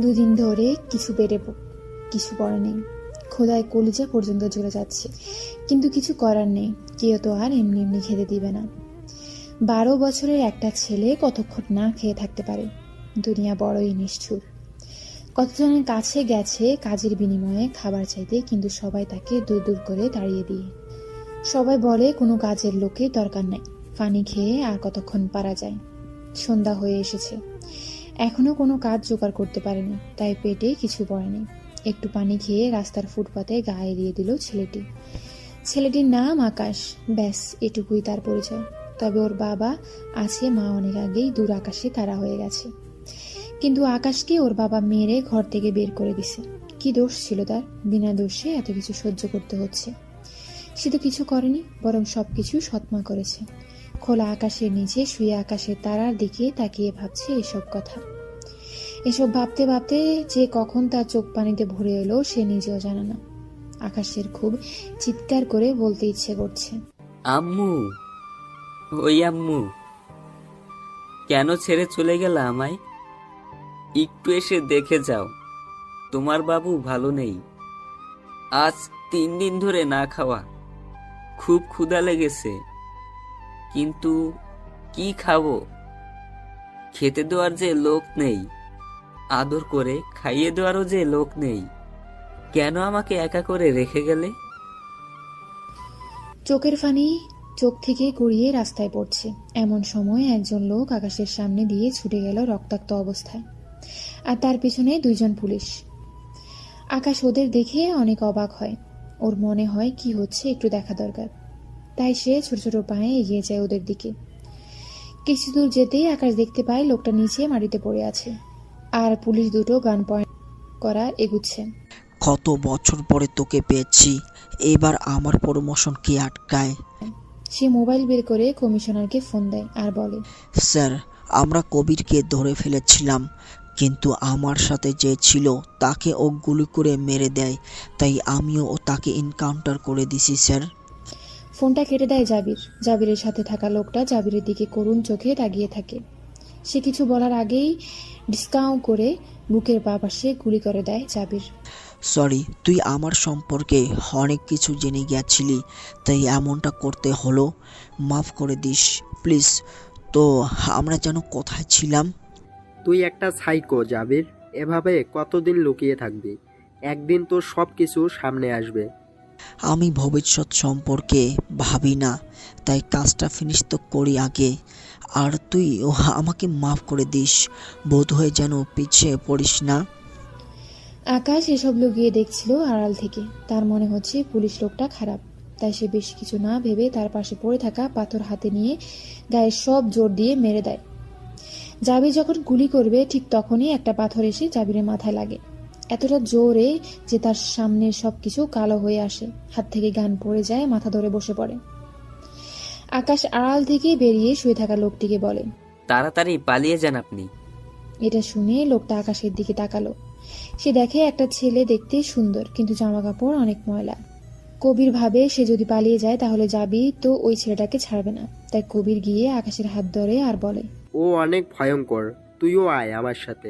দুদিন ধরে কিছু কিছু পড়া নেই। খোদায় কলিজা পর্যন্ত জ্বলে যাচ্ছে, কিন্তু কিছু করার নেই। কেউ তো আর এমনি এমনি খেতে দিবে না। 12 বছরের একটা ছেলে কতক্ষণ না খেয়ে থাকতে পারে? দুনিয়া বড়ই নিষ্ঠুর। কতজনের কাছে গেছে কাজের বিনিময়ে খাবার চাইতে, কিন্তু সবাই তাকে দূর দূর করে তাড়িয়ে দিয়ে। সবাই বলে কোনো কাজের লোকের দরকার নাই, পানি খেয়ে আর কতক্ষণ পারা যায়। সন্ধ্যা হয়ে এসেছে, এখনো কোনো কাজ জোগাড় করতে পারেনি, তাই পেটে কিছু পড়েনি। একটু পানি খেয়ে রাস্তার ফুটপাতে গায়ে দিয়ে দিল ছেলেটি। ছেলেটির নাম আকাশ। ব্যাস, এটুকুই তার পরিচয়। তবে ওর বাবা আছে, মা অনেক আগেই দূর আকাশে তারা হয়ে গেছে। কিন্তু আকাশকে ওর বাবা মেরে ঘর থেকে বের করে দিছে। কি দোষ ছিল তার? বিনা দোষে এত কিছু সহ্য করতে হচ্ছে। সে তো কিছু করেনি, বরং সবকিছু সৎমা করেছে। খোলা আকাশের নিচে শুয়ে আকাশের তারার দিকে তাকিয়ে ভাবছে এসব কথা। এসব ভাবতে ভাবতে যে কখন তার চোখ পানিতে ভরে এলো সে নিজেও জানে না। আকাশের খুব চিৎকার করে বলতে ইচ্ছে করছে, আম্মু, ওই আম্মু, কেন ছেড়ে চলে গেলা আমায়? একটু এসে দেখে যাও, তোমার বাবু ভালো নেই। আজ 3 দিন ধরে না খাওয়া, খুব ক্ষুধা লেগেছে, কিন্তু কি খাবো? খেতে দেওয়ার যে লোক নেই, আদর করে খাইয়ে দেওয়ারও যে লোক নেই। কেন আমাকে একা করে রেখে গেলে? চোখের পানি চোখ থেকে গড়িয়ে রাস্তায় পড়ছে। এমন সময় একজন লোক আকাশের সামনে দিয়ে ছুটে গেল রক্তাক্ত অবস্থায়, আর তার পিছনে 2 জন পুলিশ। আকাশ ওদের দেখে অনেক অবাক হয়। ওর মনে হয় কি হচ্ছে একটু দেখা দরকার, তাই সে ছোট ছোট পায়ে এগিয়ে যায় ওদের দিকে। কিছু দূর যেতেই আকাশ দেখতে পায় লোকটা নিচে মাটিতে পড়ে আছে, আর পুলিশ দুটো গান পয়েন্ট করা এগুচ্ছে। কত বছর পরে তোকে পেয়েছি, এবার আমার প্রমোশন কে আটকায়? সে মোবাইল বের করে কমিশনারকে ফোন দেয় আর বলে, স্যার, আমরা কবিরকে ধরে ফেলেছিলাম, কিন্তু আমার সাথে যে ছিল তাকে ও গুলি করে মেরে দেয়, তাই আমিও তাকে এনকাউন্টার করে দিছি স্যার। ফোনটা কেটে দেয় জাবির। জাবিরের সাথে থাকা লোকটা জাবিরের দিকে করুণ চোখে তাকিয়ে থাকে। সে কিছু বলার আগেই ডিসকাউ করে বুকের বাঁ পাশে গুলি করে দেয় জাবির। সরি, তুই আমার সম্পর্কে অনেক কিছু জেনে গেছিলি, তাই এমনটা করতে হলো, মাফ করে দিস প্লিজ। তো আমরা যেন কোথায় ছিলাম? তুই একটা সাইকো জাবির, এভাবে কতদিন লুকিয়ে থাকবি? একদিন তোর সব কিছু সামনে আসবে। আমি ভবিষ্যৎ সম্পর্কে ভাবি না, তাই কাজটা ফিনিশ তো করি আগে। আর তুই আমাকে মাফ করে দিস, বোধহয় যেন পিছিয়ে পড়িস না। আকাশ এসব লুকিয়ে দেখছিল আড়াল থেকে। তার মনে হচ্ছে পুলিশ লোকটা খারাপ, তাই সে বেশি কিছু না ভেবে তার পাশে পড়ে থাকা পাথর হাতে নিয়ে গায়ে সব জোর দিয়ে মেরে দেয়। জাবির যখন গুলি করবে ঠিক তখনই একটা পাথর এসে জাবিরের মাথায় লাগে, এতটা জোরে যে তার সামনের সবকিছু কালো হয়ে আসে। হাত থেকে গান পড়ে যায়, মাথা ধরে বসে পড়ে। আকাশ আড়াল থেকে বেরিয়ে শুয়ে থাকা লোকটিকে বলে, তাড়াতাড়ি পালিয়ে যান আপনি। এটা শুনে লোকটা আকাশের দিকে তাকালো। সে দেখে একটা ছেলে দেখতে সুন্দর, কিন্তু জামা কাপড় অনেক ময়লা। কবির ভাবে সে যদি পালিয়ে যায় তাহলে যাবি তো ওই ছেলেটাকে ছাড়বে না। তাই কবির গিয়ে আকাশের হাত ধরে আর বলে, ও অনেক ভয়ঙ্কর, তুইও আয় আমার সাথে।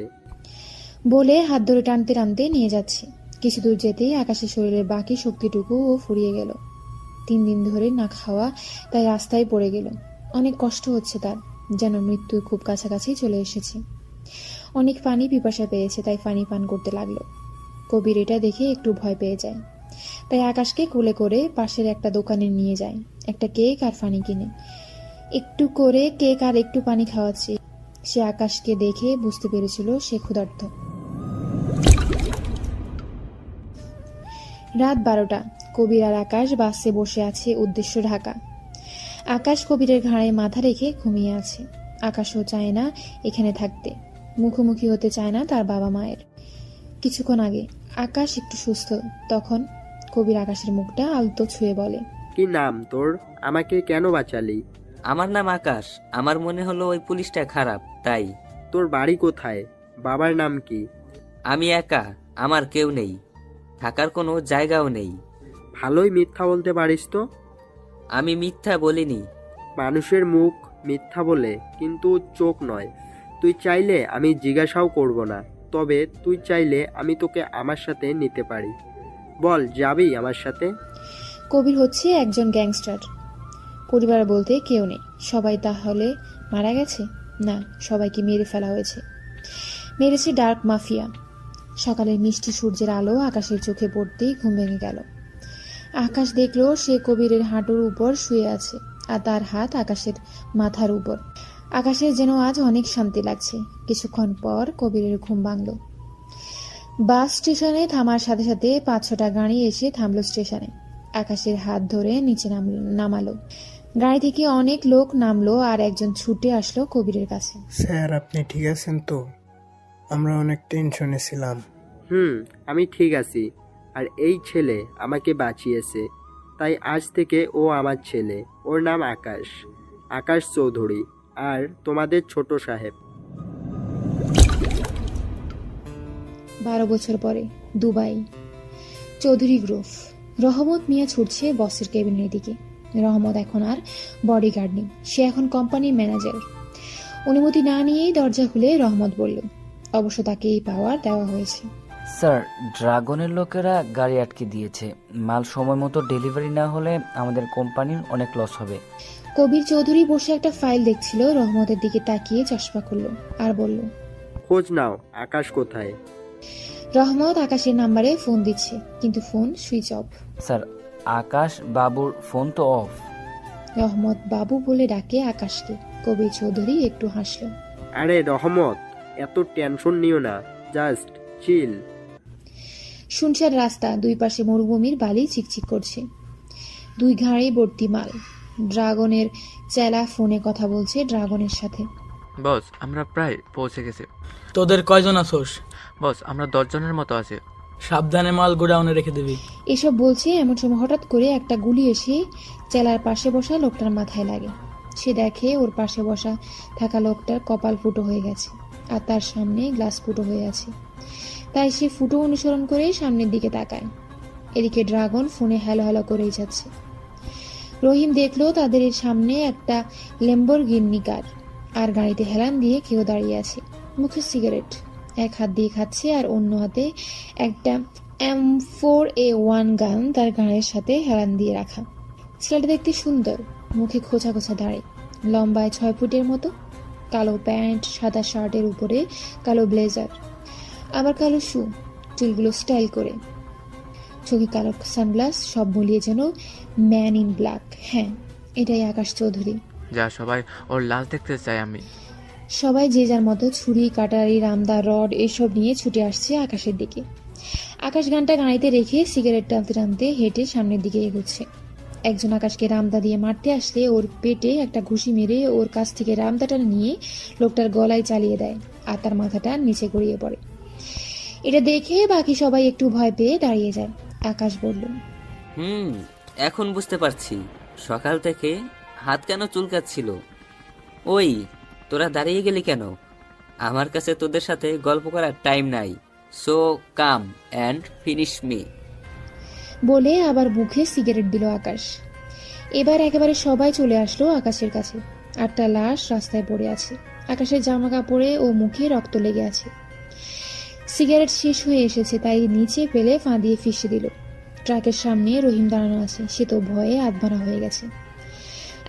বলে হাত ধরে টানতে টানতে নিয়ে যাচ্ছে। কিছু দূর যেতেই আকাশের শরীরের বাকি শক্তিটুকু ও ফুরিয়ে গেল। 3 দিন ধরে না খাওয়া, তাই রাস্তায় পড়ে গেল। অনেক কষ্ট হচ্ছে তার, যেন মৃত্যুর খুব কাছাকাছি চলে এসেছে। অনেক পানি পিপাসা পেয়েছে, তাই পানি পান করতে লাগলো। কবির এটা দেখে একটু ভয় পেয়ে যায়, তাই আকাশকে কোলে করে পাশের একটা দোকানে নিয়ে যায়। একটা কেক আর পানি কিনে একটু করে কেক আর একটু পানি খাওয়াচ্ছে। সে আকাশকে দেখে বুঝতে পেরেছিল সে ক্ষুধার্ত। রাত 12টা। কবির আর আকাশ বাসে বসে আছে, উদ্দেশ্য ঢাকা। আকাশ কবিরের ঘাড়ে মাথা রেখে ঘুমিয়ে আছে। আকাশও চায় না এখানে থাকতে, মুখোমুখি হতে চায় না তার বাবা মায়ের। কিছুক্ষণ আগে আকাশ একটু সুস্থ, তখন কবির আকাশের মুখটা আলতো ছুঁয়ে বলে, কি নাম তোর? আমাকে কেন বাঁচালি? আমার নাম আকাশ। আমার মনে হলো ওই পুলিশটা খারাপ, তাই। তোর বাড়ি কোথায়? বাবার নাম কি? আমি একা, আমার কেউ নেই, থাকার কোনো জায়গাও নেই। ভালোই মিথ্যা বলতে পারিস তো। আমি মিথ্যা বলিনি। মানুষের মুখ মিথ্যা বলে, কিন্তু চোখ নয়। তুই চাইলে আমি জিজ্ঞাসাও করব না। তবে তুই চাইলে আমি তোকে আমার সাথে নিতে পারি। বল, যাবি আমার সাথে? কবির হচ্ছে একজন গ্যাংস্টার। পরিবার বলতে কেউ নেই। সবাই তাহলে মারা গেছে? না, সবাইকে মেরে ফেলা হয়েছে। মেরেছে ডার্ক মাফিয়া। সকালের মিষ্টি সূর্যের আলো আকাশের চোখে পড়তেই ঘুম ভেঙে গেল। আকাশ দেখলো সে কবিরের হাঁটুর উপর শুয়ে আছে, আর তার হাত আকাশের মাথার উপর। আকাশের যেন আজ অনেক শান্তি লাগছে। কিছুক্ষণ পর কবিরের ঘুম ভাঙল। বাস স্টেশনে থামার সাথে সাথে 5-6টা গাড়ি এসে থামলো স্টেশনে। আকাশের হাত ধরে নিচে নামালো। গাড়ি থেকে অনেক লোক নামলো আর একজন ছুটে আসলো কবিরের কাছে। স্যার, আপনি ঠিক আছেন তো? আমরা অনেক টেনশনে ছিলাম। আমি ঠিক আছি। আর এই ছেলে আমাকে বাঁচিয়েছে, তাই আজ থেকে ও আমার ছেলে। ওর নাম আকাশ, আকাশ চৌধুরী, আর তোমাদের ছোট সাহেব। 12 বছর পরে দুবাই, চৌধুরী গ্রুপ। রহমত মিয়া ছুটছে বসের কেবিনের দিকে। রহমত এখন আর বডিগার্ড নেই, সে এখন কোম্পানির ম্যানেজার। অনুমতি না নিয়েই দরজা খুলে রহমত বলল, অবশ্য তাকে এই পাওয়ার দেওয়া হয়েছে। স্যার, ড্রাগনের লোকেরা গাড়ি আটকে দিয়েছে। মাল সময় মতো ডেলিভারি না হলে আমাদের কোম্পানির অনেক লস হবে। কবির চৌধুরী বসে একটা ফাইল দেখছিল। রহমতের দিকে তাকিয়ে চশমা খুলল আর বলল, খোঁজ নাও, আকাশ কোথায়? রহমত আকাশের নাম্বারে ফোন দিচ্ছে, কিন্তু ফোন সুইচ অফ। স্যার, আকাশ বাবুর ফোন তো অফ। রহমত বাবু বলে ডাকে আকাশকে। কবির চৌধুরী একটু হাসল। আরে রহমত, এত টেনশন নিও না, জাস্ট চিল। শুনশান রাস্তা, দুই পাশে মরুভূমির বালি চিকচিক করছে। দুই ঘাড়ে ভর্তি মাল। ড্রাগনের চেলা ফোনে কথা বলছে ড্রাগনের সাথে। বস, আমরা প্রায় পৌঁছে গেছি। তোদের কয়জন আসোস? বস, আমরা 10 জনের মতো আছি। সাবধানে মাল গোডাউনে রেখে দিবি। এসব বলছে এমন সময় হঠাৎ করে একটা গুলি এসে চেলার পাশে বসা লোকটার মাথায় লাগে। সে দেখে ওর পাশে বসা থাকা লোকটার কপাল ফুটো হয়ে গেছে, আর তার সামনে গ্লাস ফুটো হয়ে আছে। তাই সে ফুটো অনুসরণ করে সামনের দিকে তাকায়। এদিকে ড্রাগন ফোনে হ্যালো হ্যালো করেই যাচ্ছে। রহিম দেখলো তাদের সামনে একটা ল্যাম্বরগিনি কার, আর গাড়িতে হেলান দিয়ে কেউ দাঁড়িয়ে আছে, মুখে সিগারেট, এক হাত দিয়ে খাচ্ছে আর অন্য হাতে একটা M4A1 গান তার গানের সাথে হেলান দিয়ে রাখা। ছেলেটা দেখতে সুন্দর, মুখে খোঁচা খোঁচা দাড়ি, লম্বায় 6 ফুটের মতো, কালো প্যান্ট, সাদা শার্টের উপরে কালো ব্লেজার, আবার কালো শু, চুলগুলো স্টাইল করে, চোখে কালো সানগ্লাস, সব মিলিয়ে যেন ম্যান ইন ব্ল্যাক। হ্যাঁ, এটাই আকাশ চৌধুরী। যা, সবাই ওর লাশ দেখতে চাই আমি। সবাই যে যার মতো ছুরি, কাটারি, রামদা, রড এসব নিয়ে ছুটে আসছে আকাশের দিকে। আকাশ গানটা গাড়িতে রেখে সিগারেট টানতে টানতে হেঁটে সামনের দিকে এগোচ্ছে। একজন আকাশকে রামদা দিয়ে মারতে আসলে ওর পেটে একটা ঘুষি মেরে ওর কাছ থেকে রামদাটা নিয়ে লোকটার গলায় চালিয়ে দেয়, আর তার মাথাটা নিচে গড়িয়ে পড়ে। এটা দেখে বাকি সবাই একটু ভয় পেয়ে দাঁড়িয়ে যায়। আকাশ বলল, এখন বুঝতে পারছি সকাল থেকে হাত কেন চুলকাচ্ছিল। ওই, তোরা দাঁড়িয়ে গেলি কেন? আমার কাছে তোদের সাথে গল্প করার টাইম নাই। So come and finish me. বলে আবার মুখে সিগারেট দিল আকাশ। এবার একেবারে সবাই চলে আসলো আকাশের কাছে। একটা লাশ রাস্তায় পড়ে আছে। আকাশের জামা কাপড়ে ও মুখে রক্ত লেগে আছে। সিগারেট শেষ হয়ে এসেছে, তাই নিচে ফেলে ফাঁ দিয়ে ফিসে দিল। ট্রাকের সামনে রহিম দাঁড়ানো আছে, সে তো ভয়ে আধভানা হয়ে গেছে।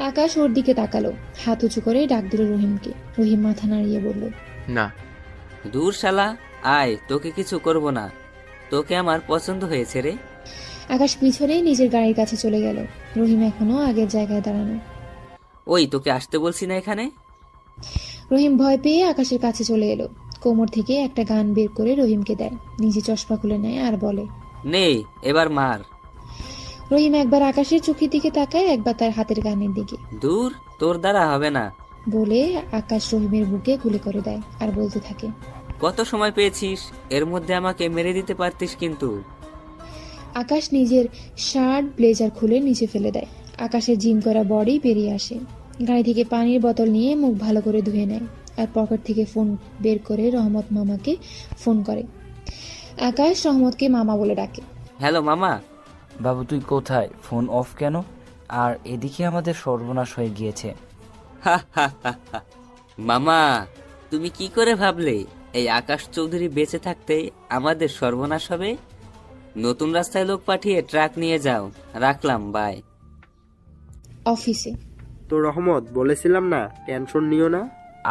আকাশ ওর দিকে তাকালো, হাত উঁচু করে ডাক দিল রহিমকে। রহিম মাথা নাড়িয়ে বলল, না। দূর শালা, আয়, তোকে কিছু করব না। তোকে আমার পছন্দ হয়েছে রে। আকাশ পিছনে নিজের গাড়ির কাছে চলে গেল। রহিম এখনো আগের জায়গায় দাঁড়ানো। ওই, তোকে আসতে বলছি না এখানে? রহিম ভয় পেয়ে আকাশের কাছে চলে এলো। কোমর থেকে একটা গান বের করে রহিমকে দেয়, নিজে চশমা খুলে নেয় আর বলে, নে, এবার মার। রহিম একবার আকাশের চোখের দিকে তাকায়, একবার তার হাতের গানের দিকে। দূর, তোর দ্বারা হবে না। বলে আকাশ রহিমের বুকে গুলি করে দেয় আর বলতে থাকে, কত সময় পেয়েছিস, এর মধ্যে আমাকে মেরে দিতে পারতিস কিন্তু। আকাশ নিজের শার্ট ব্লেজার খুলে নিচে ফেলে দেয়। আকাশের জিম করা বডি বেরিয়ে আসে। গাড়ি থেকে পানির বোতল নিয়ে মুখ ভালো করে ধুয়ে নেয়, আর পকেট থেকে ফোন বের করে রহমত মামাকে ফোন করে। আকাশ রহমতকে মামা বলে ডাকে। হ্যালো মামা। বাবু, তুই কোথায়? ফোন অফ কেন? আর এদিকে আমাদের সর্বনাশ হয়ে গিয়েছে। মামা, তুমি কি করে ভাবলে এই আকাশ চৌধুরী বেঁচে থাকতেই আমাদের সর্বনাশ হবে। নতুন রাস্তায় লোক পাঠিয়ে ট্রাক নিয়ে যাও। রাখলাম, বাই। অফিসে তো রহমত, বলেছিলাম না টেনশন নিও না।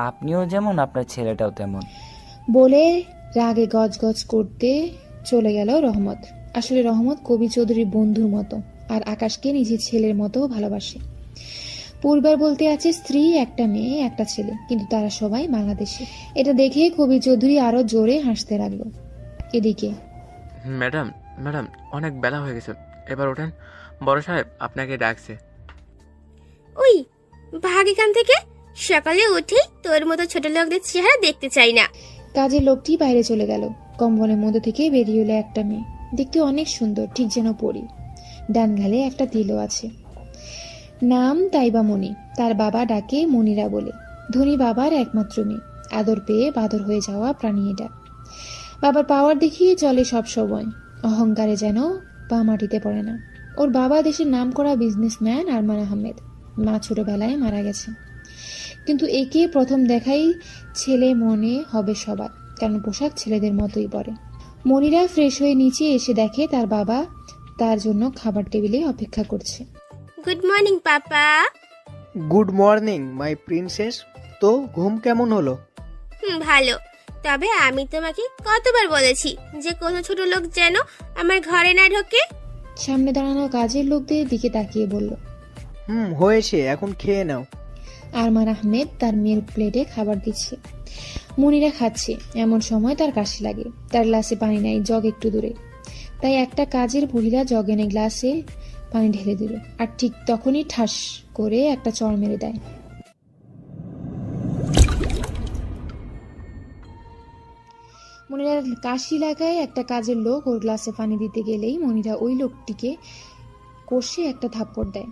আপনিও যেমন আপনার ছেলেটাও তেমন। বলে রাগে গজগজ করতে চলে গেল রহমত। আসলে রহমত কবি চৌধুরীর বন্ধুর মতো, আর আকাশকে নিজের ছেলের মতো ভালোবাসে। পরিবার বলতে আছে স্ত্রী, একটা মেয়ে, একটা ছেলে, কিন্তু তারা সবাই বাংলাদেশে। এটা দেখে কবি চৌধুরী আরো জোরে হাসতে লাগলো। এদিকে ম্যাডাম, ম্যাডাম, অনেক বেলা হয়ে গেছে, এবার ওঠেন। বড় সাহেব আপনাকে ডাকছে। ওই ভাগ এখান থেকে, সকালে উঠেই তোর মতো ছোট লোকদের চেহারা দেখতে চাই না। কাজের লোকটি বাইরে চলে গেল। কম্বলের মধ্যে থেকে বেরিয়ে এলো একটা মেয়ে, দেখতে অনেক সুন্দর, ঠিক যেন পরি। ডান গালে একটা তিলও আছে। নাম তাইবা মনি। তার বাবা ডাকে মনিরা বলে। ধনী বাবার একমাত্র মেয়ে, আদর পেয়ে বাদর হয়ে যাওয়া প্রাণী এটা। বাবার পাওয়ার দেখিয়ে চলে সব সময়, অহংকারে যেন পা মাটিতে পড়ে না। ওর বাবা দেশের নামকরা বিজনেসম্যান আরমান আহমেদ। মা ছোটবেলায় মারা গেছে, কিন্তু একে প্রথম দেখাই ছেলে মনে হবে সবার, কারণ পোশাক ছেলেদের মতোই পরে। মনিরা ফ্রেশ হয়ে নিচে এসে দেখে তার বাবা তার জন্য খাবার টেবিলে অপেক্ষা করছে। Good morning papa. Good morning my princess. তো ঘুম কেমন হলো? ভালো। তবে আমি তোমাকে কতবার বলেছি যে কোনো ছোট লোক যেন আমার ঘরে না ঢোকে। সামনে দাঁড়ানো কাজের লোকদের দিকে তাকিয়ে বলল। হয়েছে, এখন খেয়ে নাও। আরমান আহমেদ তার মেয়ের প্লেটে খাবার দিচ্ছে। মনিরা খাচ্ছে। এমন সময় তার কাশি লাগে। তার গ্লাসে পানি নাই, জগ একটু দূরে। তাই একটা কাজের মহিলা জগ এনে গ্লাসে পানি ঢেলে দিল, আর ঠিক তখনই ঠাস করে একটা চড় মেরে দেয়। মনিরার কাশি লাগায় একটা কাজের লোক ওর গ্লাসে পানি দিতে গেলেই মনিরা ওই লোকটিকে কষে একটা থাপ্পড় দেয়।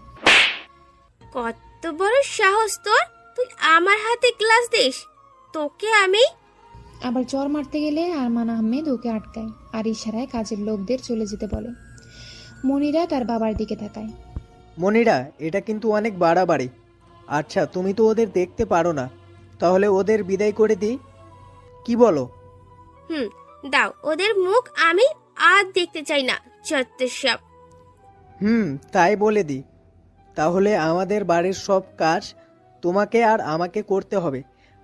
কত বড় সাহস তোর, তুই আমার হাতে গ্লাস দিস? তোকে আমি। আবার চর মারতে গেলে আরমান আহমেদ ওকে আটকায়, আর ইশারায় কাজের লোকদের চলে যেতে বলে। মনিরা তার বাবার দিকে তাকায়। মনিরা, এটা কিন্তু অনেক বাড়াবাড়ি। আচ্ছা, তুমি তো ওদের দেখতে পারো না, তাহলে ওদের বিদায় করে দিই, কি বলো? দাও, ওদের মুখ আমি আর দেখতে চাই না, যত সব। তাই বলে দিই। তাহলে আমাদের বাড়ির সব কাজ তোমাকে আর আমাকে করতে হবে।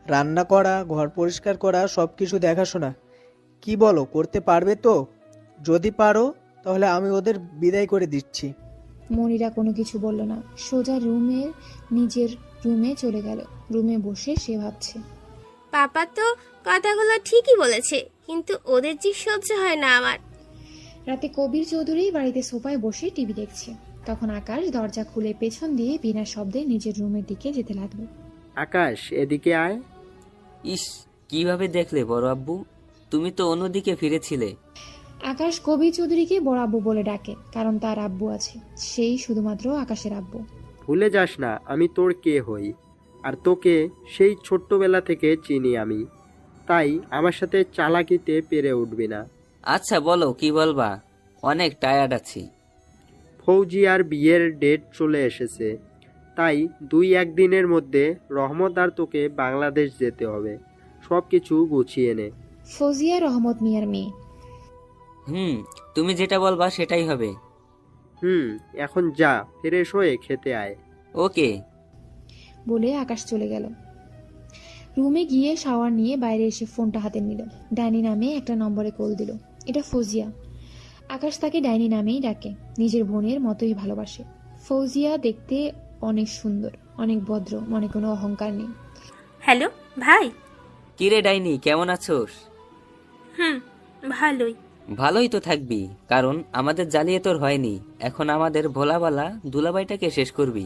রান্না করা, ঘর পরিষ্কার করা, সব কিছু দেখাশোনা। কি বলো, করতে পারবে তো? যদি পারো তাহলে আমি ওদের বিদায় করে দিচ্ছি। মনিরা কোনো কিছু বলল না, সোজা নিজের রুমে চলে গেল। রুমে বসে সে ভাবছে। পাপা তো কথাগুলো ঠিকই বলেছে, কিন্তু ওদের যে সহ্য হয় না আমার। রাতে কবির চৌধুরী বাড়িতে সোফায় বসে টিভি দেখছে। তখন আকাশ দরজা খুলে পেছন দিয়ে বিনা শব্দে নিজের রুমের দিকে যেতে লাগলো। আকাশ, এদিকে আয়। ইস, কিভাবে দেখলে বড় আব্বু? তুমি তো অন্যদিকে ফিরেছিলে। আকাশ কবির চৌধুরীকে বড় আব্বু বলে ডাকে, কারণ তার আব্বু আছে, সেই শুধুমাত্র আকাশের আব্বু। ভুলে যাস না আমি তোর কে হই, আর তোকে সেই ছোট্টবেলা থেকে চিনি আমি। তাই আমার সাথে চালাকিতে পেরে উঠবি না। আচ্ছা বলো, কি বলবা? অনেক টায়ার্ড আছি। ফৌজিয়ার বিয়ের ডেট চলে এসেছে, তাই 2-1 দিনের মধ্যে রহমত আর তোকে বাংলাদেশ যেতে হবে। সব কিছু গুছিয়ে নে। ফৌজিয়া রহমত মিয়ার মেয়ে। তুমি যেটা বলবা সেটাই হবে। এখন যা, ফ্রেশ হয়ে খেতে আয়। ওকে। বলে আকাশ চলে গেল। রুমে গিয়ে শাওয়ার নিয়ে বাইরে এসে ফোনটা হাতে নিল। ডাইনি নামে একটা নম্বরে কল দিল। এটা ফৌজিয়া। আকাশ তাকে ডাইনি নামেই ডাকে, নিজের বোনের মতোই ভালোবাসে। ফৌজিয়া দেখতে অনেক সুন্দর, অনেক ভদ্র, মনে কোনো অহংকার নেই। হ্যালো ভাই। কিরে ডাইনি, কেমন আছোস? ভালোই। ভালোই তো থাকবি, কারণ আমাদের জ্বালিয়ে তোর হয়নি। এখন আমাদের ভোলাবালা দুলাবাইটাকে শেষ করবি।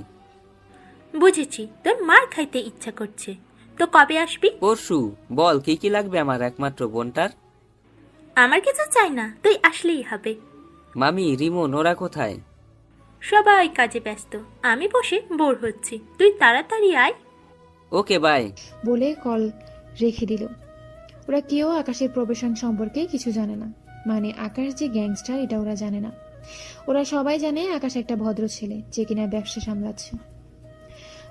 বুঝেছি, তোর মার খাইতে ইচ্ছা করছে, তো কবে আসবি? পরশু। বল কি কি লাগবে আমার একমাত্র বোনটার? আমার কিছু চাই না, তুই আসলেই হবে। মামি, রিমন ওরা কোথায়? সবাই কাজে ব্যস্ত, আমি বসে বোর হচ্ছি, তুই তাড়াতাড়ি আয়। Okay bye. বলে কল রেখে দিল। ওরা কেউ আকাশের প্রবেশন সম্পর্কে কিছু জানে না, মানে আকাশ যে গ্যাংস্টার এটা ওরা জানে না। ওরা সবাই জানে আকাশ একটা ভদ্র ছেলে যে কিনা ব্যবসা সামলাচ্ছে।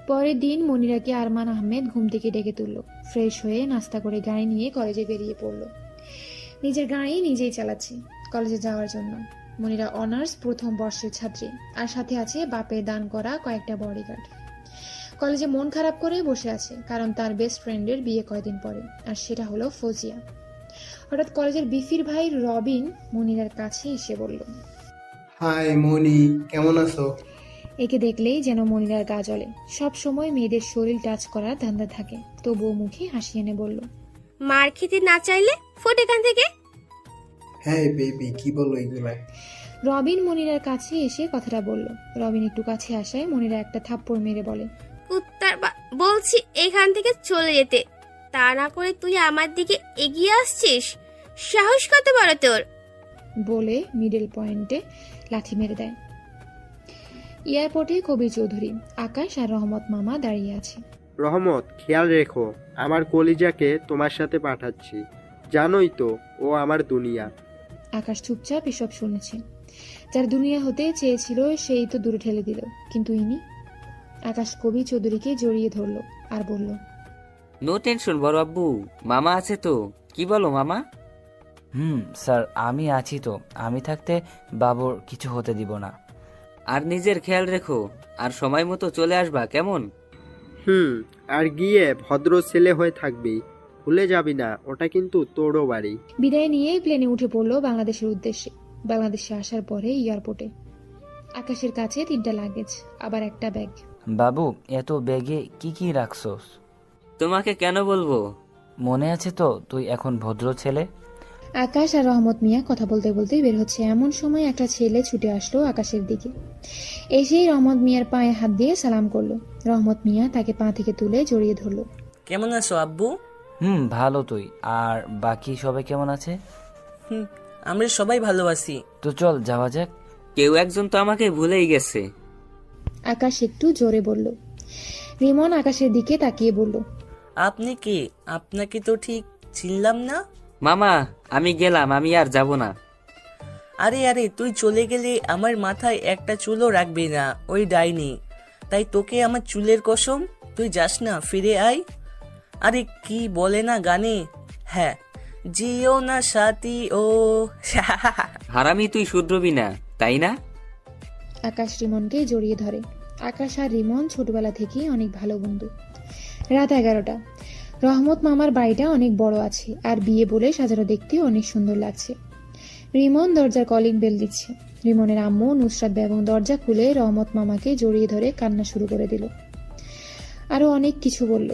পরের দিন মনিরাকে আরমান আহমেদ ঘুম থেকে ডেকে তুলল। ফ্রেশ হয়ে নাস্তা করে গাড়ি নিয়ে কলেজে বেরিয়ে পড়ল। নিজের গাড়ি নিজেই চালাচ্ছে কলেজে যাওয়ার জন্য। মনিরা অনার্স প্রথম বর্ষের ছাত্রী, আর সাথে আছে বাপের দান করা কয়েকটা বডিগার্ড। কলেজে মন খারাপ করে বসে আছে, কারণ তার বেস্ট ফ্রেন্ডের বিয়ে কয়দিন পরে, আর সেটা হলো ফজিয়া। হঠাৎ কলেজের বিফির ভাই রবিন মনিরার কাছে এসে বলল, হাই মনি, কেমন আছো? একে দেখলেই যেন মনিরার গা জ্বলে। সব সময় মেয়েদের শরীর টাচ করার ধান্দা থাকে, তবুও মুখে হাসি এনে বলল, মার খেতে না চাইলে ফোট এখান থেকে। হ্যাঁ বেবি, কি বলো এগুলা? রবিন মনিরার কাছে এসে কথাটা বলল। রবিন একটু কাছে আসায় মনিরা একটা থাপ্পড় মেরে বলে, কুত্তার বলছি এখান থেকে চলে যেতে, তা না করে তুই আমার দিকে এগিয়ে আসছিস, সাহস কত বড় তোর। বলে মিডল পয়েন্টে লাথি মেরে দেয়। এয়ারপোর্টে কবির চৌধুরী, আকাশ আর রহমত মামা দাঁড়িয়ে আছে। রহমত, খেয়াল রেখো, আমার কলিজাকে তোমার সাথে পাঠাচ্ছি। জানোই তো ও আমার দুনিয়া। আকাশ চুপচাপ এসব শুনেছে। যার দুনিয়া হতে চেয়েছিল সেই তো দূরে ঠেলে দিল, কিন্তু ইনি। আকাশ কবি চৌধুরীকে জড়িয়ে ধরল আর বলল, নো টেনশন বড় আব্বু, মামা আছে তো। কি বলো মামা? স্যার আমি আছি তো, আমি থাকতে বাবুর কিছু হতে দিব না। আর নিজের খেয়াল রেখো, আর সময় মতো চলে আসবা, কেমন? আর গিয়ে ভদ্র ছেলে হয়ে থাকবি, ভুলে যাবি না, ওটা কিন্তু তোরও বাড়ি। বিদায় নিয়ে প্লেনে উঠে পড়ল বাংলাদেশের উদ্দেশ্যে। বাংলাদেশে আসার পরে এয়ারপোর্টে আকাশের কাছে 3টা লাগেজ, আবার একটা ব্যাগ। বাবু, এত ব্যাগে কি কি রাখছস? তোমাকে কেন বলবো? মনে আছে তো তুই এখন ভদ্র ছেলে। আকাশ আর রহমত মিয়া কথা বলতে বলতে বের হচ্ছে, এমন সময় একটা ছেলে ছুটে আসলো আকাশের দিকে। এসেই রহমত মিয়ার পায়ে হাত দিয়ে সালাম করলো। রহমত মিয়া তাকে পা থেকে তুলে জড়িয়ে ধরলো। কেমন আছো আব্বু? ভালো। তুই আর বাকি সবাই কেমন আছে? আমরা সবাই ভালো আছি। তো চল যাওয়া যাক। কেউ একজন তো আমাকে ভুলেই গেছে। আকাশ একটু জোরে বলল। রিমন আকাশের দিকে তাকিয়ে বলল, আপনি কে? আপনাকে তো ঠিক চিনলাম না। মামা, আমি গেলাম, আমি আর যাব না। আরে আরে, তুই চলে গেলে আমার মাথায় একটা চুলও রাখবি না ওই ডাইনি। তাই তোকে আমার চুলের কসম, তুই যাস না, ফিরে আয়। আরে কি বলে না গানে, হ্যাঁ, জিও না সাথী ও। হারামি, তুই শুধরবি না, তাই না? আকাশ রিমনকে জড়িয়ে ধরে। আকাশ আর রিমন ছোটবেলা থেকেই অনেক ভালো বন্ধু। রাত 11টা। রহমত মামার বাড়িটা অনেক বড় আছে, আর বিয়ে বলে সাজানো দেখতে অনেক সুন্দর লাগছে। রিমন দরজার কলিং বেল দিচ্ছে। রিমনের আম্মু নুসরাত বেগম দরজা খুলে রহমত মামাকে জড়িয়ে ধরে কান্না শুরু করে দিল। আরো অনেক কিছু বলল।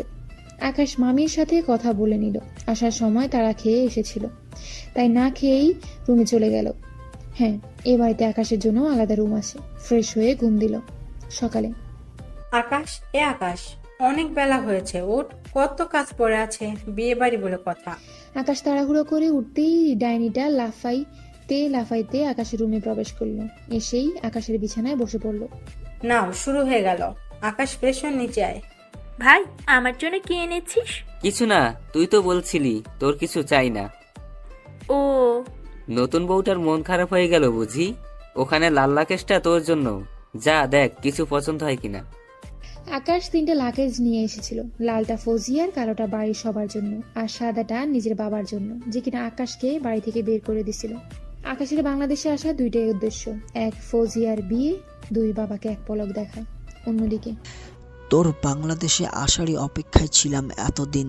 আকাশ মামির সাথে কথা বলে নিল। আসার সময় তারা খেয়ে এসেছিল, তাই না খেয়েই রুমে চলে গেল। হ্যাঁ, এ বাড়িতে আকাশের জন্য আলাদা রুম আছে। ফ্রেশ হয়ে ঘুম দিল। সকালে, আকাশ, আকাশ, অনেক বেলা হয়েছে, ওঠ, কত কাজ পড়ে আছে, বিয়ে বাড়ি বলে কথা। আকাশ তাড়াহুড়ো করে উঠতেই ডাইনিটা লাফাইতে আকাশের রুমে প্রবেশ করলো। এসেই আকাশের বিছানায় বসে পড়ল। নাও, শুরু হয়ে গেল। আকাশ প্রেশন নিচে আয়। ভাই, আমার জন্য কি এনেছিস? কিছু না, তুই তো বলছিলি তোর কিছু চাই না। ও, নতুন বউটার মন খারাপ হয়ে গেল বুঝি? ওখানে লাল লাকেশটা তোর জন্য, যা দেখ কিছু পছন্দ হয় কিনা। আকাশ 3টা লাগেজ নিয়ে এসেছিল। লালটা ফজিয়ার, কালোটা বাড়ির সবার জন্য, আর সাদাটা নিজের বাবার জন্য, যে কিনা আকাশকে বাড়ি থেকে বের করে দিছিল। আকাশের বাংলাদেশে আসা 2টাই উদ্দেশ্য, 1 ফজিয়ার বিয়ে, 2 বাবাকে এক পলক দেখা। অন্যদিকে তোর বাংলাদেশে আসারই অপেক্ষায় ছিলাম এতদিন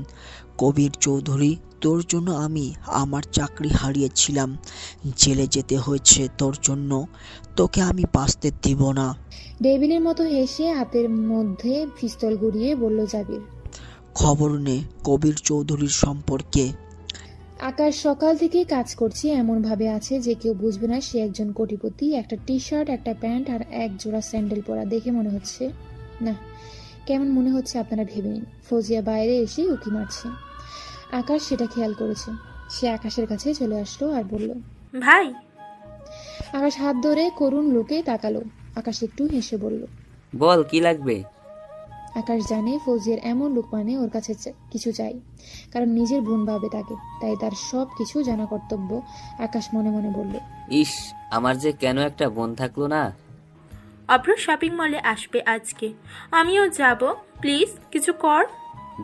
কবির চৌধুরী। তোর জন্য আমি আমার চাকরি হারিয়েছিলাম, জেলে যেতে হয়েছে তোর জন্য, তোকে আমি বাঁচতে দিব না। ডেভিলের মতো হেসে হাতের মধ্যে পিস্তল গুড়িয়ে বলল জাবির। খবর নে কবির চৌধুরীর সম্পর্কে। আকাশ সকাল থেকে কাজ করছে, এমন ভাবে আছে যে কেউ বুঝবে না সে একজন কোটিপতি। একটা টি শার্ট, একটা প্যান্ট আর 1 জোড়া স্যান্ডেল পরা দেখে মনে হচ্ছে না। কেমন মনে হচ্ছে আপনারা ভেবে নিন। ফজিয়া বাইরে এসে উঁকি মারছে। আকাশ সেটা খেয়াল করেছে। সে আকাশের কাছে চলে আসলো আর বলল, ভাই। আকাশ হাত ধরে করুণ লোকে তাকালো। আকাশ একটু হেসে বলল, বল কি লাগবে। আকাশ জানে ফৌজিয়ার এমন লোক মানে ওর কাছে কিছু চাই, কারণ নিজের বোন ভাবে তাকে, তাই তার সব কিছু জানা কর্তব্য। আকাশ মনে মনে বলল, ইস, আমার যে কেন একটা বোন থাকলো না। অভ্র শপিং মলে আসবে আজকে, আমিও যাব। প্লিজ কিছু কর।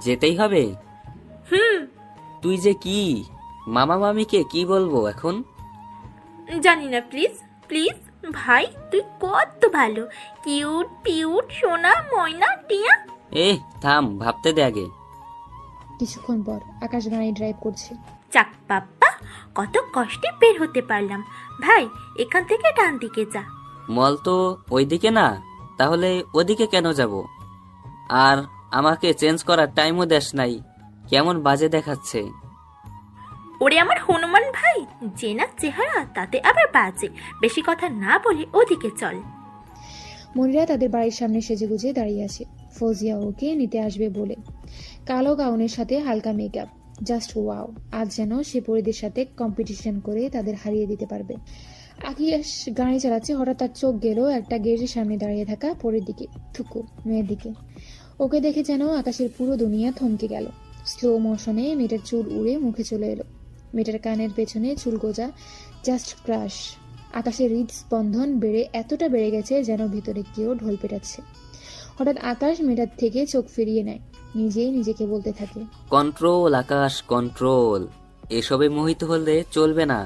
যেতেই হবে? হুম। তুই যে কি, মামা মামিকে কি বলবো এখন? জানি না, প্লিজ প্লিজ। ভাই তুই কত ভালো, কিউট পিউট সোনা ময়না টিয়া। থাম, ভাবতে দে আগে। কিছুক্ষণ পর আকাশ গাড়ি ড্রাইভ করছে। যাক বাপ্পা, কত কষ্টে বের হতে পারলাম। ভাই এখান থেকে ডান দিকে যা। মল তো ওইদিকে না, তাহলে ওদিকে কেন যাব? আর আমাকে চেঞ্জ করার টাইমও দেশ নাই, কেমন বাজে দেখাচ্ছে। ওরে আমার হনুমান ভাই, যে না চেহারা তাতে আবার বাজে। বেশি কথা না বলে ওদিকে চল। মনিরা তাদের বাড়ির সামনে সেজেগুজে দাঁড়িয়ে আছে, ফৌজিয়া ওকে নিতে আসবে বলে। কালো গাউনের সাথে হালকা মেকআপ, জাস্ট ওয়াও। আজ যেন সে পরিদের সাথে কম্পিটিশন করে তাদের হারিয়ে দিতে পারবে। আকিয়াস গাড়ি চালাচ্ছে, হঠাৎ তার চোখ গেল একটা গেটের সামনে দাঁড়িয়ে থাকা পরের দিকে, থুকু মেয়ের দিকে। ওকে দেখে যেন আকাশের পুরো দুনিয়া থমকে গেল। স্লো মোশনে মেয়েটার চুল উড়ে মুখে চলে এলো, মেয়েটার কানের পেছনে চুল গোজা, জাস্ট ক্রাশ। আকাশের হৃদস্পন্দন এতটা বেড়ে গেছে যেন ভিতরে কেউ ঢোল পেটাচ্ছে। হঠাৎ আকাশ মেয়েটার থেকে চোখ ফিরিয়ে নেয়, নিজেই নিজেকে বলতে থাকে, কন্ট্রোল আকাশ, কন্ট্রোল। এসবে মোহিত হলে চলবে না,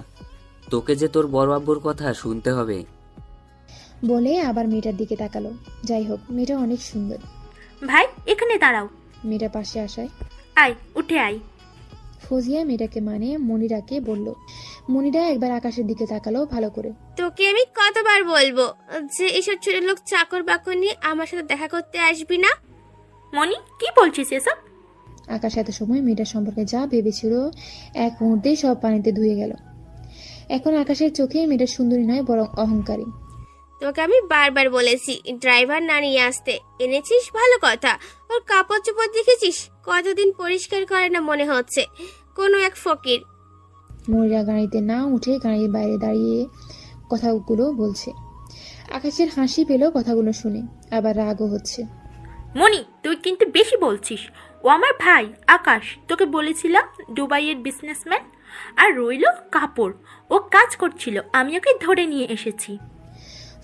তোকে যে তোর বড় আব্বুর কথা শুনতে হবে। বলে আবার মেয়েটার দিকে তাকালো। যাই হোক, মেয়েটা অনেক সুন্দর। ভাই এখানে দাঁড়াও। মেয়েটা পাশে আসায়, আয় উঠে আয়। ফৌজিয়া মেয়েটাকে মানে মনিরাকে বলল। মনিরা একবার আকাশের দিকে তাকালো ভালো করে। তোকে আমি কতবার বলবো যে এসব ছোট লোক চাকর বাকর নিয়ে আমার সাথে দেখা করতে আসবি না। মনি কি বলছিস এসব? আকাশ এত সময় মেয়েটার সম্পর্কে যা ভেবেছিল এক মুহূর্তেই সব পানিতে ধুয়ে গেল। এখন আকাশের চোখে মেয়েটা সুন্দরী নয়, বরং অহংকারী। তোকে আমি বারবার বলেছি ড্রাইভার না নিয়ে আসতে, এনেছিস ভালো কথা। ওর কাপড় চোপড় দেখেছিস কতদিন পরিষ্কার করে না মনে হচ্ছে কোনো এক ফকির। মনিরা গাড়িতে না উঠে গাড়ির বাইরে দাঁড়িয়ে কথাগুলো বলছে। আকাশের হাসি পেল কথাগুলো শুনে, আবার রাগও হচ্ছে। মনি তুই কিন্তু বেশি বলছিস। ও আমার ভাই আকাশ, তোকে বলেছিলাম দুবাইয়ের বিজনেসম্যান। আর রইল কাপড়, ও কাজ করছিল, আমি ওকে ধরে নিয়ে এসেছি।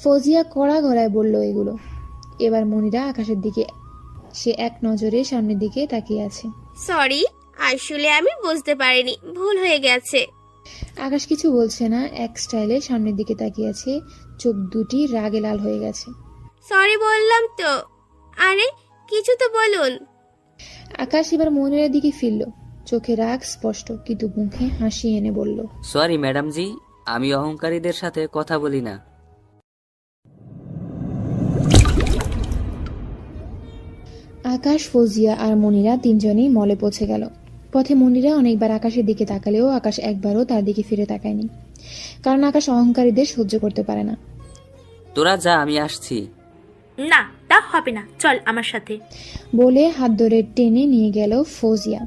ফৌজিয়া কড়া গলায় বলল এগুলো। এবার মনিরা আকাশের দিকে, সে এক নজরে সামনের দিকে তাকিয়ে আছে। সরি, আসলে আমি বুঝতে পারিনি, ভুল হয়ে গেছে। আকাশ কিছু বলছে না, এক স্টাইলে সামনের দিকে তাকিয়ে আছে, চোখ দুটি রাগে লাল হয়ে গেছে। সরি বললাম তো। আরে কিছু তো বলুন। আকাশ এবার মনিরার দিকে ফিরল, চোখে রাগ স্পষ্ট, কিন্তু মুখে হাসি এনে বলল, সরি ম্যাডাম জি, আমি অহংকারীদের সাথে কথা বলি না। আকাশ, ফৌজিয়া আর মনিরা তিনজনেই মলে পৌঁছে গেল। পথে মনিরা অনেকবার আকাশের দিকে তাকালেও আকাশ একবারও তার দিকে ফিরে তাকায়নি, কারণ আকাশ অহংকারীদের সহ্য করতে পারে না। তোরা যা, আমি আসছি। না তা হবে না, চল আমার সাথে। বলে হাত ধরে টেনে নিয়ে গেল ফৌজিয়া।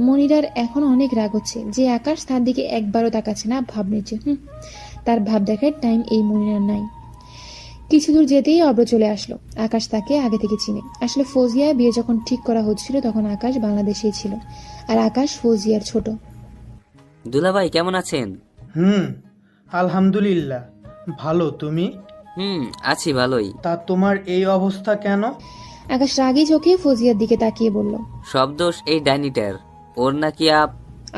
মনিরার এখন অনেক রাগ হচ্ছে যে আকাশ তার দিকে একবারও তাকাচ্ছে না, ভাব নিচ্ছে। তার ভাব দেখার টাইম এই মনিরার নাই। কিছু দূর যেতেই অব্র চলে আসলো। আকাশ তাকে আগে থেকে চিনে। আসলে ফৌজিয়া বিয়ে যখন ঠিক করা হচ্ছিল তখন আকাশ বাংলাদেশেই ছিল, আর আকাশ ফৌজিয়ার ছোট। দুলাভাই কেমন আছেন? আলহামদুলিল্লাহ ভালো, তুমি? আছি ভালোই। তা তোমার এই অবস্থা কেন? আকাশ রাগী চোখে ফৌজিয়ার দিকে তাকিয়ে বলল, সব দোষ এই ডাইনিটার, ওর নাকি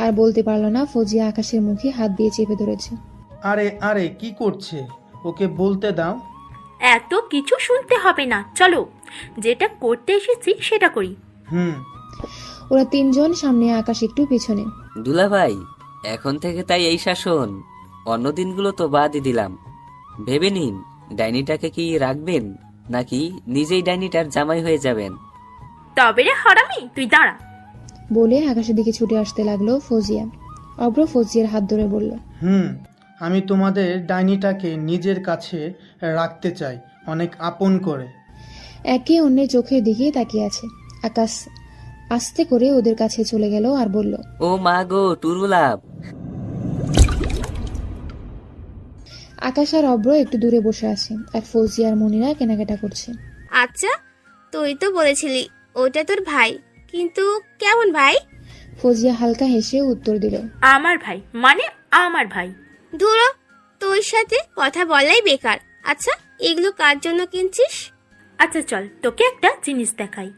আর বলতে পারলো না। ফৌজিয়া আকাশের মুখে হাত দিয়ে চেপে ধরেছে। আরে আরে কি করছে, ওকে বলতে দাও। এত কিছু শুনতে হবে না, চলো যেটা করতে এসেছি সেটা করি। ওরা তিনজন সামনে, আকাশ একটু পেছনে। দুলাভাই এখন থেকে তাই এই শাসন, অন্য দিনগুলো তো বাদই দিলাম। ভেবে নিন, ডাইনিটাকে কি রাখবেন নাকি নিজেই ডাইনিটার জামাই হয়ে যাবেন? তবে রে হারামি, তুই দাঁড়া। বলে আকাশের দিকে ছুটে আসতে লাগলো ফৌজিয়া। অব্র ফৌজিয়ার হাত ধরে বলল, আমি তোমাদের ডাইনিটাকে নিজের কাছে রাখতে চাই, অনেক আপন করে। একে অন্যের চোখের দিকে তাকিয়ে আছে। আকাশ আস্তে করে ওদের কাছে চলে গেল আর বলল, ও মা গো টুরুলাভ। আকাশ আর অব্র একটু দূরে বসে আছে, আর ফৌজিয়া আর মনিরা কেনাকাটা করছে। আচ্ছা, তুই তো বলেছিলি ওটা তোর ভাই, কিন্তু কেমন ভাই? ফৌজিয়া হালকা হেসে উত্তর দিল, আমার ভাই মানে আমার ভাই। ধুরো, তোর সাথে কথা বলাই বেকার। আচ্ছা, এগুলো কার জন্য কিনছিস? আচ্ছা চল তোকে একটা জিনিস দেখাই।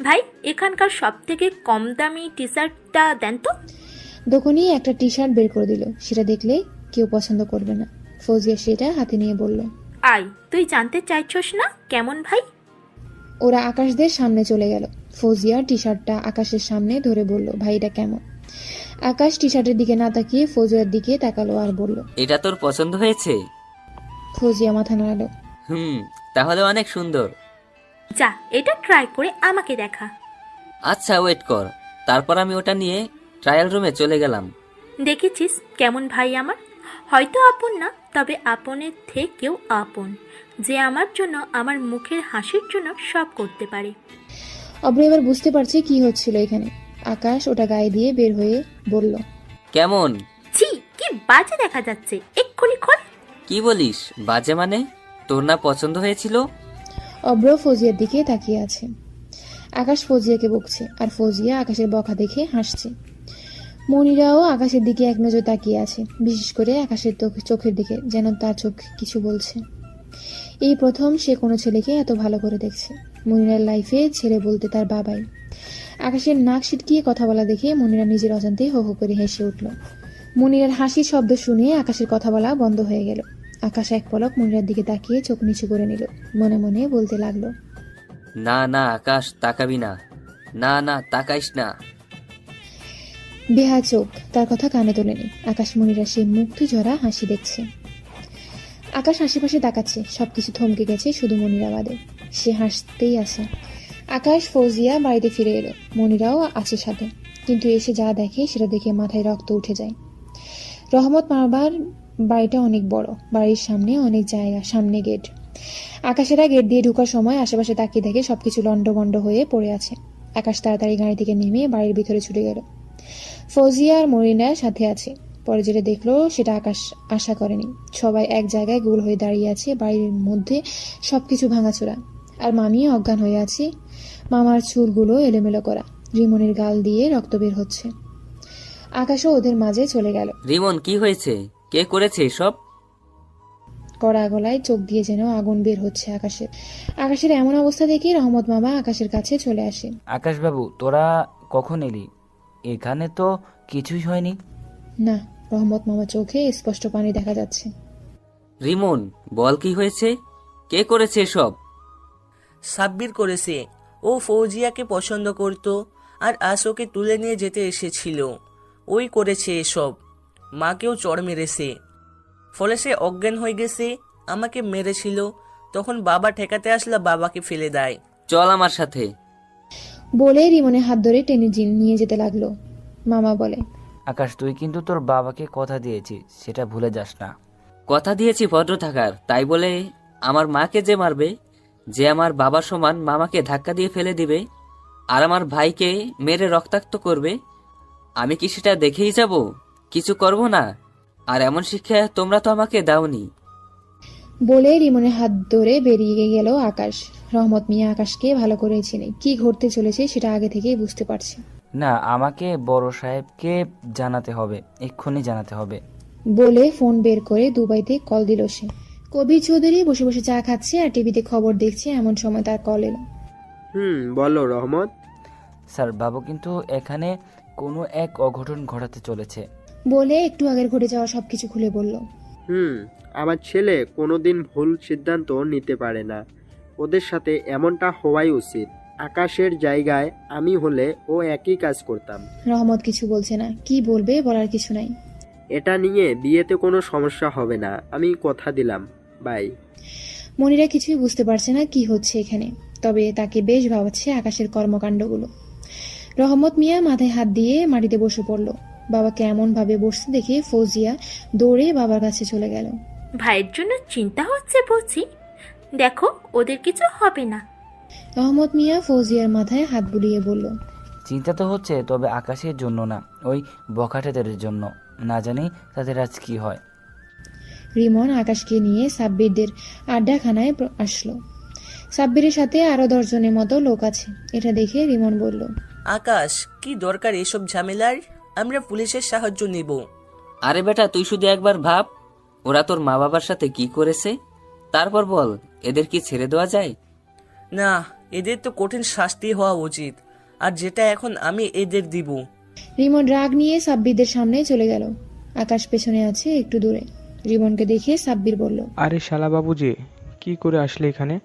ভাই, এখানকার সব থেকে কম দামি টি শার্টটা দেন তো। দোকানি একটা টি শার্ট বের করে দিল। সেটা দেখলে কেউ পছন্দ করবে না। ফৌজিয়া সেটা হাতে নিয়ে বলল, আয়, তুই জানতে চাইছস না কেমন ভাই? ওরা আকাশদের সামনে চলে গেল। ফৌজিয়া টি শার্টটা আকাশের সামনে ধরে বলল, ভাই এটা কেমন? আকাশ টি শার্টের দিকে না তাকিয়ে ফৌজিয়ার দিকে তাকালো আর বলল, এটা তোর পছন্দ হয়েছে? ফৌজিয়া মাথা নাড়ালো। তাহলে অনেক সুন্দর। যা, এটা ট্রাই করে আমাকে দেখা। আচ্ছা ওয়েট কর। তারপর আমি ওটা নিয়ে ট্রায়াল রুমে চলে গেলাম। দেখেছিস কেমন ভাই আমার? হয়তো আপন না, তবে আপনের থেকেও আপন, যে আমার জন্য, আমার মুখের হাসির জন্য সব করতে পারে। অব্র এবার বুঝতে পারছে কি হচ্ছিল এখানে। আকাশ ওটা গায়ে দিয়ে বের হয়ে বলল, কেমন? ছি, কি বাজে দেখা যাচ্ছে, এক্ষুনি খোল। কি বলিস বাজে মানে? তোর না পছন্দ হয়েছিল? অব্র ফৌজিয়ার দিকে তাকিয়ে আছে। আকাশ ফৌজিয়াকে বকছে আর ফৌজিয়া আকাশের বকা দেখে হাসছে। মনিরাও আকাশের দিকে এক নজর তাকিয়ে আছে, বিশেষ করে আকাশের চোখের দিকে, যেন তার চোখ কিছু বলছে। এই প্রথম সে কোনো ছেলেকে এত ভালো করে দেখছে। মনিরার লাইফে ছেলে বলতে তার বাবাই। আকাশের নাক সিটকিয়ে কথা বলা দেখে মনিরা নিজের অজান্তেই হো হো করে হেসে উঠল। মনিরার হাসির শব্দ শুনে আকাশের কথা বলা বন্ধ হয়ে গেল। আকাশ এক পলক মনিরার দিকে তাকিয়ে চোখ নিচু করে নিল। মনে মনে বলতে লাগলো, না না আকাশ, তাকাবি না, না না তাকাইস না। বেহা চোখ তার কথা কানে তোলেনি। আকাশ মনিরার সেই মুগ্ধ ঝরা হাসি দেখছে। আকাশ আশেপাশে তাকাচ্ছে, সবকিছু থমকে গেছে শুধু মনিরা বাদে। সে হাসতেই আছে। আকাশ ফৌজিয়া বাড়িতে ফিরে এলো। মনিরাও আছে সাথে, কিন্তু এসে যা দেখে সেটা দেখে মাথায় রক্ত উঠে যায়। রহমত মামার বাড়িটা অনেক বড়, বাড়ির সামনে অনেক জায়গা, সামনে গেট। আকাশেরা গেট দিয়ে ঢোকার সময় আশেপাশে তাকিয়ে দেখে সবকিছু লন্ডভন্ড হয়ে পড়ে আছে। আকাশ তাড়াতাড়ি গাড়ি থেকে নেমে বাড়ির ভিতরে ছুটে গেল। ফৌজিয়া আর মরিনা সাথে আছে। পরে যেটা দেখলো সেটা আকাশ আশা করেনি। সবাই এক জায়গায় গোল হয়ে দাঁড়িয়ে আছে, বাড়ির মধ্যে সবকিছু ভাঙাচোরা, আর মামি অজ্ঞান হয়ে আছে। মামার চুলগুলো এলোমেলো করা, রিমনের গাল দিয়ে রক্ত বের হচ্ছে। আকাশও ওদের মাঝে চলে গেল। রিমন, কি হয়েছে? কে করেছে এসব? কড়া গলায় চোখ দিয়ে যেন আগুন বের হচ্ছে আকাশের। আকাশের এমন অবস্থা দেখে রহমত মামা আকাশের কাছে চলে আসে। আকাশবাবু, তোরা কখন এলি? এখানে তো কিছুই হয়নি। না, রহমত মামা চোখে স্পষ্ট পানি দেখা যাচ্ছে। রিমন, বল কি হয়েছে? কে করেছে এসব? সাব্বির করেছে। ও ফৌজিয়াকে পছন্দ করত আর আজ ওকে তুলে নিয়ে যেতে এসেছিল। ওই করেছে এসব। মাকেও চড় মেরেছে, ফলে সে অজ্ঞান হয়ে গেছে। আমাকে মেরেছিল, তখন বাবা ঠেকাতে আসলে বাবাকে ফেলে দেয়। চল আমার সাথে। বলে রিমনের হাত ধরে টেনে নিয়ে যেতে লাগলো। মামা বলে, আকাশ, তুই কিন্তু তোর বাবাকে কথা দিয়েছিস, সেটা ভুলে যাস না। কথা দিয়েছি ভদ্র থাকার, তাই বলে আমার মাকে যে মারবে, যে আমার বাবার সমান মামাকে ধাক্কা দিয়ে ফেলে দিবে আর আমার ভাইকে মেরে রক্তাক্ত করবে, আমি কি সেটা দেখেই যাব? কিছু করব না? আর এমন শিক্ষা তোমরা তো আমাকে দাওনি। বলে রিমনের হাত ধরে বেরিয়ে গেল আকাশ। রহমত মিয়া আকাশকে ভালো করে চিনে, কি ঘটতে চলেছে সেটা আগে থেকেই বুঝতে পারছে। না, আমাকে বড় সাহেবকে জানাতে হবে, এক্ষুনি জানাতে হবে। বলে ফোন বের করে দুবাইতে কল দিল সে। কবির চৌধুরী বসে বসে চা খাচ্ছে আর টিভিতে খবর দেখছে, এমন সময় তার কল এলো। বলো রহমত। স্যার, বাবু কিন্তু এখানে কোনো এক অঘটন ঘটাতে চলেছে। বলে একটু আগের ঘটে যাওয়া সবকিছু খুলে বলল। আমার ছেলে কোনোদিন ভুল সিদ্ধান্ত নিতে পারে না। ওদের সাথে এমনটা হওয়াই উচিত। আকাশের জায়গায় আমি হলে ও একই কাজ করতাম। রহমত কিছু বলছে না, কি বলবে বলার কিছু নাই। এটা নিয়ে বিয়েতে কোনো সমস্যা হবে না, আমি কথা দিলাম। বাই। মনিরা কিছুই বুঝতে পারছে না কি হচ্ছে এখানে, তবে তাকে বেশ ভাবাচ্ছে আকাশের কর্মকাণ্ডগুলো। রহমত মিয়া মাথায় হাত দিয়ে মাটিতে বসে পড়ল। বাবাকে এমন ভাবে বসতে দেখে ফৌজিয়া দৌড়ে বাবার কাছে চলে গেল। ভাইয়ের জন্য চিন্তা হচ্ছে বুঝি, দেখো ওদের কিছু হবে না। রহমত মিয়া ফৌজিয়ার মাথায় হাত বুলিয়ে বলল, চিন্তা তো হচ্ছে, তবে আকাশের জন্য না, ওই বখাটেদের জন্য। না জানি তাদের আজ কি হয়। রিমন আকাশকে নিয়ে সাব্বিরদের আড্ডাখানায় আসলো। সাব্বিরের সাথে আরো 10 জনের মতো লোক আছে। এটা দেখে রিমন বলল, আকাশ, কি দরকার এসব ঝামেলার? আমরা পুলিশের সাহায্য নিব। আরে বেটা, তুই শুধু একবার ভাব, ওরা তোর মা বাবার সাথে কি করেছে। তারপর বল, এদের কি ছেড়ে দেওয়া যায়? না, এদের তো কঠিন শাস্তি হওয়া উচিত, আর যেটা এখন আমি এদের দিব। রিমন রাগ নিয়ে সাব্বিরদের সামনে চলে গেল। আকাশ পেছনে আছে একটু দূরে। রিমনকে দেখে সাব্বির বলল, আরে শালা বাবু যে, কি করে আসলে এখানে?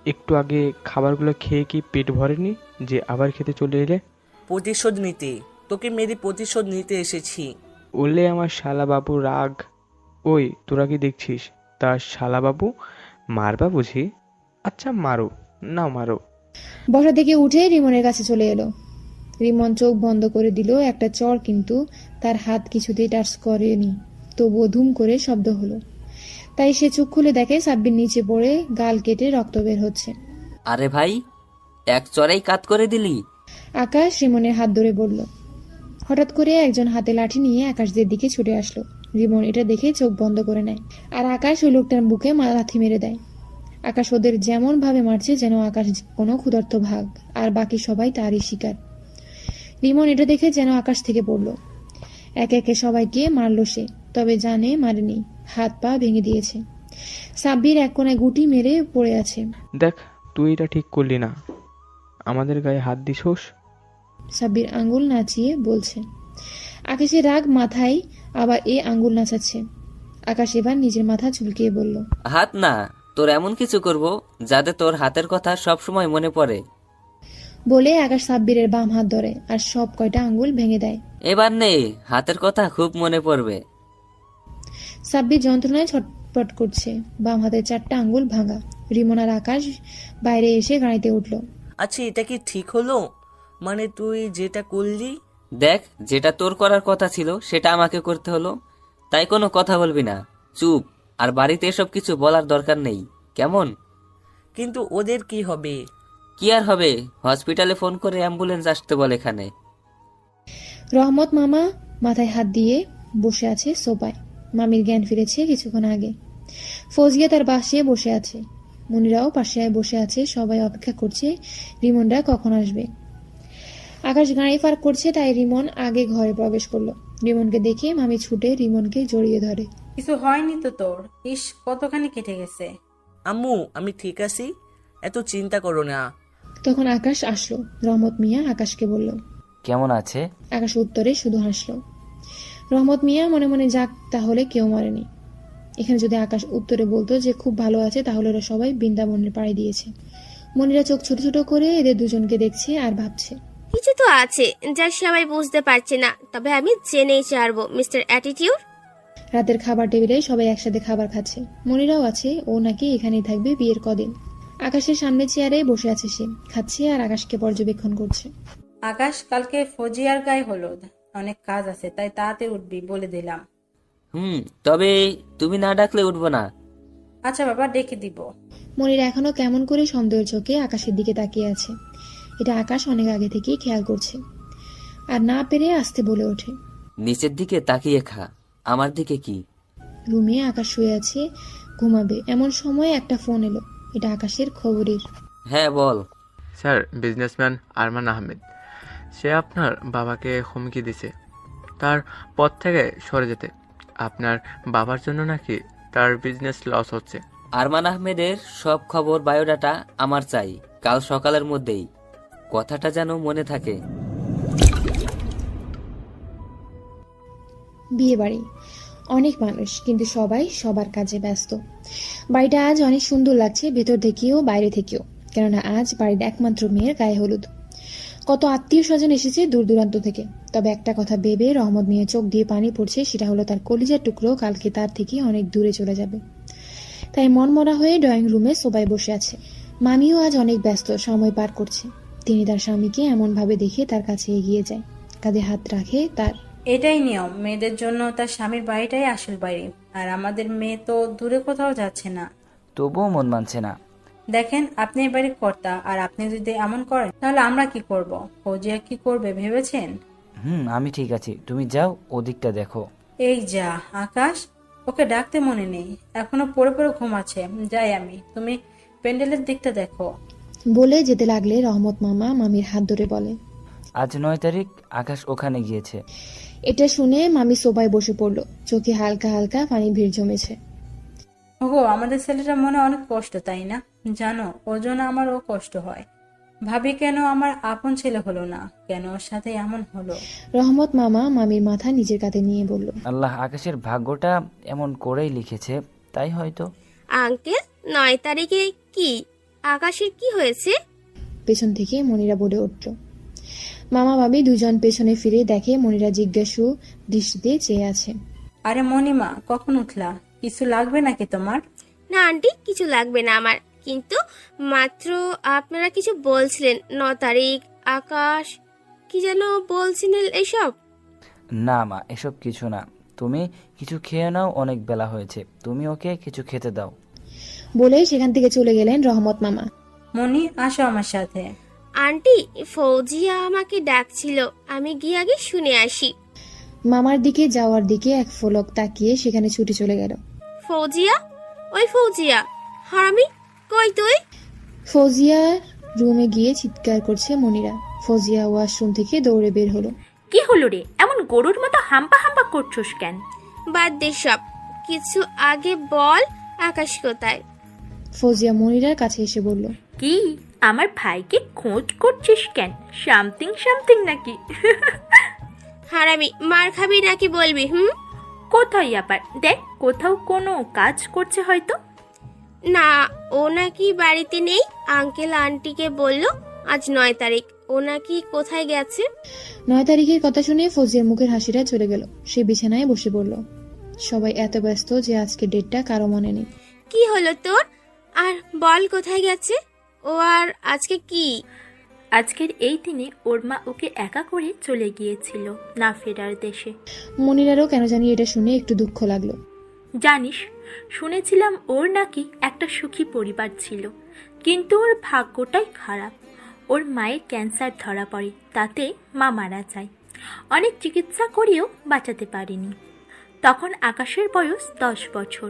একটু আগে খাবারগুলো খেয়ে কি পেট ভরেনি যে আবার খেতে চলে এলে? প্রতিশোধ নিতে, তোকে মেরে প্রতিশোধ নিতে এসেছি। ওলে আমার শালা বাবু রাগ। ওই তোরা কি দেখছিস? তা শালা বাবু মারবা বুঝি? আচ্ছা মারো, না মারো। বসা থেকে উঠে রিমনের কাছে চলে এলো। রিমন চোখ বন্ধ করে দিল একটা চর, কিন্তু তার হাত কিছুতেই টাচ করেনি। তবুও ধুম করে শব্দ হলো। তাই সে চোখ খুলে দেখে সাব্বির নিচে পড়ে গাল কেটে রক্ত বের হচ্ছে। আরে ভাই, এক চড়াই কাত করে দিলি। আকাশ রিমনের হাত ধরে বলল। হঠাৎ করে একজন হাতে লাঠি নিয়ে আকাশদের দিকে ছুটে আসলো। রিমন এটা দেখে চোখ বন্ধ করে নেয়, আর আকাশ ওই লোকটার বুকে লাথি মেরে দেয়। আকাশ ওদের যেমন ভাবে মারছে যেন আকাশ কোনো ক্ষুধার্ত ভাগ, আর বাকি সবাই তারই শিকার। রিমন এটা দেখে যেন আকাশ থেকে পড়লো। একে একে সবাইকে মারলো সে, তবে জানে মারেনি, হাত পা ভেঙে দিয়েছে। সাব্বির এক কোনায় গুটি মেরে পড়ে আছে। দেখ, তুই এটা ঠিক করলি না, আমাদের গায়ে হাত দিছোস। সাব্বির আঙ্গুল নাচিয়ে বলছে। আকাশের রাগ মাথায় আবার এ আঙ্গুল নাচাচ্ছে। আকাশ এবার নিজের মাথা চুলকিয়ে বলল, হাত না, তোর এমন কিছু করব যাতে তোর হাতের কথা সব সময় মনে পড়ে। বলে আকাশ সাব্বিরের বাম হাত ধরে আর সব কয়টা আঙ্গুল ভেঙে দেয়। এবার নে, হাতের কথা খুব মনে পড়বে। সাব্বির যন্ত্রণায় ছটপট করছে, বাম হাতের 4টা আঙ্গুল ভাঙা। রিমন আর আকাশ বাইরে এসে গাড়িতে উঠল। আচ্ছা, এটা কি ঠিক হলো? মানে তুই যেটা করলি? দেখ, যেটা তোর করার কথা ছিল সেটা আমাকে করতে হলো, তাই কোনো কথা বলবি না, চুপ। আর বাড়িতে এসব কিছু বলার দরকার নেই, কেমন? কিন্তু ওদের কি হবে? কি আর হবে, হসপিটালে ফোন করে অ্যাম্বুলেন্স আসতে বল এখানে। রহমত মামা মাথায় হাত দিয়ে বসে আছে সোফায়। মামির জ্ঞান ফিরেছে কিছুক্ষণ আগে। ফৌজিয়া তার পাশে বসে আছে, মনিরাও পাশে বসে আছে। সবাই অপেক্ষা করছে রিমনরা কখন আসবে। আকাশ গাড়ি পার্ক করছে, তাই রিমন আগে ঘরে প্রবেশ করলো। রিমনকে দেখে মামি ছুটে রিমনকে জড়িয়ে ধরে। কিছু হয়নি তো তোর? ইস, কতখানি কেটে গেছে। আম্মু, আমি ঠিক আছি, এত চিন্তা করো না। তখন আকাশ আসলো। রহমত মিয়া আকাশকে বলল, কেমন আছে? আকাশ উত্তরে শুধু হাসলো। রহমত মিয়া মনে মনে, যাক তাহলে কেউ মরেনি। এখানে যদি আকাশ উত্তরে বলতো যে খুব ভালো আছে, তাহলে ওরা সবাই বৃন্দাবনের পাড়ি দিয়েছে। মনিরা চোখ ছোট ছোট করে এদের দুজনকে দেখছে আর ভাবছে, কিছু তো আছে যা সবাই বুঝতে পারছে না, তবে আমি জেনেই ছাড়বো। Mister attitude. রাতের খাবার টেবিলে সবাই একসাথে খাবার খাচ্ছে। মনিরাও আছে, ও নাকি এখানেই থাকবে বিয়ের কদিন। আকাশের সামনে চেয়ারে বসে আছে সে, খাচ্ছে আর আকাশকে পর্যবেক্ষণ করছে। আকাশ, কালকে ফৌজিয়ার গায়ে হলুদ, অনেক কাজ আছে, তাই তাড়াতাড়ি উঠবি বলে দিলাম। তবে তুমি না ডাকলে উঠবো না। আচ্ছা বাবা, ডেকে দিব। মনিরা এখনো কেমন করে সন্দেহের চোখে আকাশের দিকে তাকিয়ে আছে। এটা আকাশ অনেক আগে থেকেই খেয়াল করছে, আর না পেরে আসতে বলে ওঠে, নিচের দিকে তাকিয়ে খা, আমার দিকে কি? রুমে আকাশ শুয়ে আছে, ঘুমাবে। এমন সময় একটা ফোন এলো। এটা আকাশের খবরের। হ্যাঁ বল। স্যার, বিজনেসম্যান আরমান আহমেদ, সে আপনার বাবাকে হুমকি দিছে তার পদ থেকে সরে যেতে। আপনার বাবার জন্য নাকি তার বিজনেস লস হচ্ছে। আরমান আহমেদের সব খবর বায়োডাটা আমার চাই, কাল সকালের মধ্যেই। কথাটা যেন মনে থাকে। বিয়ে বাড়ি, অনেক মানুষ, কিন্তু সবাই সবার কাজে ব্যস্ত। বাড়িটা আজ অনেক সুন্দর লাগছে, ভেতর থেকেও বাইরে থেকেও, কেননা আজ বাড়ির একমাত্র মেয়ের গায়ে হলুদ। কত আত্মীয় স্বজন এসেছে দূর দূরান্ত থেকে। তবে একটা কথা ভেবে রহমত মিয়া চোখ দিয়ে পানি পড়ছে, সেটা হলো তার কলিজার টুকরো কালকে তার থেকে অনেক দূরে চলে যাবে। তাই মনমরা হয়ে ড্রয়িং রুমে সবাই বসে আছে। মামিও আজ অনেক ব্যস্ত, সময় পার করছে। তিনি তার স্বামীকে এমন ভাবে দেখে তার কাছে এগিয়ে যায়, কাঁধে হাত রাখে তার। এটাই নিয়ম, মেয়েদের জন্য তার স্বামীর বাড়িটাই আসল বাড়ি। আর আমাদের মেয়ে তো দূরে কোথাও যাচ্ছে না। তবুও মন মানছে না। দেখেন, আপনি এই বাড়ির কর্তা, আর আপনি যদি এমন করেন তাহলে আমরা কি করব? ফৌজিয়া কি করবে ভেবেছেন? আমি ঠিক আছি, তুমি যাও, ওদিকটা দেখো। এই যা আকাশ, ওকে ডাকতে মনে নেই, এখনো পড়ে পড়ে ঘুমাচ্ছে। যাই আমি, তুমি প্যান্ডেলের দিকটা দেখো। বলে যেতে লাগলে রহমত মামা মামির হাত ধরে বলে, আজ 9 তারিখ, আকাশ ওখানে গিয়েছে। এটা শুনে মামি সোফায় বসে পড়লো, চোখে হালকা হালকা পানি ভিড় জমেছে। ওগো, আমাদের ছেলেটার মনে অনেক কষ্ট, তাই না? জানো, ওর জন্য আমারও কষ্ট হয়। ভাবি কেন আমার আপন ছেলে হলো না, কেন ওর সাথে এমন হলো। রহমত মামা মামির মাথা নিজের কাঁধে নিয়ে বলল, আল্লাহ আকাশের ভাগ্যটা এমন করেই লিখেছে, তাই হয়তো। আঙ্কেল 9 তারিখে কি আকাশের কি হয়েছে? পেছন থেকে মনিরা বলে উঠল। মামা মামি দুজন পেছনে ফিরে দেখে মনিরা জিজ্ঞাসু দৃষ্টিতে চেয়ে আছে। আরে মনিমা, কখন উঠলা? কিছু লাগবে নাকি তোমার? না আন্টি, কিছু লাগবে না আমার, কিন্তু মাত্র আপনারা কিছু বলছিলেন 9 তারিখ আকাশ কি যেন বলছিলেন এইসব। না মা, এসব কিছু না। তুমি কিছু খেয়ে নাও, অনেক বেলা হয়েছে। তুমি ওকে কিছু খেতে দাও। বলে সেখান থেকে চলে গেলেন রহমত মামা। মনি, আসো আমার সাথে। আন্টি, ফৌজিয়া আমাকে ডাকছিল, আমি গিয়ে আগে শুনে আসি। মামার দিকে যাওয়ার দিকে এক ফলক তাকিয়ে সেখানে ছুটে চলে গেল। ফৌজিয়া, ওই ফৌজিয়া, হারামি, কই তুই? ফৌজিয়ার রুমে গিয়ে চিৎকার করছে মনিরা। ফৌজিয়া ওয়াশরুম থেকে দৌড়ে বের হলো। কি হলো রে, এমন গরুর মতো হাম্পা হাম্পা করছোস কেন? বাদ দে সব কিছু, আগে বল আকাশ কোথায়? ফৌজিয়া মনিরার কাছে এসে বলল, কি আমার ভাইকে খোঁজ করছিস কেন? সামথিং সামথিং নাকি? হারামি, মার খাবি নাকি বলবি? কোথায় আবার? দেখ, কোথাও কোনো কাজ করছে হয়তো। না, ও নাকি বাড়িতে নেই। আঙ্কেল আন্টিকে বলল আজ 9 তারিখ, ও নাকি কোথায় গেছে। 9 তারিখের কথা শুনে ফৌজিয়ার মুখের হাসিটা চলে গেল। সে বিছানায় বসে পড়ল। সবাই এত ব্যস্ত যে আজকে ডেটটা কারো মনে নেই। কি হলো তোর? আর বল কোথায় গেছে ও, আর আজকে কি? আজকের এই দিনে ওর মা ওকে একা করে চলে গিয়েছিল না ফেরার দেশে। মনিরারও কেন জানি এটা শুনে একটু দুঃখ লাগলো। জানিস, শুনেছিলাম ওর নাকি একটা সুখী পরিবার ছিল, কিন্তু ওর ভাগ্যটাই খারাপ। ওর মায়ের ক্যান্সার ধরা পড়ে, তাতে মা মারা যায়। অনেক চিকিৎসা করেও বাঁচাতে পারেনি। তখন আকাশের বয়স 10 বছর।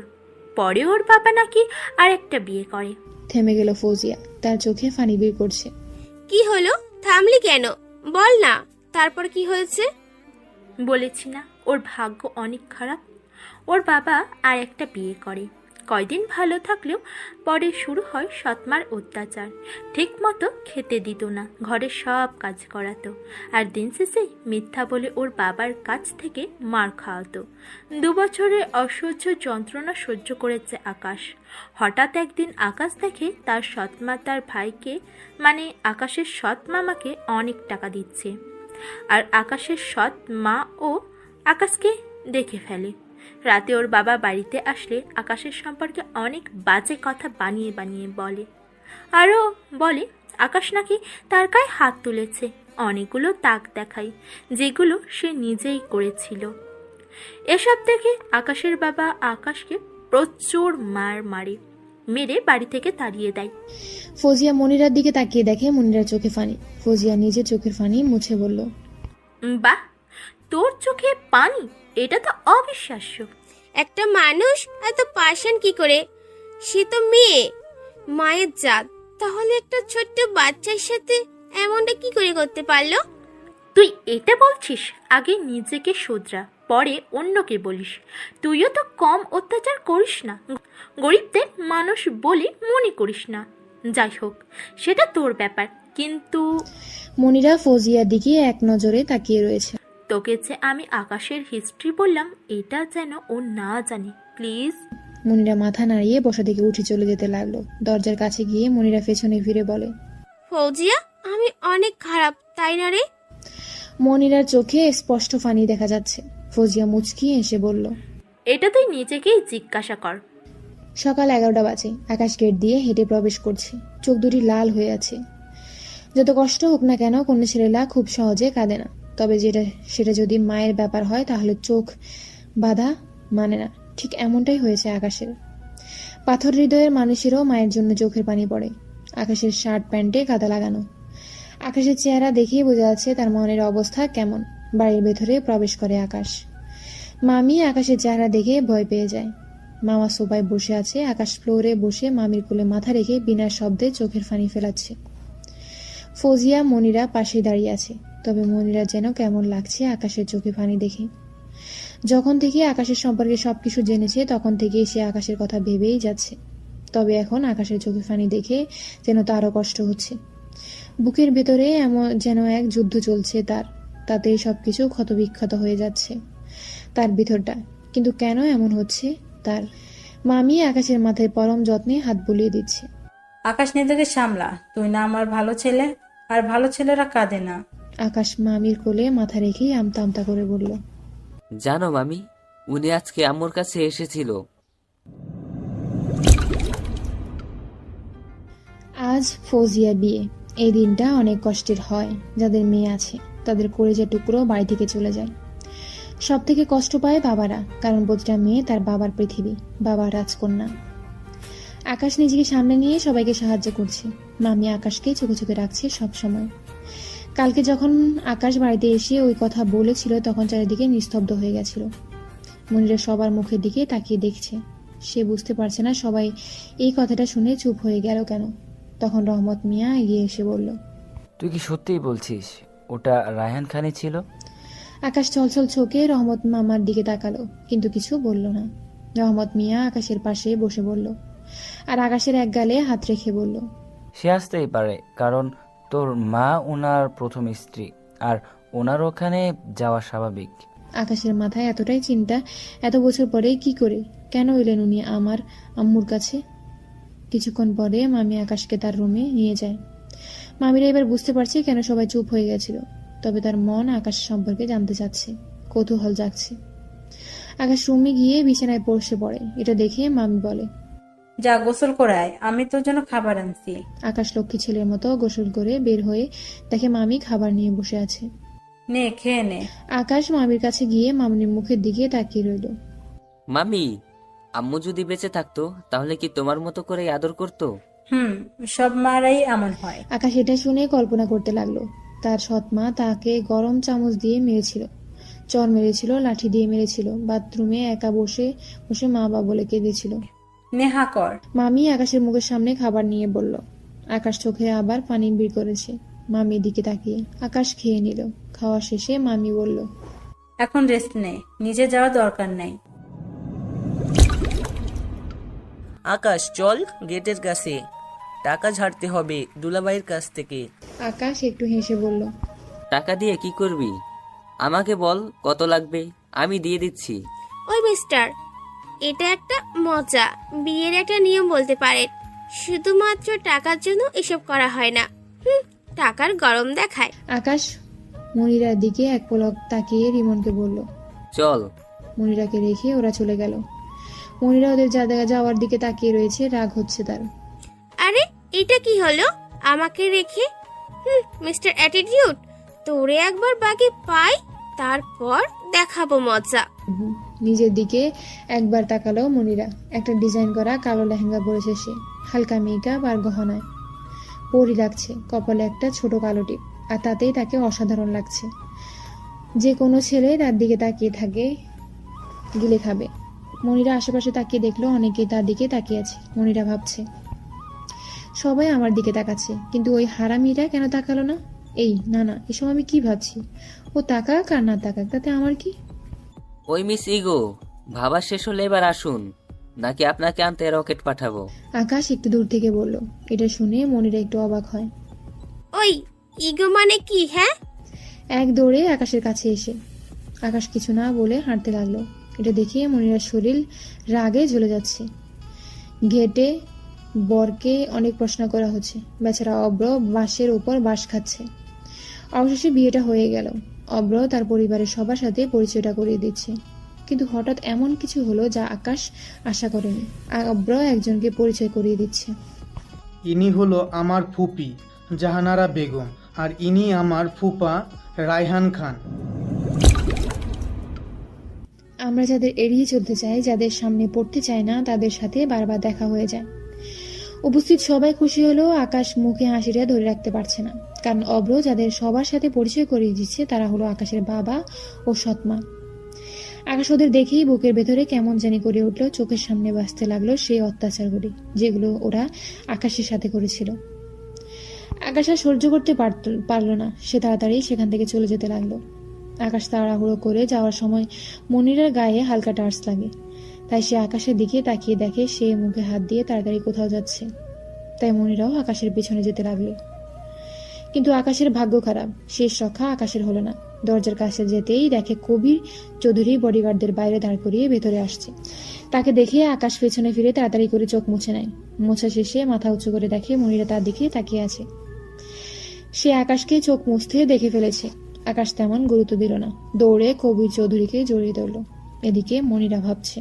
পরে ওর বাবা নাকি আরেকটা বিয়ে করে। থেমে গেল ফৌজিয়া, তার চোখে পানি বের করছে। কি হলো? থামলি কেন? বল না, তারপর কি হয়েছে? বলেছি না, ওর ভাগ্য অনেক খারাপ। ওর বাবা আর একটা বিয়ে করে। কয়দিন ভালো থাকলেও পরে শুরু হয় সৎমার অত্যাচার। ঠিক মতো খেতে দিত না, ঘরের সব কাজ করাতো, আর দিন শেষে মিথ্যা বলে ওর বাবার কাছ থেকে মার খাওয়াতো। 2 বছরে অসহ্য যন্ত্রণা সহ্য করেছে আকাশ। হঠাৎ একদিন আকাশ দেখে তার সৎমা তার ভাইকে, মানে আকাশের সৎ মামাকে অনেক টাকা দিচ্ছে, আর আকাশের সৎ মা ও আকাশকে দেখে ফেলে। রাতে ওর বাবা বাড়িতে আসলে আকাশের সম্পর্কে অনেক বাজে কথা বানিয়ে বানিয়ে বলে। আরও বলে আকাশ নাকি তার গায়ে হাত তুলেছে, অনেকগুলো দাগ দেখায়, যেগুলো সে নিজেই করেছিল। এসব দেখে আকাশের বাবা আকাশকে প্রচুর মারে, মেরে বাড়ি থেকে তাড়িয়ে দেয়। ফৌজিয়া মনিরার দিকে তাকিয়ে দেখে মনিরার চোখে পানি। ফৌজিয়া নিজের চোখের পানি মুছে বলল, বাহ, তোর চোখে পানি, এটা তো অবিশ্বাস্য। একটা মানুষ এত পাষাণ কি করে? সে তো মেয়ে, মায়ের জাত, তাহলে একটা ছোট্ট বাচ্চার সাথে এমনটা কি করে করতে পারলো? তুই এটা বলছিস? আগে নিজেকে শুধরা, পরে অন্যকে বলিস। তুইও তো কম অত্যাচার করিস না, গরিবদের মানুষ বলে মনে করিস না। যাই হোক, সেটা তোর ব্যাপার, কিন্তু মনিরা ফৌজিয়ার দিকে এক নজরে তাকিয়ে রয়েছে। তোকে যে আমি আকাশের হিস্ট্রি বললাম, এটা যেন ও না জানে, প্লিজ। মনিরা মাথা নাড়িয়ে বসা থেকে উঠে চলে যেতে লাগলো। দরজার কাছে গিয়ে মনিরা পেছনে ফিরে বলে, ফৌজিয়া, আমি অনেক খারাপ, তাই না রে? মনিরার চোখে স্পষ্ট পানি দেখা যাচ্ছে। ফৌজিয়া মুচকি এসে বলল, এটা তুই নিজেকেই জিজ্ঞাসা কর। সকাল 11টা বাজে। আকাশ গেট দিয়ে হেঁটে প্রবেশ করছে। চোখ দুটি লাল হয়ে আছে। যত কষ্ট হোক না কেন, কোনো ছেলেরা খুব সহজে কাঁদে না। তবে সেটা যদি মায়ের ব্যাপার হয় তাহলে চোখ বাধা মানে না। ঠিক এমনটাই হয়েছে আকাশের। পাথর হৃদয়ের মানুষেরও মায়ের জন্য চোখের পানি পড়ে। আকাশের শার্ট প্যান্টে কাদা লাগানো। আকাশের চেহারা দেখেই বোঝা যাচ্ছে তার মনের অবস্থা কেমন। বাড়ির ভেতরে প্রবেশ করে আকাশ। মামি আকাশের চেহারা দেখে ভয় পেয়ে যায়। মামা সোফায় বসে আছে। আকাশ ফ্লোরে বসে মামির কোলে মাথা রেখে বিনা শব্দে চোখের পানি ফেলাচ্ছে। ফৌজিয়া মনিরা পাশে দাঁড়িয়ে আছে। তবে মনিরা যেন কেমন লাগছে আকাশের চোখে পানি দেখে। যখন থেকে আকাশের সম্পর্কে সবকিছু জেনেছে তখন থেকেই সে আকাশের কথা ভেবেই যাচ্ছে। তবে এখন আকাশের চোখে পানি দেখে যেন তারও কষ্ট হচ্ছে। বুকের ভেতরে এমন যেন এক যুদ্ধ চলছে তাতেই সবকিছু ক্ষতবিক্ষত হয়ে যাচ্ছে তার ভিতরটা। কিন্তু কেন এমন হচ্ছে তার? মামি আকাশের মাথায় পরম যত্নে হাত বুলিয়ে দিচ্ছে। আকাশ নিজেকে সামলা, তুই না আমার ভালো ছেলে, আর ভালো ছেলেরা কাঁদে না। আকাশ মামির কোলে মাথা রেখেই আমতা আমতা করে বলল, জানো মামি, উনি আজকে আম্মুর কাছে এসেছিল। আজ ফৌজিয়া বিয়ে। এই দিনটা অনেক কষ্টের হয়। যাদের মেয়ে আছে তাদের কলেজের টুকরো বাড়ি থেকে চলে যায়। সব থেকে কষ্ট পায় বাবারা, কারণ প্রতিটা মেয়ে তার বাবার পৃথিবী, বাবার রাজকন্যা। আকাশ নিজেকে সামনে নিয়ে সবাইকে সাহায্য করছে। মামি আকাশকে চোখে চোখে রাখছে সব সময়। কালকে যখন আকাশ বাড়িতে এসে ওই কথা বলেছিল তখন চারিদিকে নিস্তব্ধ হয়ে গেছিল। মনিরা সবার মুখের দিকে তাকিয়ে দেখছে। সে বুঝতে পারছে না সবাই এই কথাটা শুনে চুপ হয়ে গেল কেন। তখন রহমত মিয়া এগিয়ে এসে বলল, তুই কি সত্যিই বলছিস ওটা রায়হান খানই ছিল? আকাশ ছলছল চোখে রহমত মামার দিকে তাকালো, কিন্তু কিছু বলল না। রহমত মিয়া আকাশের পাশে বসে বলল, আর আকাশের এক গালে হাত রেখে বলল, সে আসতেই পারে, কারণ তোর মা ওনার প্রথম স্ত্রী, আর ওনার ওখানে যাওয়া স্বাভাবিক। আকাশের মাথায় এতটাই চিন্তা, এত বছর পরে কি করে কেন এলেন উনি আমার আম্মুর কাছে? কিছুক্ষণ পরে মামি আকাশকে তার রুমে নিয়ে যায়। মামিরা এবার বুঝতে পারছে কেন সবাই চুপ হয়ে গেছিল। তবে তার মন আকাশ সম্পর্কে জানতে চাচ্ছে, কৌতূহল জাগছে। আকাশ রুমে গিয়ে বিছানায় বসে পড়ে। এটা দেখে মামি বলে, যা গোসল করায়, আমি তোর জন্য খাবার আনছি। আকাশ লক্ষ্মী ছেলের মতো গোসল করে বের হয়ে দেখে মামি খাবার নিয়ে বসে আছে। নে খেয়ে নে। আকাশ মামির কাছে গিয়ে মামির মুখের দিকে তাকিয়ে রইল। মামি, আম্মু যদি বেঁচে থাকতো তাহলে কি তোমার মতো করে আদর করতো? সব মারাই এমন হয়। আকাশ এটা শুনে কল্পনা করতে লাগলো, তার সৎ মা তাকে গরম চামচ দিয়ে মেরেছিল, চর মেরেছিল, লাঠি দিয়ে মেরেছিল, বাথরুমে একা বসে বসে মা বাবা বলে কেঁদেছিল। নেহা কর। মামি আকাশের মুখের সামনে খাবার নিয়ে বলল। আকাশ চোখে আবার পানি বের করেছে মামির দিকে তাকিয়ে। আকাশ খেয়ে নিল। খাওয়া শেষে মামি বলল, এখন রেস্ট নে, নিজে যাওয়ার দরকার নাই। আকাশ চল গেটের কাছে, টাকা ঝাড়তে হবে দুলাভাইয়ের কাছ থেকে। আকাশ একটু হেসে বলল, টাকা দিয়ে কি করবি? আমাকে বল কত লাগবে, আমি দিয়ে দিচ্ছি। ওই মিস্টার, এটা একটা মজা, বিয়ের একটা নিয়ম বলতে পারেন। শুধুমাত্র টাকার জন্য এসব করা হয় না। টাকার গরম দেখায়। আকাশ মনিরার দিকে এক পলক তাকিয়ে রিমনকে বলল, চল। মনিরাকে রেখে ওরা চলে গেল। মনিরা ওদের যাওয়ার দিকে তাকিয়ে রয়েছে, রাগ হচ্ছে তার। আরে এটা কি হলো আমাকে রেখে? মিস্টার অ্যাটিটিউড, তোরে একবার বাগে পাই, তারপর দেখাবো মজা। নিজের দিকে একবার তাকালো মনিরা। একটা ডিজাইন করা কালো লেহেঙ্গা পরেছে সে, হালকা মেকআপ আর গহনায় পরি লাগছে, কপালে একটা ছোট কালো টিপ, আর তাতেই তাকে অসাধারণ লাগছে। যে কোনো ছেলে তার দিকে তাকিয়ে থাকে, গিলে খাবে। মনিরা আশেপাশে তাকিয়ে দেখলো অনেকেই তার দিকে তাকিয়ে আছে। মনিরা ভাবছে, সবাই আমার দিকে তাকাচ্ছে, কিন্তু ওই হারামিটা কেন তাকালো না? এই না না, এসব আমি কি ভাবছি? ও তাকাক আর না তাকাক, তাতে আমার কি? ওই মিস ইগো, ভাবা শেষ হলে এবার আসুন, নাকি আপনাকে আনতে রকেট পাঠাবো? আকাশ একটু দূর থেকে বলল। এটা শুনে মনিরা একটু অবাক হয়। ওই ইগো মানে কি? হ্যাঁ, এক দৌড়ে আকাশের কাছে এসে আকাশ কিছু না বলে হাঁটতে লাগলো। এটা দেখে মনিরার শরীর রাগে জ্বলে যাচ্ছে। ঘেটে বরকে অনেক প্রশ্ন করা হচ্ছে, বেচারা অব্র বাঁশের উপর বাঁশ খাচ্ছে। অবশেষে বিয়েটা হয়ে গেল। অব্র তার পরিবারের সবার সাথে পরিচয়টা করিয়ে দিচ্ছে, কিন্তু হঠাৎ এমন কিছু হলো যা আকাশ আশা করেনি। অব্র একজনকে পরিচয় করিয়ে দিচ্ছে। ইনি হলো আমার ফুপি জাহানারা বেগম, আর ইনি আমার ফুপা রায়হান খান। আমরা যাদের এড়িয়ে চলতে চাই, যাদের সামনে পড়তে চায় না, তাদের সাথে বারবার দেখা হয়ে যায়। উপস্থিত সবাই খুশি হলেও আকাশ মুখে হাসিটা ধরে রাখতে পারছে না, কারণ অব্র যাদের সবার সাথে পরিচয় করিয়ে দিচ্ছে তারা হলো আকাশের বাবা ও সৎমা। আকাশ ওদের দেখেই বুকের ভেতরে কেমন জানি করে উঠলো। চোখের সামনে বাঁচতে লাগলো সেই অত্যাচারগুলি যেগুলো ওরা আকাশের সাথে করেছিল। আকাশ আর সহ্য করতে পারলো না, সে তাড়াতাড়ি সেখান থেকে চলে যেতে লাগলো। আকাশ তাড়াহুড়ো করে যাওয়ার সময় মনিরার গায়ে হালকা টাচ লাগে, তাই সে আকাশের দিকে তাকিয়ে দেখে সে মুখে হাত দিয়ে তাড়াতাড়ি কোথাও যাচ্ছে। তাই মনিরাও আকাশের পেছনে যেতে লাগলো। কিন্তু আকাশের ভাগ্য খারাপ, শেষ রক্ষা আকাশের হলো না। দরজার কাছে যেতেই দেখে কবির চৌধুরী বডিগার্ডদের বাইরে দাঁড় করিয়ে ভেতরে আসছে। তাকে দেখে আকাশ পেছনে ফিরে তাড়াতাড়ি করে চোখ মুছে নেয়। মোছা শেষে মাথা উঁচু করে দেখে মনিরা তার দিকে তাকিয়ে আছে। সে আকাশকে চোখ মুছতে দেখে ফেলেছে। আকাশ তেমন গুরুত্ব দিল না, দৌড়ে কবির চৌধুরীকে জড়িয়ে ধরল। এদিকে মনিরা ভাবছে,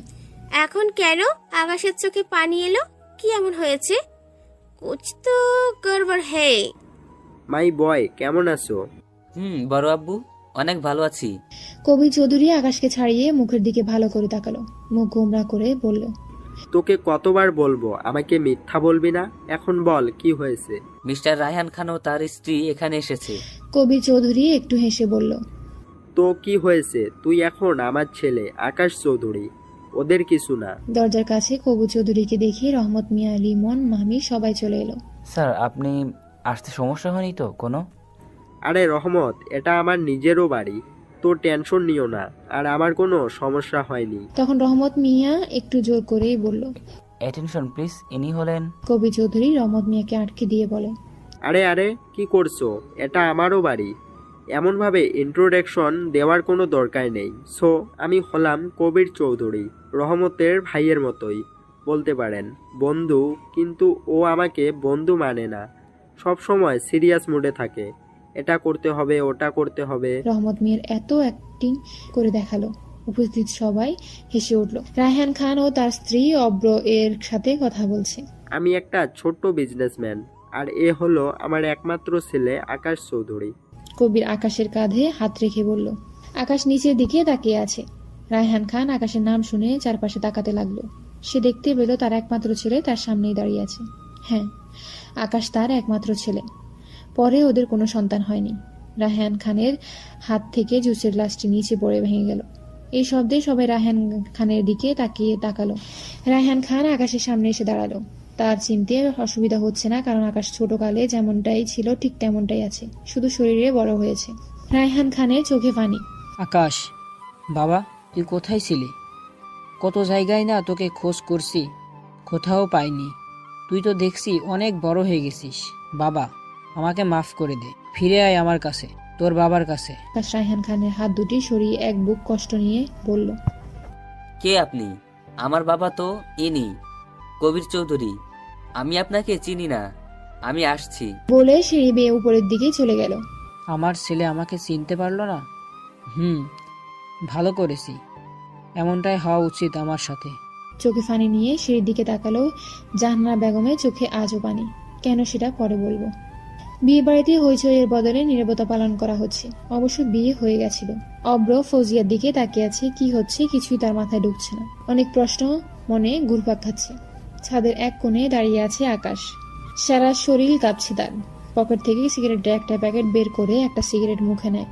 এখন কেন আকাশের চোখে পানি এলো? কি এমন হয়েছে? কুছ তো গড়বড় হে। মাই বয়, কেমন আছো? বড় আব্বু, অনেক ভালো আছি। কবির চৌধুরী আকাশকে ছাড়িয়ে মুখের দিকে ভালো করে তাকালো, মুখ গোমরা করে বলল, তোকে কতবার বলবো আমাকে মিথ্যা বলবি না? এখন বল কি হয়েছে? মিস্টার রায়হান খান ও তার স্ত্রী এখানে এসেছে। কবির চৌধুরী একটু হেসে বলল, তো কি হয়েছে? তুই এখন আমার ছেলে আকাশ চৌধুরী, ওদের কিছু না। দরজার কাছে কবির চৌধুরীকে দেখে রহমত মিয়া, লিমন, মামি সবাই চলে এলো। স্যার, আপনি আসতে সমস্যা হয়নি তো কোনো? আরে রহমত, এটা আমার নিজেরও বাড়ি, তোর টেনশন নিও না, আর আমার কোনো সমস্যা হয়নি। তখন রহমত মিয়া একটু জোর করেই বলল, অ্যাটেনশন প্লিজ, ইনি হলেন। কবির চৌধুরী রহমত মিয়াকে আটকে দিয়ে বলে, আরে আরে কি করছো? এটা আমারও বাড়ি, এমনভাবে ইন্ট্রোডাকশন দেওয়ার কোনো দরকার নেই। সো আমি হলাম কবির চৌধুরী, রহমতের ভাইয়ের মতোই বলতে পারেন, বন্ধু। কিন্তু ও আমাকে বন্ধু মানে না, সব সময় সিরিয়াস মুডে থাকে, এটা করতে হবে ওটা করতে হবে। রহমত মিয়ার এত অ্যাক্টিং করে দেখালো, উপস্থিত সবাই হেসে উঠল। রায়হান খান ও তার স্ত্রী অব্র এর সাথে কথা বলছে। আমি একটা ছোট্ট বিজনেসম্যান, আর এ হলো আমার একমাত্র ছেলে আকাশ চৌধুরী। কবির আকাশের কাঁধে হাত রেখে বলল। আকাশ নিচের দিকে তাকিয়ে আছে। রায়হান খান আকাশের নাম শুনে চারপাশে তাকাতে লাগলো। সে দেখতে পেল তার একমাত্র ছেলে তার সামনেই দাঁড়িয়ে আছে। হ্যাঁ, আকাশ তার একমাত্র ছেলে। পরে ওদের কোনো সন্তান হয়নি। রায়হান খানের হাত থেকে জুসের গ্লাসটি নিচে পড়ে ভেঙে গেল। এই শব্দে সবাই রায়হান খানের দিকে তাকালো। রায়হান খান আকাশের সামনে এসে দাঁড়ালো। তার চিনতে অসুবিধা হচ্ছে না, কারণ আকাশ ছোটকালে যেমনটাই ছিল ঠিক তেমনটাই আছে, শুধু শরীরে বড় হয়েছে। রায়হান খানের চোখে পানি। আকাশ, বাবা তুই কোথায় ছিলি? কত জায়গায় না তোকে খোঁজ করছি, কোথাও পাইনি। তুই তো দেখছি অনেক বড় হয়ে গেছিস। বাবা, আমাকে মাফ করে দে, ফিরে আয় আমার কাছে, তোর বাবার কাছে। আকাশ রায়হান খানের হাত দুটি সরিয়ে এক বুক কষ্ট নিয়ে বলল, কে আপনি? আমার বাবা তো ইনি কবির চৌধুরী। আমি আপনাকে চিনি না, আমি আসছি বলে সিঁড়ি বেয়ে উপরের দিকে চলে গেল। আমার ছেলে আমাকে চিনতে পারলো না? ভালো করেছি, এমনটাই হওয়া উচিত আমার সাথে। চোখে পানি নিয়ে সিঁড়ির দিকে তাকালো। জাহানারা বেগমের চোখে আজও পানি। কেন সেটা পরে বলবো। বিয়ে বাড়িতে হইচইয়ের বদলে নীরবতা পালন করা হচ্ছে। অবশ্য বিয়ে হয়ে গেছিল। অব্র ফৌজিয়ার দিকে তাকিয়ে আছে, কি হচ্ছে কিছুই তার মাথায় ঢুকছে না। অনেক প্রশ্ন মনে ঘুরপাক খাচ্ছে। ছাদের এক কোণে দাঁড়িয়ে আছে আকাশ। সারা শরীর কাঁপছে তার। পকেট থেকে সিগারেটের একটা প্যাকেট বের করে একটা সিগারেট মুখে নেয়।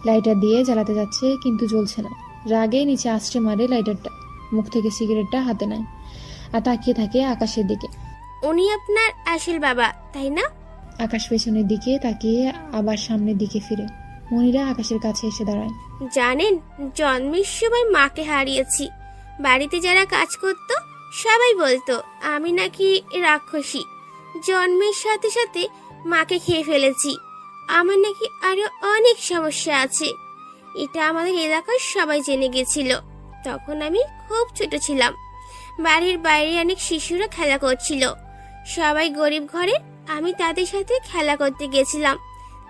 লাইটার দিয়ে জ্বালাতে যাচ্ছে, কিন্তু জ্বলছে না। রাগে নিচে আছড়ে মারে লাইটারটা, মুখ থেকে সিগারেটটা হাতে নেয় আর তাকিয়ে থাকে আকাশের দিকে। উনি আপনার আসল বাবা, তাই না? আকাশ পেছনের দিকে তাকিয়ে আবার সামনের দিকে ফিরে। মনিরা আকাশের কাছে এসে দাঁড়ায়। জানেন, জন্মের সময় মাকে হারিয়েছি। বাড়িতে যারা কাজ করত সবাই বলতো আমি নাকি রাক্ষসী। জন্মের সাথে সাথে মাকে খেয়ে ফেলেছি। আমার নাকি আরো অনেক সমস্যা আছে। এটা আমাদের এলাকার সবাই জেনে গেছিল। তখন আমি খুব ছোট ছিলাম। বাড়ির বাইরে অনেক শিশুরা খেলা করছিল, সবাই গরিব ঘরের। আমি তাদের সাথে খেলা করতে গেছিলাম।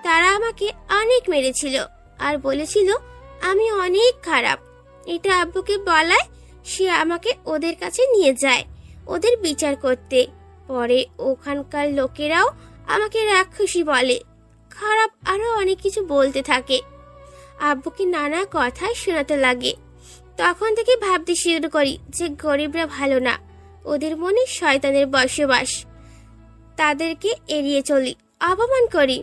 তারা আমাকে অনেক মেরেছিল আর বলেছিল আমি অনেক খারাপ। এটা আব্বুকে বলায় সে আমাকে ওদের কাছে নিয়ে যায় ওদের বিচার করতে। পরে ওখানকার লোকেরাও আমাকে রাক্ষসী বলে, খারাপ আরো অনেক কিছু বলতে থাকে। আব্বুকে নানা কথা শোনাতে লাগে। তখন থেকে ভাবতে শুরু করি যে গরিবরা ভালো না, ওদের মনে শয়তানের বসবাস। তাদেরকে এড়িয়ে চলি, অপমান করি।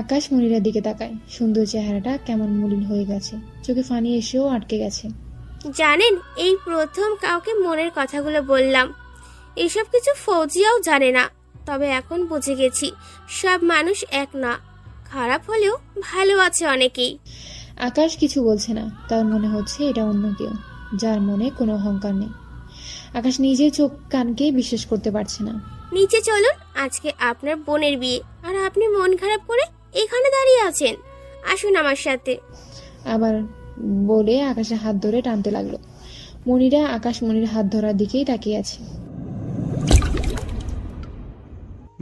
আকাশ মনিরার দিকে তাকায়। সুন্দর চেহারাটা কেমন মলিন হয়ে গেছে, চোখে পানি এসেও আটকে গেছে। জানেন, এই প্রথম কাউকে মনের কথাগুলো বললাম। এসব কিছু ফৌজিয়াও জানে না। তবে এখন বুঝে গেছি সব মানুষ এক না, খারাপ হলেও ভালো আছে অনেকেই। আকাশ কিছু বলছে না, তার মনে হচ্ছে এটা অন্য কেউ, যার মনে কোনো অহংকার নেই। আকাশ নিজের চোখ কানকে বিশ্বাস করতে পারছে না। নিচে চলুন, আজকে আপনার বোনের বিয়ে আর আপনি মন খারাপ করে এখানে দাঁড়িয়ে আছেন। আসুন আমার সাথে। আবার বলে আকাশের হাত ধরে টানতে লাগলো। মনিরা আকাশ মনির হাত ধরার দিকেই তাকিয়ে আছে।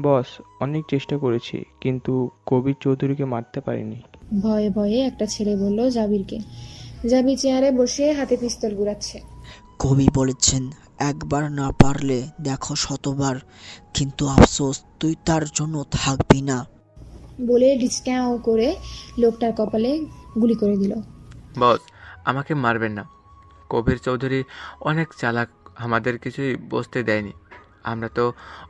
বস, অনেক চেষ্টা করেছি কিন্তু কবির চৌধুরীকে মারতে পারিনি। ভয়ে ভয়ে একটা ছেলে বলল জাবিরকে। জাবির চেয়ারে বসে হাতে পিস্তল ঘুরাচ্ছে। কবি বলেছেন, একবার না পারলে দেখো শতবার, কিন্তু আফসোস তুই তার জন্য থাকবি না। বলে ডিসকাউ করে লোকটার কপালে গুলি করে দিল। বস, আমাকে মারবেন না। কবির চৌধুরী অনেক চালাক, আমাদের কিছুই বুঝতে দেয়নি। আমরা তো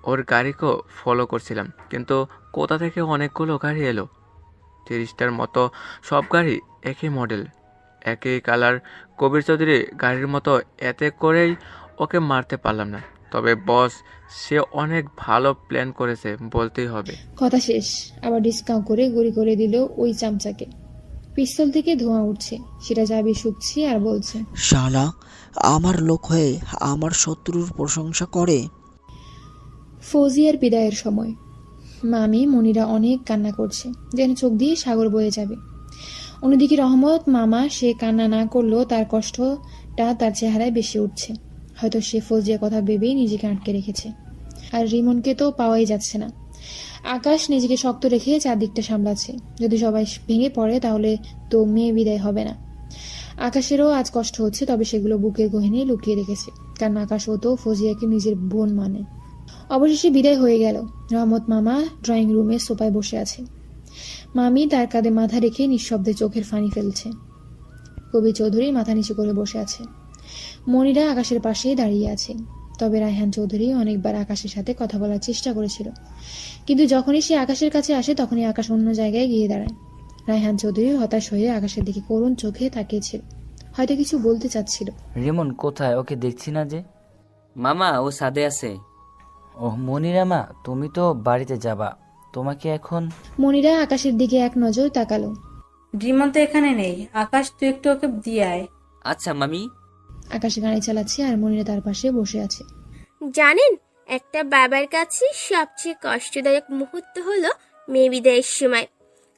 ওর গাড়িকেও ফলো করছিলাম, কিন্তু কোথা থেকে অনেকগুলো গাড়ি এলো। 30টার মতো সব গাড়ি একই মডেল, একই কালার। কবির চৌধুরী গাড়ির মতো, এতে করেই ওকে মারতে পারলাম না। তবে বস, সে অনেক ভালো প্ল্যান করেছে বলতেই হবে। কথা শেষ, আবার ডিসকাউ করে গুলি করে দিল ওই চামচাকে। পিস্তল থেকে ধোঁয়া উঠছে, সেটা জাবির শুকছে আর বলছে, শালা আমার লোক হয়ে আমার শত্রুর প্রশংসা করে। ফৌজিয়ার বিদায়ের সময় মামি মনিরা অনেক কান্না করছে, যেন চোখ দিয়ে সাগর বয়ে যাবে। অন্যদিকে রহমত মামা, সে কান্না না করলেও তার কষ্টটা তার চেহারায় বেশি উঠছে। হয়তো সে ফৌজিয়ার কথা ভেবেই নিজেকে আটকে রেখেছে। আর রিমনকে তো পাওয়াই যাচ্ছে না। আকাশ নিজেকে শক্ত রেখে চারদিকটা সামলাচ্ছে। যদি সবাই ভেঙে পড়ে তাহলে তো মেয়ে বিদায় হবে না। আকাশেরও আজ কষ্ট হচ্ছে, তবে সেগুলো বুকের গহনে লুকিয়ে রেখেছে, কারণ আকাশ ও তো ফৌজিয়াকে নিজের বোন মানে। অবশেষে বিদায় হয়ে গেল। রহমত মামা ড্রয়িং রুমে সোফায় বসে আছে। মামি তার কাঁধে মাথা রেখে নিঃশব্দে চোখের ফানি ফেলছে। কবি চৌধুরী মাথা নিচু করে বসে আছে। মনিরা আকাশের পাশেই দাঁড়িয়ে আছে। তবে রায়হান চৌধুরী অনেকবার আকাশের সাথে কথা বলার চেষ্টা করেছিল, কিন্তু যখনই সে আকাশের কাছে আসে তখনই আকাশ অন্য জায়গায় গিয়ে দাঁড়ায়। রায়হান চৌধুরী হতাশ হয়ে আকাশের দিকে করুণ চোখে তাকিয়েছিল, হয়তো কিছু বলতে চাচ্ছিল। রিমন কোথায়? ওকে দেখছি না যে। মামা, ও ছাদে আছে। ওহ মনিরা মা, তুমি তো বাড়িতে যাবা, তোমাকে এখন। মনিরা আকাশের দিকে এক নজর তাকালো। রিমন তো এখানে নেই। আকাশ, তুই একটু ওকে দিয়ে আয়। আচ্ছা মামি। আকাশ গাড়ি চালাচ্ছে আর মনিরা তার পাশে বসে আছে। জানেন, একটা বাবার কাছে সবচেয়ে কষ্টদায়ক মুহূর্ত হলো মেয়ে বিদায়ের সময়।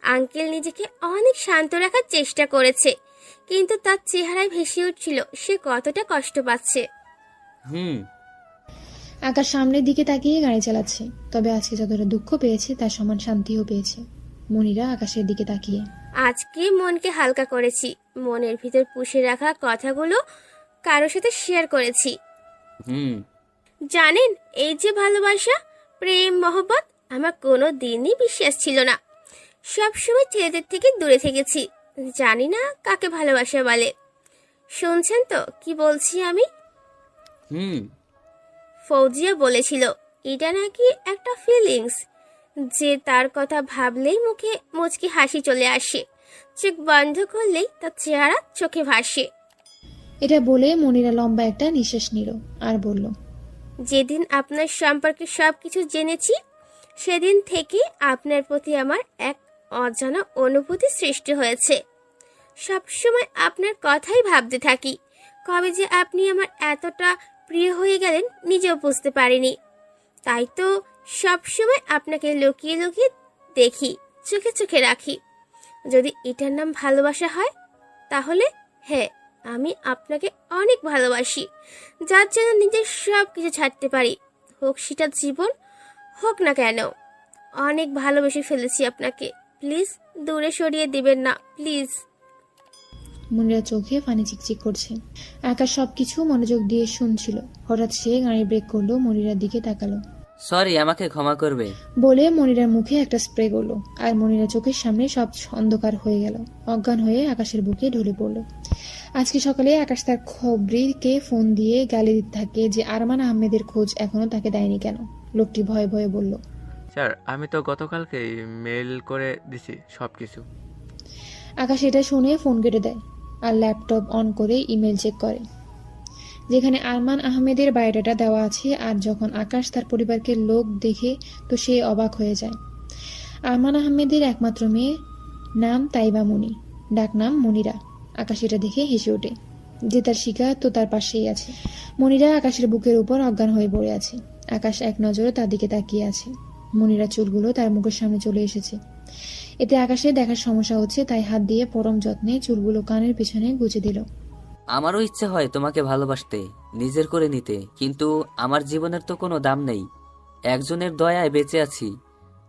আঙ্কেল নিজেকে অনেক শান্ত রাখার চেষ্টা করেছে, কিন্তু তার চেহারায় ভেসে উঠছিল সে কতটা কষ্ট পাচ্ছে। আকাশ সামনের দিকে তাকিয়ে গাড়ি চালাচ্ছে, তবে আজকে যতটা দুঃখ পেয়েছে তার সমান শান্তিও পেয়েছে। মনিরা আকাশের দিকে তাকিয়ে, আজকে মনকে হালকা করেছি, মনের ভিতর পুষে রাখা কথাগুলো কারোর সাথে শেয়ার করেছি। জানেন, এই যে ভালোবাসা, প্রেম, মহব্বত, আমার কোনো দিনই বিশ্বাস ছিল না। সবসময় ছেলেদের থেকে দূরে থেকেছি, জানি না কাকে ভালোবাসা বলে। শুনছেন তো কি বলছি আমি? ফৌজিয়া বলেছিল এটা নাকি একটা ফিলিংস, যে তার কথা ভাবলেই মুখে মুচকি হাসি চলে আসে, চোখ বন্ধ করলেই তার চেহারা চোখে ভাসে। এটা বলে মনিরা লম্বা একটা নিঃশ্বাস নিল আর বলল, যেদিন আপনার সম্পর্কে সবকিছু জেনেছি সেদিন থেকে আপনার প্রতি আমার এক অজানা অনুভূতি সৃষ্টি হয়েছে। সবসময় আপনার কথাই ভাবতে থাকি, কবে যে আপনি আমার এতটা প্রিয় হয়ে গেলেন নিজেও বুঝতে পারিনি। তাই তো সবসময় আপনাকে লুকিয়ে লুকিয়ে দেখি, চোখে চোখে রাখি। যদি এটার নাম ভালোবাসা হয়, তাহলে হ্যাঁ, আমি আপনাকে অনেক ভালোবাসি, যার জন্য নিজের সব কিছু ছাড়তে পারি, হোক সেটা জীবন হোক না কেন। অনেক ভালোবেসে ফেলেছি আপনাকে, প্লিজ দূরে সরিয়ে দিবেন না, প্লিজ। মনিরা চোখে পানি চিকচিক করছে। আকাশ সবকিছু মনোযোগ দিয়ে শুনছিল। হঠাৎ সে গাড়ি ব্রেক করলো, মনিরার দিকে তাকালো। সরি, আমাকে ক্ষমা করবে বলে মনিরার মুখে একটা স্প্রে করলো, আর মনিরার চোখের সামনে সব অন্ধকার হয়ে গেল। অজ্ঞান হয়ে আকাশের বুকে ঢলে পড়লো। আজকে সকালে আকাশ তার খবরিকে ফোন দিয়ে গালি দিতে থাকে যে আরমান আহমেদের খোঁজ এখনো তাকে দেয়নি কেন। লোকটি ভয়ে ভয়ে বলল, স্যার, আমি তো গতকালকেই মেল করে দিছি সবকিছু। আকাশ এটা শুনে ফোন কেটে দেয় আর ল্যাপটপ অন করে ইমেল চেক করে, যেখানে আরমান আহমেদের বায়োডাটা দেওয়া আছে। আর যখন আকাশ তার পরিবারকে লোক দেখে তো সে অবাক হয়ে যায়। আরমান আহমেদের একমাত্র মেয়ে, নাম তাইবা মনি, ডাকনাম মনিরা। আকাশ এটা দেখে হেসে ওঠে, যে তার শিকার তো তার পাশেই আছে। মনিরা আকাশের বুকের উপর অজ্ঞান হয়ে পড়ে আছে। আকাশ এক নজরে তার দিকে তাকিয়ে আছে। মনিরার চুলগুলো তার মুখের সামনে চলে এসেছে। এতে আকাশে দেখার সমস্যা হচ্ছে, তাই হাত দিয়ে পরম যত্নে চুলগুলো কানের পিছনে গুজে দিল। আমারও ইচ্ছে হয় তোমাকে ভালোবাসতে, নিজের করে নিতে, কিন্তু আমার জীবনের তো কোনো দাম নেই। একজনের দয়ায় বেঁচে আছি।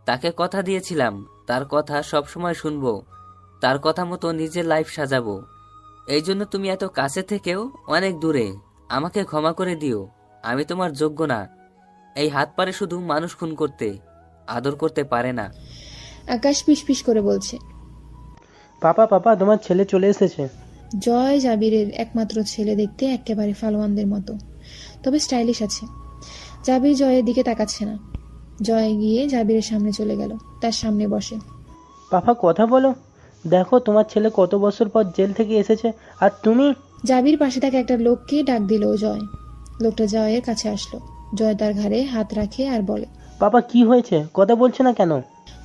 তাকে কথা দিয়েছিলাম, তার কথা সব সময় শুনবো, তার কথা মতো নিজের লাইফ সাজাবো। এই জন্য তুমি এত কাছে থেকেও অনেক দূরে। আমাকে ক্ষমা করে দিও, আমি তোমার যোগ্য না। এই হাত পারে শুধু মানুষ খুন করতে, আদর করতে পারে না। আকাশ পিস করে বলছে। পাপা পাপা, তোমার ছেলে চলে এসেছে। জয় জাবিরের একমাত্র ছেলে, দেখতে একেবারে ফালোয়ানদের মতো, তবে স্টাইলিশ আছে। জাবির জয়ের দিকে তাকাচ্ছে না। জয় গিয়ে জাবিরের সামনে চলে গেল, তার সামনে বসে। পাপা কথা বলো, দেখো তোমার ছেলে কত বছর পর জেল থেকে এসেছে, আর তুমি। জাবির পাশে থাকা একটা লোককে ডাক দিল জয়। লোকটা জয়ের কাছে আসলো। জয় তার ঘাড়ে হাত রাখে আর বলে, পাপা কি হয়েছে, কথা বলছে না কেন?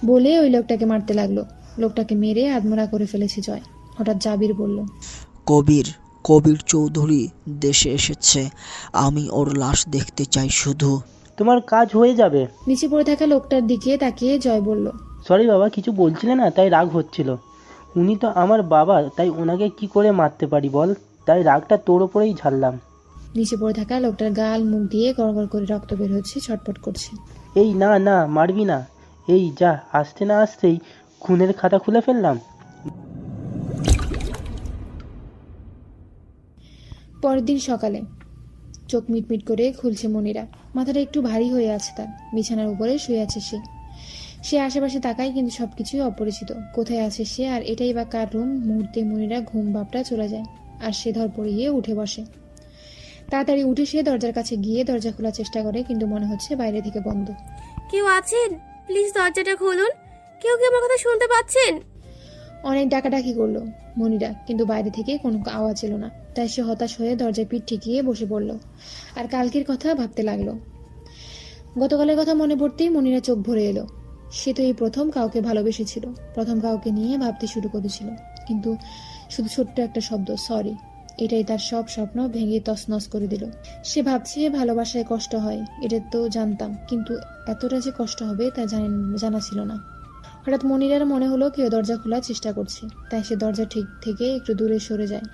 বলে ওই লোকটাকে মারতে লাগলো। লোকটাকে মেরে আধমরা করে ফেলেছে জয়। হঠাৎ জাবির বলল, কবির চৌধুরী দেশে এসেছে, আমি ওর লাশ দেখতে চাই শুধু। তোমার কাজ হয়ে যাবে। নিচে পড়ে থাকা লোকটার দিকে তাকিয়ে জয় বলল, সরি বাবা, কিছু বলছিলে না তাই রাগ হচ্ছিল। উনি তো আমার বাবা, তাই ওনাকে কি করে মারতে পারি বল, তাই রাগটা তোর ওপরেই ঝাড়লাম। নিচে পড়ে থাকা লোকটার গাল মুখ দিয়ে গড়গড় করে রক্ত বের হচ্ছে, ছটফট করছে। এই না না, মারবি না। এই যা, আসতে না আসতেই খুনের খাতা খুলে ফেললাম। পরের দিন সকালে চোখ মিটমিট করে খুলছে মনিরা। মাথাটা একটু ভারী হয়ে আছে তার। বিছানার উপরে শুয়ে আছে সে আশেপাশে তাকায়, কিন্তু সবকিছুই অপরিচিত। কোথায় আছে সে, আর এটাই বা কার রুম? মুহূর্তে মনিরা ঘুম ভাবটা চলে যায়, আর সে ধরপড়ে গিয়ে উঠে বসে। তাড়াতাড়ি উঠে সে দরজার কাছে গিয়ে দরজা খোলার চেষ্টা করে, কিন্তু মনে হচ্ছে বাইরে থেকে বন্ধ। কেউ আছেন? প্লিজ দরজাটা খুলুন। কেউ কি আমার কথা শুনতে পাচ্ছেন? অনেক ডাকাডাকি করলো মনিরা, কিন্তু বাইরে থেকে কোনো আওয়াজ এলো না। তাই সে হতাশ হয়ে দরজায় পিঠ ঠেকিয়ে বসে পড়ল, আর কালকের কথা ভাবতে লাগলো। গতকালের কথা মনে পড়তেই মনিরা চোখ ভরে এলো। সে তো এই প্রথম কাউকে ভালোবেসেছিল, প্রথম কাউকে নিয়ে ভাবতে শুরু করেছিল, কিন্তু শুধু ছোট্ট একটা শব্দ সরি, এটাই তার সব স্বপ্ন ভেঙে তছনছ করে দিল। সে ভাবছে ভালোবাসায় কষ্ট হয়, এটা তো জানতাম, কিন্তু এতটা যে কষ্ট হবে তা জানা ছিল না। হঠাৎ মনিরার মনে হলো কেউ দরজা খোলার চেষ্টা করছে, তাই সে দরজা ঠিক থেকে একটু দূরে সরে যায়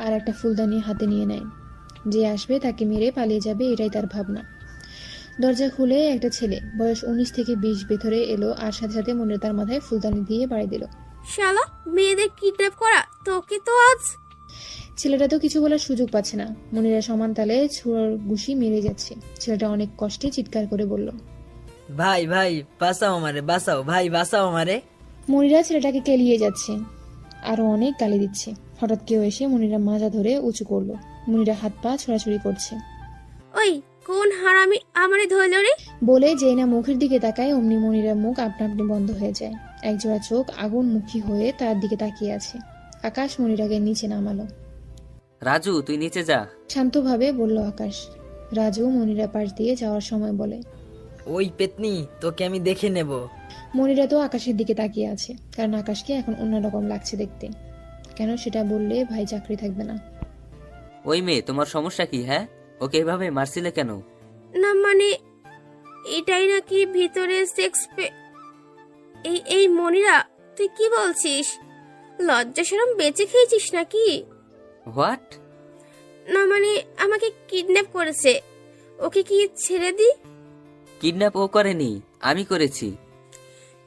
আর একটা ফুলদানি হাতে নিয়ে নেয়। যে আসবে তাকে মেরে পালিয়ে যাবে, এটাই তার ভাবনা। দরজা খুলে একটা ছেলে, বয়স 19 থেকে 20 ভেতরে এলো, আর সাথে সাথে মনিরা তার মাথায় ফুলদানি দিয়ে বাড়ি দিল। শালা, মেয়েদের কিডন্যাপ করা তোকে তো আজ। ছেলেটা তো কিছু বলার সুযোগ পাচ্ছে না। মনিরা সমান তালে ছুঁড়োর ঘুষি মেরে যাচ্ছে। ছেলেটা অনেক কষ্টে চিৎকার করে বলল, ভাই ভাই বাঁচাও আমারে, বাঁচাও ভাই, বাঁচাও আমারে। মনিরা ছেলেটাকে কেলিয়ে যাচ্ছে, আরো অনেক গালি দিচ্ছে। হঠাৎ কেউ এসে মনিরা মাজা ধরে উঁচু করলো। মনিরা হাত পা ছোড়াছুড়ি করছে। ওই কোন হারামি আমারে ধরল রে? বলে যেই না মুখের দিকে তাকায়, অমনি মনিরার মুখ আপনা আপনি বন্ধ হয়ে যায়। একজোড়া চোখ আগুন মুখী হয়ে তার দিকে তাকিয়ে আছে। আকাশ মনিরাকে নিচে নামালো। রাজু, তুই নিচে যা, শান্তভাবে বলল আকাশ। রাজু মনিরা পাশ দিয়ে যাওয়ার সময় বলে, ওই পেতনি, তোকে আমি দেখে নেব। মনিরা তো আকাশের দিকে তাকিয়ে আছে, কারণ আকাশকে এখন অন্যরকম লাগছে দেখতে। কেন সেটা বললে ভাই চাকরি থাকবে না। ওই মেয়ে, তোমার সমস্যা কি? হ্যাঁ, ওকে এভাবে মারছিলে কেন? না মানে এটাই নাকি ভিতরে সেক্স এই মনিরা, তুই কি বলছিস? লজ্জা শরম বেঁচে খেয়েছিস নাকি? হোয়াট? না মানে আমাকে কিডন্যাপ করেছে, ওকে কি ছেড়ে দি? কিডন্যাপ ও করেনি, আমি করেছি।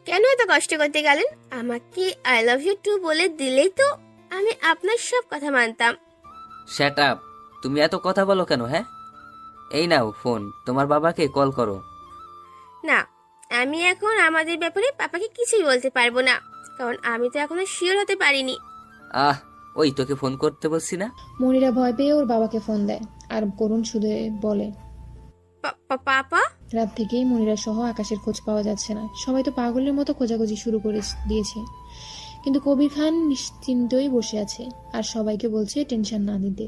কেন এত কষ্ট করতে গেলেন? আমাকে আই লাভ ইউ টু বলে দিলেই তো আমি আপনার সব কথা মানতাম। শ্যাট আপ, তুমি এত কথা বলো কেন? হ্যাঁ, এই নাও ফোন, তোমার বাবাকে কল করো। না, আমি এখন আমাদের ব্যাপারে পাপাকে কিছুই বলতে পারবো না, কারণ আমি তো এখনো শিওর হতে পারিনি। ওই তোকে ফোন করতে বলছি না। মনিরা ভয় পেয়ে ওর বাবাকে ফোন দেয়, আর করুণ সুরে বলে, পাপা। রাত থেকেই মনিরা সহ আকাশের খোঁজ পাওয়া যাচ্ছে না। সবাই তো পাগলের মতো খোঁজাখুঁজি শুরু করে দিয়েছে, কিন্তু কবির খান নিশ্চিন্তই বসে আছে আর সবাইকে বলছে টেনশন না নিতে।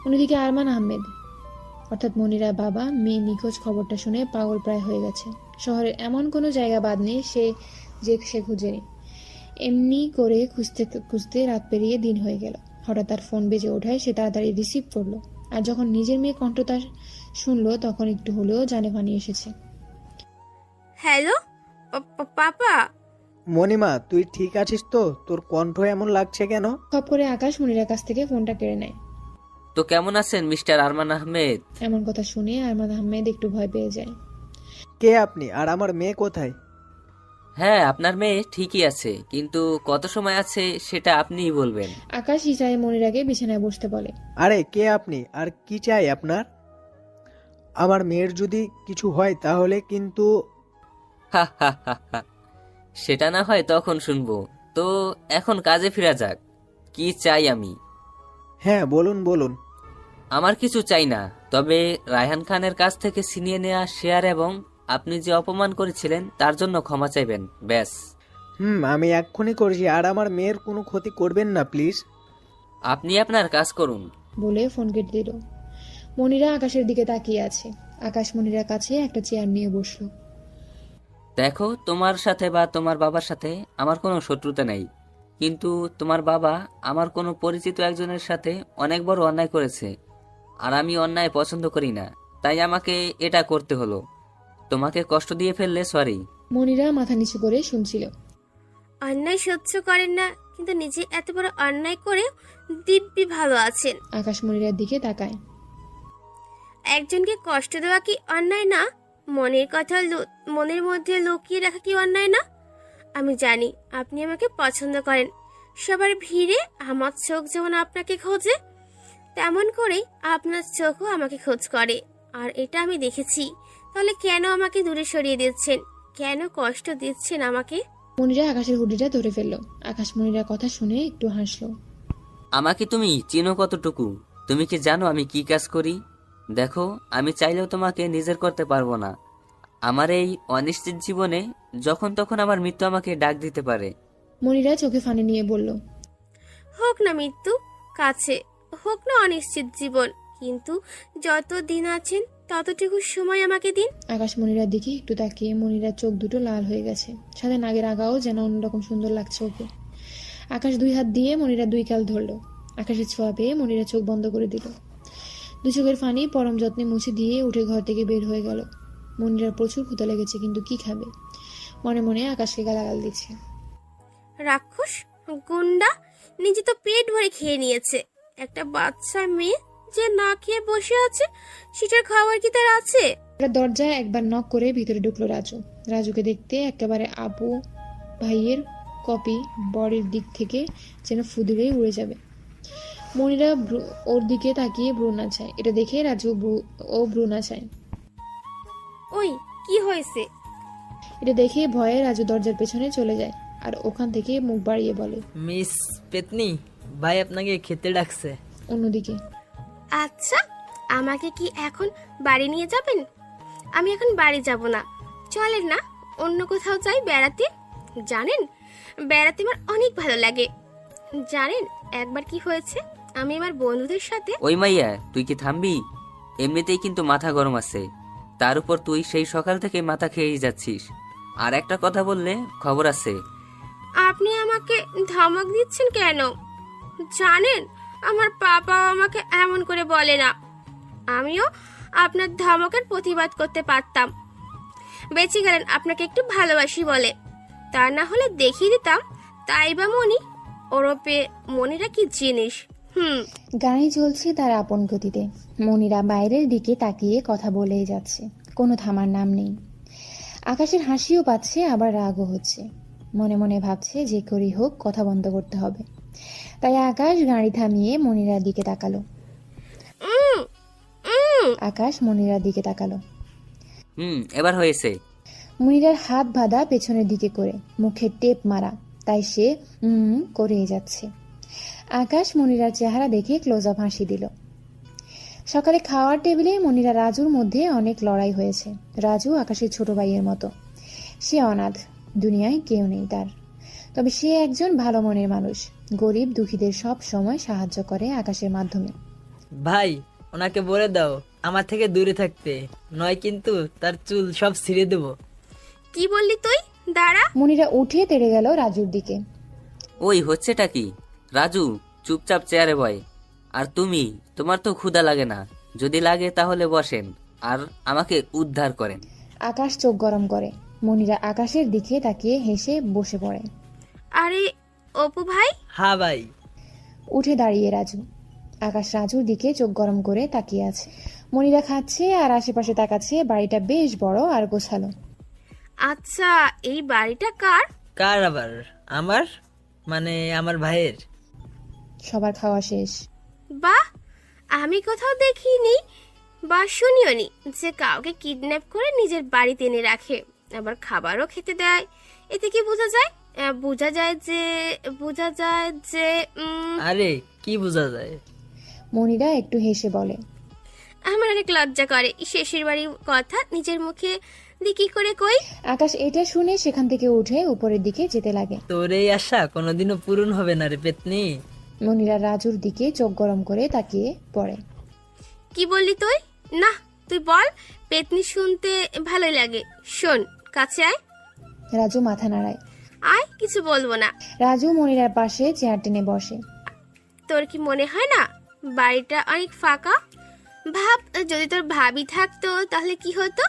অন্যদিকে আরমান আহমেদ, অর্থাৎ মনিরা বাবা, মেয়ে নিখোঁজ খবরটা শুনে পাগল প্রায় হয়ে গেছে। শহরের এমন কোনো জায়গা বাদ নেই সে খুঁজেনি। এমনি করে খুঁজতে খুঁজতে রাত পেরিয়ে দিন হয়ে গেল। হঠাৎ তার ফোন বেজে ওঠায় সে তাড়াতাড়ি রিসিভ করলো। আর যখন নিজের মেয়ে কণ্ঠ তার শুনলো তখন একটু হলেও জানে পানি এসেছে। Hello papa. মণিমা, তুই ঠিক আছিস তো? তোর কণ্ঠ এমন লাগছে কেন? খপ করে আকাশ মনিরার কাছ থেকে ফোনটা কেড়ে নেয়। তো কেমন আছেন মিস্টার আরমান আহমেদ? এমন কথা শুনে আরমান আহমেদ একটু ভয় পেয়ে যায়। কে আপনি, আর আমার মেয়ে কোথায়? হ্যাঁ, আপনার মেয়ে ঠিকই আছে, কিন্তু কত সময় আছে সেটা আপনিই বলবেন। আকাশ ইশারায় মনিরাকে বিছানায় বসতে বলে। আরে কে আপনি, আর কি চাই আপনার? আমার মেয়ের যদি কিছু হয় তাহলে কিন্তু। হা হা হা হা। সেটা না হয় তখন শুনবো। তো এখন কাজে ফেরা যাক। কি চাই আমি? হ্যাঁ বলুন বলুন। আমার কিছু চাই না, তবে রায়হান খানের কাছ থেকে ছিনিয়ে নেওয়া শেয়ার এবং আপনি যে অপমান করেছিলেন তার জন্য ক্ষমা চাইবেন, ব্যাস। আমি এক্ষুনি করছি, আর আমার মেয়ের কোনো ক্ষতি করবেন না প্লিজ। আপনি আপনার কাজ করুন বলে ফোন কেটে দিল। মনিরা আকাশের দিকে তাকিয়ে আছে। আকাশ মনিরার কাছে একটা চেয়ার নিয়ে বসলো। দেখো, তোমার সাথে বা তোমার বাবার সাথে আমার কোনো শত্রুতা নেই, কিন্তু তোমার বাবা আমার কোনো পরিচিত একজনের সাথে অনেক বড় অন্যায় করেছে, আর আমি অন্যায় পছন্দ করি না, তাই আমাকে এটা করতে হলো। তোমাকে কষ্ট দিয়ে ফেললে সরি। মনিরা মাথা নিচু করে শুনছিল। অন্যায় সহ্য করেন না, কিন্তু নিজে এত বড় অন্যায় করে দিব্যি ভালো আছেন। আকাশ মনিরার দিকে তাকায়। একজনকে কষ্ট দেওয়া কি অন্যায় না? মনের কথা মনের মধ্যে লুকিয়ে রাখা কি অন্যায় না? আমি জানি আপনি আমাকে পছন্দ করেন। সবার ভিড়ে আমার চোখ যেমন আপনাকে খোঁজে, তেমন করেই আপনার চোখও আমাকে খোঁজ করে, আর এটা আমি দেখেছি। তাহলে কেন আমাকে দূরে সরিয়ে দিচ্ছেন? কেন কষ্ট দিচ্ছেন আমাকে? মনিরা আকাশের হুডিটা ধরে ফেললো। আকাশ মনিরার কথা শুনে একটু হাসলো। আমাকে তুমি চিনো কতটুকু? তুমি কি জানো আমি কি কাজ করি? দেখো, আমি চাইলেও তোমাকে নিজের করতে পারবো না। আমার এই অনিশ্চিত জীবনে যখন তখন আমার মৃত্যু আমাকে ডাক দিতে পারে। মনিরা চোখে ফানি নিয়ে বলল, হোক না মৃত্যু কাছে, হোক না অনিশ্চিত জীবন, কিন্তু যত দিন আছেন ততটুকু সময় আমাকে দিন। আকাশ মনিরার দিকে একটু তাকিয়ে মনিরার চোখ দুটো লাল হয়ে গেছে। সাথে নাগের আগাও যেন অন্যরকম সুন্দর লাগছে ওকে। আকাশ দুই হাত দিয়ে মনিরার দুই কাল ধরলো। আকাশের ছোঁয়া পেয়ে মনিরা চোখ বন্ধ করে দিল। দু চোখের ফানি পরম যত্নে মুছে দিয়ে উঠে ঘর থেকে বের হয়ে গেল। মনিরার প্রচুর ক্ষুধা লেগেছে, কিন্তু কি খাবে? মনে মনে আকাশকে গালাগাল দিচ্ছে। রাক্ষস, গুন্ডা, নিজে তো পেট ভরে খেয়ে নিয়েছে। একটা বাচ্চা মেয়ে যে না খেয়ে বসে আছে, সেটার খাবার কি তার আছে? দরজায় একবার নক করে ভিতরে ঢুকলো রাজু। রাজুকে দেখতে একেবারে আপু ভাইয়ের কপি, বডির দিক থেকে যেন ফুদিলেই উড়ে যাবে। মনিরা ওর দিকে তাকিয়ে ভ্রু নাচায়। এটা দেখে রাজু ভ্রু নাচায়। ওই কি হয়েছে? এটা দেখে ভয়ে রাজু দরজার পেছনে চলে যায়, আর ওখান থেকে মুখ বাড়িয়ে বলে, মিস পেতনি, ভাই আপনাকে খেতে ডাকছে। অন্যদিকে, আচ্ছা, আমাকে কি এখন বাড়ি নিয়ে যাবেন? আমি এখন বাড়ি যাব না, চলেন না অন্য কোথাও যাই বেড়াতে। জানেন, বেড়াতে আমার অনেক ভালো লাগে। জানেন একবার কি হয়েছে, আমি আমার বন্ধুদের সাথে। ওই মাইয়া, তুই কি থামবি? এমনিতেই কিন্তু মাথা গরম আছে, তার উপর তুই সেই সকাল থেকে মাথা খেয়েই যাচ্ছিস। আর একটা কথা বললে খবর আছে। আপনি আমাকে ধমক দিচ্ছেন কেন? জানেন আমার পাপা আমাকে এমন করে বলে না। আমিও আপনার ধমকের প্রতিবাদ করতে পারতাম, বেঁচে গেলেন আপনাকে একটু ভালোবাসি বলে। তা না হলে দেখিয়ে দিতাম তাই বা মনি ওরপে মনিরা কি জিনিস। গাড়ি চলছে তার আপন গতিতে। মনিরা বাইরের দিকে তাকিয়ে কথা বলেই যাচ্ছে, কোনো থামার নাম নেই। আকাশের হাসিও পাচ্ছে, আবার রাগও হচ্ছে। মনে মনে ভাবছে যে করেই হোক কথা বন্ধ করতে হবে। তাই আকাশ গাড়ি থামিয়ে মনিরার দিকে তাকালো। আকাশ মনিরার দিকে তাকালো। এবার হয়েছে। মনিরার হাত বাঁধা পেছনের দিকে করে, মুখে টেপ মারা, তাই সে করে যাচ্ছে। আকাশ মনিরার চেহারা দেখে ক্লোজ আপ হাসি দিল। সকালে খাওয়ার টেবিলে মনিরা রাজুর মধ্যে অনেক লড়াই হয়েছে। রাজু আকাশের ছোট ভাইয়ের মতো। সে অনাথ, দুনিয়ায় কেউ নেই তার। তবে সে একজন ভালো মনের মানুষ। গরিব দুঃখীদের সব সময় সাহায্য করে আকাশের মাধ্যমে। ভাই, ওনাকে বলে দাও আমার থেকে দূরে থাকতে, নয় কিন্তু তার চুল সব ছিঁড়ে দেব। কি বললি তুই? দাঁড়া। মনিরা উঠে তেড়ে গেল রাজুর দিকে। ওই হচ্ছেটা কি? রাজু চুপচাপ চেয়ারে বয়। আর তুমি, তোমার তো ক্ষুধা লাগে না? যদি লাগে তাহলে বসেন আর আমাকে উদ্ধার করেন। আকাশ চোখ গরম করে। মনিরা আকাশের দিকে তাকিয়ে হেসে বসে পড়ে। আরে অপু ভাই। হ্যাঁ ভাই। উঠে দাঁড়িয়ে রাজু। আকাশ রাজুর দিকে চোখ গরম করে তাকিয়ে আছে। মনিরা খাচ্ছে আর আশেপাশে তাকাচ্ছে। বাড়িটা বেশ বড় আর গোছালো। আচ্ছা, এই বাড়িটা কার? কার আবার? আমার, মানে আমার ভাইয়ের। সবার খাওয়া শেষ। বাহ, আমি কোথাও দেখিনি বা শুনিওনি যে কাউকে কিডন্যাপ করে নিজের বাড়িতে এনে রাখে, আবার খাবারও খেতে দেয়। এতে কি বোঝা যায়? বোঝা যায় যে আরে কি বোঝা যায়? মনিরা একটু হেসে বলে। আমার অনেক লজ্জা করে শেষের বাড়ির কথা নিজের মুখে দিয়ে কি করে কই। আকাশ এটা শুনে সেখান থেকে উঠে উপরের দিকে যেতে লাগে। তোর এই আশা কোনোদিনও পূরণ হবে না রে পেতনি। মনিরা রাজুর দিকে চোখ গরম করে তাকিয়ে পড়ে। কি বললি তুই? না, তুই বল। পেতনি শুনতে ভালোই লাগে। শোন, কাছে আয়। রাজু মাথা নাড়ায়। আয়, কিছু বলবো না। রাজু মনিরার পাশে চেয়ার টেনে বসে। তোর কি মনে হয় না বাড়িটা অনেক ফাঁকা? ভাব, যদি তোর ভাবি থাকতো তাহলে কি হতো?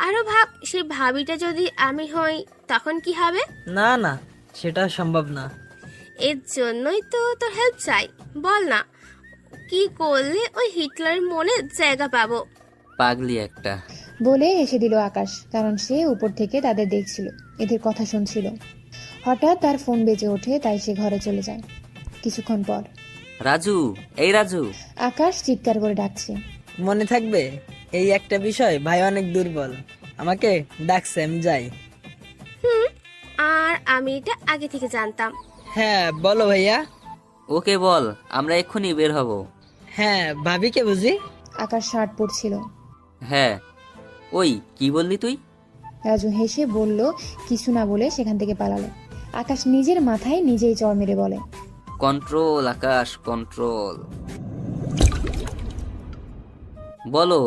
আরো ভাব, সেই ভাবিটা যদি আমি হই তখন কি হবে? না না, সেটা সম্ভব না। এর জন্যই তো তোর হেল্প চাই। বল না, কি করলে ওই হিটলারের মনে জায়গা পাবো? পাগলি একটা। বলে হেসে দিল আকাশ, কারণ সে উপর থেকে তাদের দেখছিল, এদের কথা শুনছিল। হঠাৎ তার ফোন বেজে ওঠে, তাই সে ঘরে চলে যায়। কিছুক্ষণ পর রাজু, এই রাজু। আকাশ চিৎকার করে ডাকছে। মনে থাকবে? এই একটা বিষয় ভাই অনেক দুর্বল, আমাকে ডাকছে, আমি যাই। আর আমি এটা আগে থেকে জানতাম। হ্যাঁ বলো ভাইয়া। ওকে বল, আমরা এক্ষুনি বের হব। হ্যাঁ, ভাবিকে বুঝি? আকাশ শার্ট পরছিল। হ্যাঁ। ওই কি বললি তুই? রাজু হেসে বলল, কিছু না বলে সেখান থেকে পালালো। আকাশ নিজের মাথায় নিজেই চড় মেরে বলে, কন্ট্রোল আকাশ, কন্ট্রোল। বলো,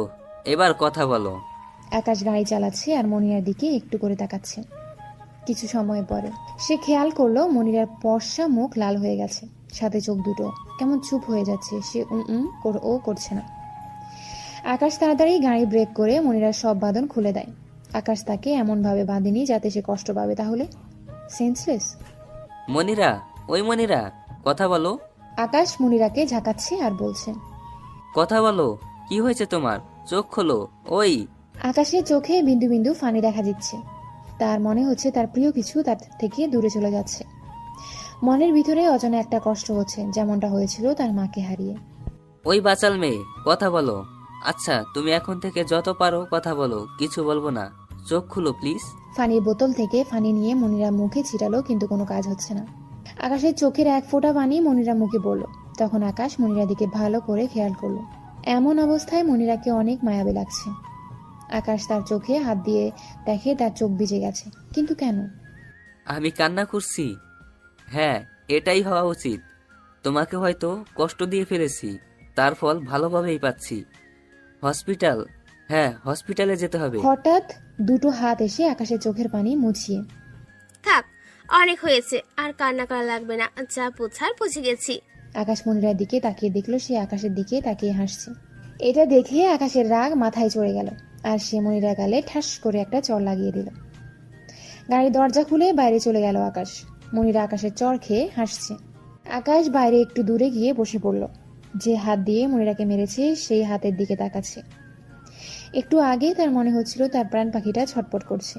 এবার কথা বলো। আকাশ গাড়ি চালাচ্ছে আর মনিরার দিকে একটু করে তাকাচ্ছে। কিছু সময় পরে সে খেয়াল করলো মনিরার ফর্সা মুখ লাল হয়ে গেছে, সাথে চোখ দুটো কেমন চুপ হয়ে যাচ্ছে। সে ও করছে না। আকাশ তাড়াতাড়ি গাড়ি ব্রেক করে মনিরার সব বাঁধন খুলে দেয়। আকাশ তাকে এমন ভাবে বাঁধেনি যাতে সে কষ্ট পাবে, তাহলে সেন্সলেস। মনিরা, ওই মনিরা, কথা বলো। আকাশ মনিরাকে ঝাঁকাচ্ছে আর বলছে, কথা বলো, কি হয়েছে তোমার? চোখ খোলো। ওই। আকাশের চোখে বিন্দু বিন্দু ফানি দেখা দিচ্ছে। তার মনে হচ্ছে তার প্রিয় কিছু তার থেকে দূরে চলে যাচ্ছে। মনের ভিতরে অজানা একটা কষ্ট হচ্ছে, যেমনটা হয়েছিল তার মাকে হারিয়ে। ওই বাচাল মেয়ে, কথা বলো। আচ্ছা, তুমি এখন থেকে যত পারো কথা বলো, কিছু বলবো না। চোখ খুলো প্লিজ। ফানির বোতল থেকে ফানি নিয়ে মনিরা মুখে ছিটালো, কিন্তু কোনো কাজ হচ্ছে না। আকাশের চোখের এক ফোঁটা পানি মনিরা মুখে পড়ল। তখন আকাশ মনিরার দিকে ভালো করে খেয়াল করলো। এমন অবস্থায় মনিরাকে অনেক মায়াবী লাগছে। আকাশ তার চোখে হাত দিয়ে দেখে তার চোখ ভিজে গেছে, কিন্তু কেন? আমি কান্না করছি? হ্যাঁ, এটাই হওয়া উচিত। তোমাকে হয়তো কষ্ট দিয়ে ফেলেছি, তার ফল ভালোভাবেই পাচ্ছি। হসপিটাল, হ্যাঁ হসপিটালে যেতে হবে। হঠাৎ দুটো হাত এসে আকাশের চোখের পানি মুছিয়ে। থাক, অনেক হয়েছে, আর কান্না করা লাগবে না, যা পোছার পুছে গেছি। আকাশ মনিরার দিকে তাকিয়ে দেখলো সে আকাশের দিকে তাকিয়ে হাসছে। এটা দেখে আকাশের রাগ মাথায় চড়ে গেল, আর সে মনিরার গালে ঠাস করে একটা চড় লাগিয়ে দিল। গাড়ির দরজা খুলে বাইরে চলে গেল আকাশ। মনিরা আকাশের চড় খেয়ে হাসছে। আকাশ বাইরে একটু দূরে গিয়ে বসে পড়ল। যে হাত দিয়ে মনিরাকে মেরেছে সেই হাতের দিকে তাকাচ্ছে। একটু আগে তার মনে হচ্ছিল তার প্রাণ পাখিটা ছটপট করছে।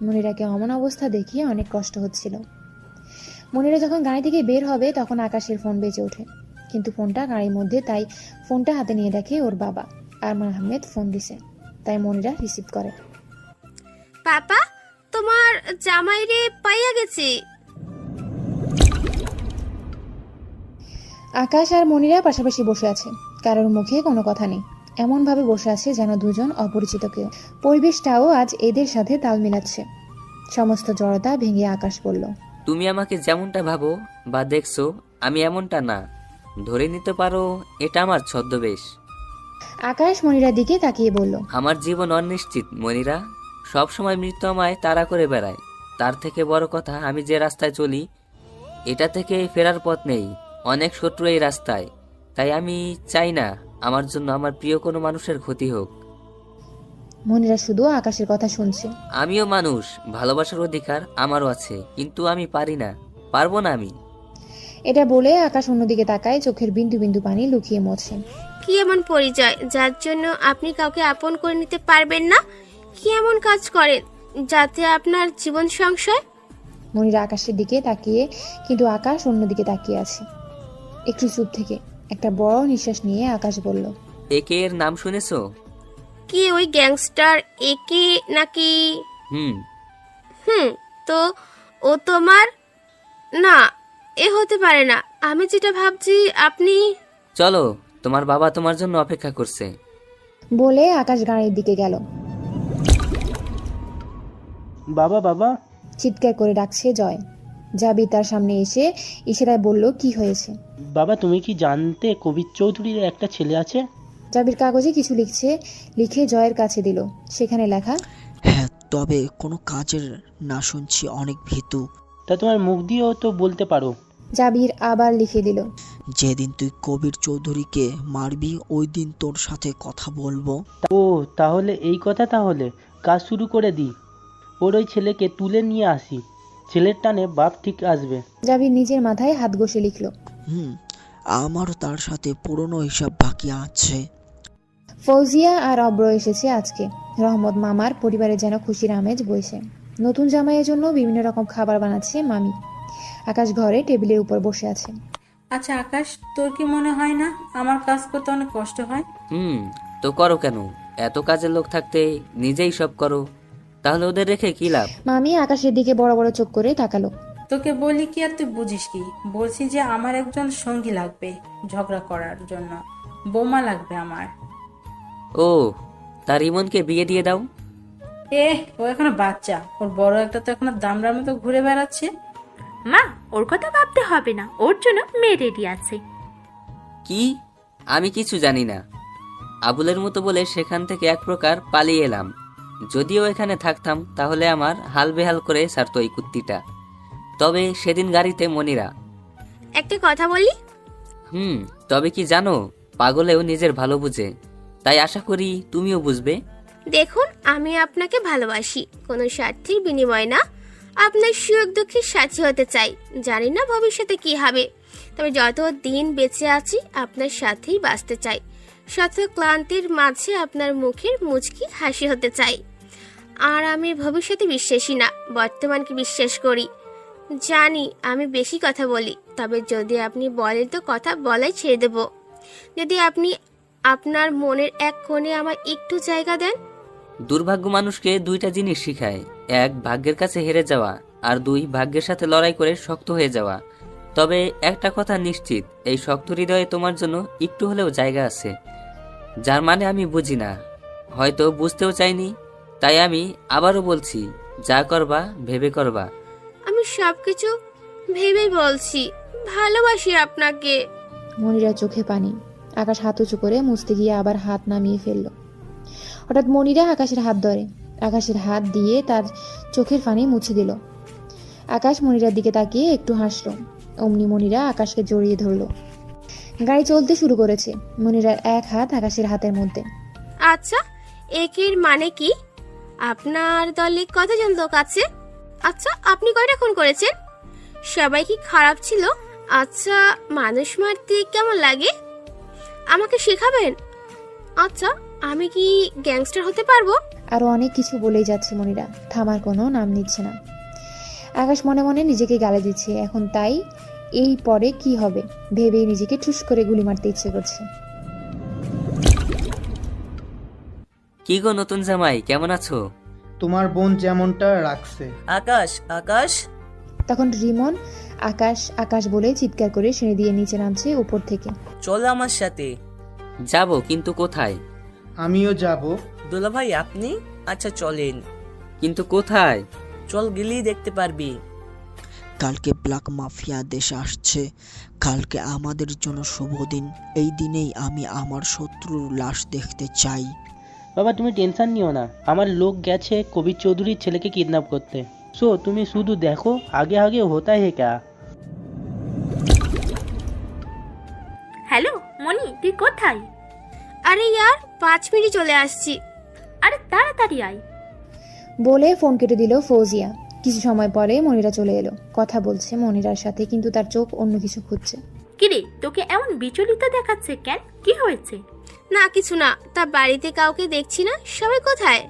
মনিরাকে অমন অবস্থা দেখিয়ে অনেক কষ্ট হচ্ছিল। মনিরা যখন গাড়ি থেকে বের হবে তখন আকাশের ফোন বেজে ওঠে, কিন্তু ফোনটা গাড়ির মধ্যে, তাই ফোনটা হাতে নিয়ে দেখে ওর বাবা আরমান আহমেদ ফোন দিছে। তাই মনিরা রিসিভ করে। পাপা, তোমার জামাইরে পাইয়া গেছি। আকাশ আর মনিরা পাশাপাশি বসে আছে, কারোর মুখে কোনো কথা নেই। এমন ভাবে বসে আছে যেন দুজন অপরিচিত কেউ। পরিবেশটাও আজ এদের সাথে তাল মিলাচ্ছে। সমস্ত জড়তা ভেঙে আকাশ বলল, তুমি আমাকে যেমনটা ভাবো বা দেখছো আমি এমনটা না। ধরে নিতে পারো এটা আমার ছদ্মবেশ। আকাশ মনিরার দিকে তাকিয়ে বলল, আমার জীবন অনিশ্চিত মনিরা। সব সময় মৃত্যু আমায় তাড়া করে বেড়ায়। তার থেকে বড় কথা, আমি যে রাস্তায় চলি এটা থেকে ফেরার পথ নেই, অনেক শত্রু এই রাস্তায়। তাই আমি চাই না আমার জন্য আমার প্রিয় কোনো মানুষের ক্ষতি হোক। মনিরা শুধু আকাশের কথা শুনছে। আমিও মানুষ, ভালোবাসার অধিকার আমারও আছে, কিন্তু আমি পারি না, পারবো না আমি। এটা বলে আকাশ অন্যদিকে তাকায়, চোখের বিন্দু বিন্দু পানি লুকিয়ে মোছে। কি এমন পরিচয় যার জন্য আপনি কাউকে আপন করে নিতে পারবেন না? কি এমন কাজ করেন যাতে আপনার জীবন সংশয়? মনিরা আকাশের দিকে তাকিয়ে, কিন্তু আকাশ অন্যদিকে তাকিয়ে আছে। একটু চুপ থেকে একটা বড় নিঃশ্বাস নিয়ে আকাশ বলল, একে এর নাম শুনেছো? কি ওই গ্যাংস্টার একে নাকি? তো ও তোমার না, এ হতে পারে না। আমি যেটা ভাবছি আপনি। চলো, তোমার বাবা তোমার জন্য অপেক্ষা করছে। বলে আকাশ গাড়ির দিকে গেল। বাবা বাবা চিৎকার করে ডাকছে জয়। জাবির তার সামনে এসে ইশারায় বলল, কি হয়েছে? বাবা, তুমি কি জানতে কবির চৌধুরীর একটা ছেলে আছে? জাবির কাগজে কিছু লিখে জয়ের কাছে দিল। সেখানে লেখা, হ্যাঁ, তবে কোনো কাজের না, শুনছি অনেক ভীতু। তা তোমার মুখ দিয়েও তো বলতে পারো। জাবির আবার লিখে দিল, যেদিন তুই কবির চৌধুরীকে মারবি ওই দিন তোর সাথে কথা বলবো। ও তাহলে এই কথা, তাহলে কাজ শুরু করে দিই। ওর ওই ছেলেকে তুলে নিয়ে আসি, ছেলের টানে বাপ ঠিক আসবে। জাবির নিজের মাথায় হাত ঘষে লিখল, আমারও তার সাথে পুরনো হিসাব বাকি আছে। ফৌজিয়া আর অব্র এসেছে আজকে। রহমত মামার পরিবারে যেন খুশির আমেজ বইছে। নতুন জামাইয়ের জন্য বিভিন্ন রকম খাবার বানাচ্ছে মামি। আকাশ ঘরে টেবিলের উপর বসে আছে। আচ্ছা আকাশ, তোর কি মনে হয় না আমার কাজ করতে অনেক কষ্ট হয়? তো করো কেন? এত কাজের লোক থাকতে নিজেই সব করো, তাহলে ওদের রেখে কি লাভ? মামি আকাশের দিকে বড় বড় চোখ করে তাকালো। তোকে বলি কি আর তুই বুঝিস কি? বলছি যে আমার একজন সঙ্গী লাগবে ঝগড়া করার জন্য, বোমা লাগবে আমার। ও, তার ইমনকে বিয়ে দিয়ে দাও। ও এখনো বাচ্চা, ওর বড় একটা তো এখনো দামড়ার মতো ঘুরে বেড়াচ্ছে। মা, ওর কথা ভাবতে হবে না, ওর জন্য মেয়ে রেডি আছে। কি? আমি কিছু জানি না। আবুলের মতো বলে সেখান থেকে এক প্রকার পালিয়ে এলাম। যদিও এখানে থাকতাম তাহলে আমার হাল বেহাল করে ছাড়তো এই কুত্তিটা। তবে সেদিন গাড়িতে মনিরা। একটা কথা বলি। তবে কি জানো, পাগলেও নিজের ভালো বুঝে, তাই আশা করি তুমিও বুঝবে। দেখুন, আমি আপনাকে ভালোবাসি, কোনো স্বার্থের বিনিময় না। আপনার সুখ দুঃখের সাথী হতে চাই। জানি না ভবিষ্যতে কি হবে, তবে যত দিন বেঁচে আছি আপনার সাথেই বাঁচতে চাই। শত ক্লান্তির মাঝে আপনার মুখের মুচকি হাসি হতে চাই। আর আমি ভবিষ্যতে বিশ্বাসী না, বর্তমানকে বিশ্বাস করি। জানি আমি বেশি কথা বলি, তবে যদি আপনি বলেন তো কথা বলাই ছেড়ে দেব। যদি আপনি আপনার মনের এক কোণে আমার একটু জায়গা দেন। দুর্ভাগ্য মানুষকে দুইটা জিনিস শিখায়, এক ভাগ্যের কাছে হেরে যাওয়া, আর দুই ভাগ্যের সাথে লড়াই করে শক্ত হয়ে যাওয়া। তবে একটা কথা নিশ্চিত, এই শক্ত হৃদয়ে তোমার জন্য একটু হলেও জায়গা আছে, যার মানে আমি বুঝি না, হয়তো বুঝতেও চাইনি। তাই আমি আবারও বলছি, যা করবা ভেবে করবা। আমি সবকিছু ভেবেই বলছি, ভালোবাসি আপনাকে। মনিরা চোখে পানি। আকাশ হাত উঁচু করে মুছতে গিয়ে আবার হাত নামিয়ে ফেলল। হঠাৎ মনিরা আকাশের হাত ধরে, আকাশের হাত দিয়ে তার চোখের পানি মুছে দিল। আকাশ মনিরার দিকে তাকিয়ে একটু হাসল। অমনি মনিরা আকাশকে জড়িয়ে ধরল। গাড়ি চলতে শুরু করেছে। মনিরার এক হাত আকাশের হাতের মধ্যে। আচ্ছা, একের মানে কি? আপনার দলে কতজন লোক আছে? আচ্ছা, আপনি কয়টা খুন করেছেন? সবাই কি খারাপ ছিল? আচ্ছা, মানুষ মারতে কেমন লাগে আমাকে শেখাবেন? আচ্ছা, আমি কি গ্যাংস্টার হতে পারবো? আরো অনেক কিছু বলেই যাচ্ছে মনিরা, থামার কোনো নাম নিচ্ছে না। আকাশ মনে মনে নিজেকে গালে দিচ্ছে এখন, তাই এই পরে কি হবে ভেবেই নিজেকে ঠুস করে গুলি মারতে ইচ্ছে করছে। কি গো নতুন জামাই, কেমন আছো? তোমার বোন যেমনটা রাখছে। আকাশ, আকাশ। তখন রিমন আকাশ আকাশ বলে চিৎকার করে সিঁড়ি দিয়ে নিচে নামছে উপর থেকে। চল আমার সাথে। যাব, কিন্তু কোথায়? আমিও যাব। দুলাভাই আপনি? আচ্ছা চলেন। কিন্তু কোথায়? চল, গেলেই দেখতে পারবি। কালকে ব্ল্যাক মাফিয়া দেশে আসছে। কালকে আমাদের জন্য শুভ দিন। এই দিনেই আমি আমার শত্রুর লাশ দেখতে চাই। বাবা তুমি টেনশন নিও না, আমার লোক গেছে কবির চৌধুরীর ছেলেকে কিডন্যাপ করতে। সো তুমি শুধু দেখো আগে আগে হোতা হে ক্যা। কোথায়? আরে ইয়ার 5 মিনিট চলে আসছি। আরে তাড়াতাড়ি আয়। বলে ফোন কেটে দিল ফৌজিয়া। কিছু সময় পরে মনিরা চলে এলো। কথা বলছে মনিরার সাথে, কিন্তু তার চোখ অন্য কিছু খুঁজছে। কিরে, তোকে এমন বিচলিত দেখাচ্ছে কেন? কি হয়েছে? না কিছু না, তা বাড়িতে কাউকে দেখছি না, সবাই কোথায়?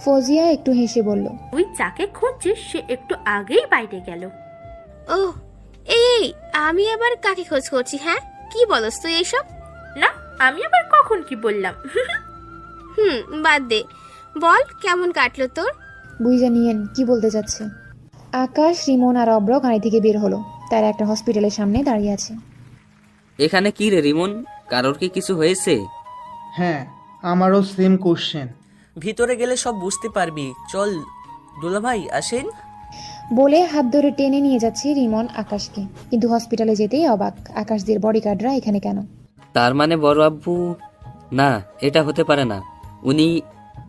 ফৌজিয়া একটু হেসে বলল, ওই যাকে খুঁজছিস সে একটু আগেই বাইরে গেল। ও এই আমি আবার কাকে খোঁজ করছি? হ্যাঁ কি বলস তুই এইসব? না, আমি আবার কখন কি বললাম? বাদ দে, বল কেমন কাটলো তোর? বুঝে নিয়েন কি বলতে চাচ্ছে। আকাশ, রিমন আর অব্র গাড়ি থেকে বের হলো। তারা একটা হসপিটালের সামনে দাঁড়িয়ে আছে। এখানে কি রে রিমন, কারোর কি কিছু হয়েছে? হ্যাঁ, আমারও সেম কোশ্চেন। ভিতরে গেলে সব বুঝতে পারবি। চল দুলাভাই আসেন। বলে হাত ধরে টেনে নিয়ে যাচ্ছে রিমন আকাশকে। কিন্তু হসপিটালে যেতেই অবাক, আকাশদের বডিগার্ডরা এখানে কেন? তার মানে বড় আব্বু? না, এটা হতে পারে না। উনি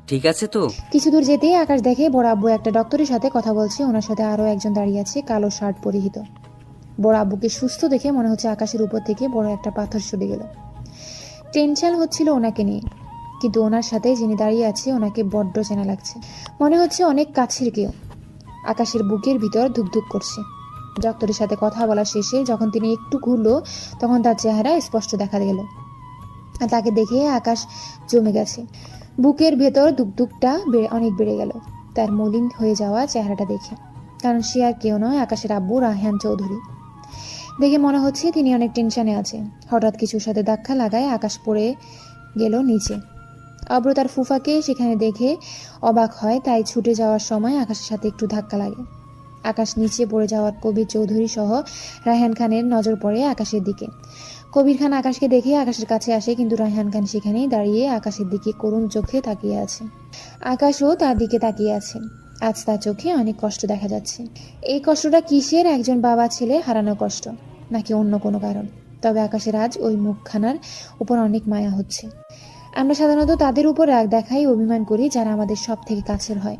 ঠিক আছে তো? কিছু দূর যেতেই আকাশ দেখে বড় আব্বু একটা ডক্টরের সাথে কথা বলছে। ওনার সাথে আরো একজন দাঁড়িয়ে আছে, কালো শার্ট পরিহিত। বড় আব্বুকে সুস্থ দেখে মনে হচ্ছে আকাশের উপর থেকে বড় একটা পাথর সরে গেল। টেনশন হচ্ছিল ওনাকে নিয়ে, কিন্তু ওনার সাথে যিনি দাঁড়িয়ে আছে ওনাকে বড্ড চেনা লাগছে। মনে হচ্ছে অনেক কাছের কেউ। আকাশের বুকের ভিতর ধুকধুক করছে। ডক্টরের সাথে কথা বলা শেষে যখন তিনি একটু ঘুরলো, তখন তার চেহারা স্পষ্ট দেখা গেল। আর তাকে দেখে আকাশ জমে গেছে। বুকের ভেতর ধুকধুকটা অনেক বেড়ে গেল তার মলিন হয়ে যাওয়া চেহারাটা দেখে। কারণ সে আর কেউ নয়, আকাশের আব্বু রায়হান চৌধুরী। দেখে মনে হচ্ছে তিনি অনেক টেনশনে আছে। হঠাৎ কিছুর সাথে ধাক্কা লাগায় আকাশ পড়ে গেল নিচে। অব্র তার ফুফাকে সেখানে দেখে অবাক হয়, তাই ছুটে যাওয়ার সময় আকাশের সাথে একটু ধাক্কা লাগে। আকাশ নিচে পড়ে যাওয়ার কবির চৌধুরী সহ রায়হান খানের নজর পড়ে আকাশের দিকে। কবির খান আকাশকে দেখে আকাশের কাছে আসে, কিন্তু রায়হান খান সেখানেই দাঁড়িয়ে আকাশের দিকে করুণ চোখে তাকিয়ে আছে। আকাশও তার দিকে তাকিয়ে আছে। আজ তার চোখে অনেক কষ্ট দেখা যাচ্ছে। এই কষ্টটা কিসের? একজন বাবা ছেলে হারানোর কষ্ট, নাকি অন্য কোনো কারণ? তবে আকাশের আজ ওই মুখখানার উপর অনেক মায়া হচ্ছে। আমরা সাধারণত তাদের উপর রাগ দেখাই, অভিমান করি যারা আমাদের সব থেকে কাছের হয়।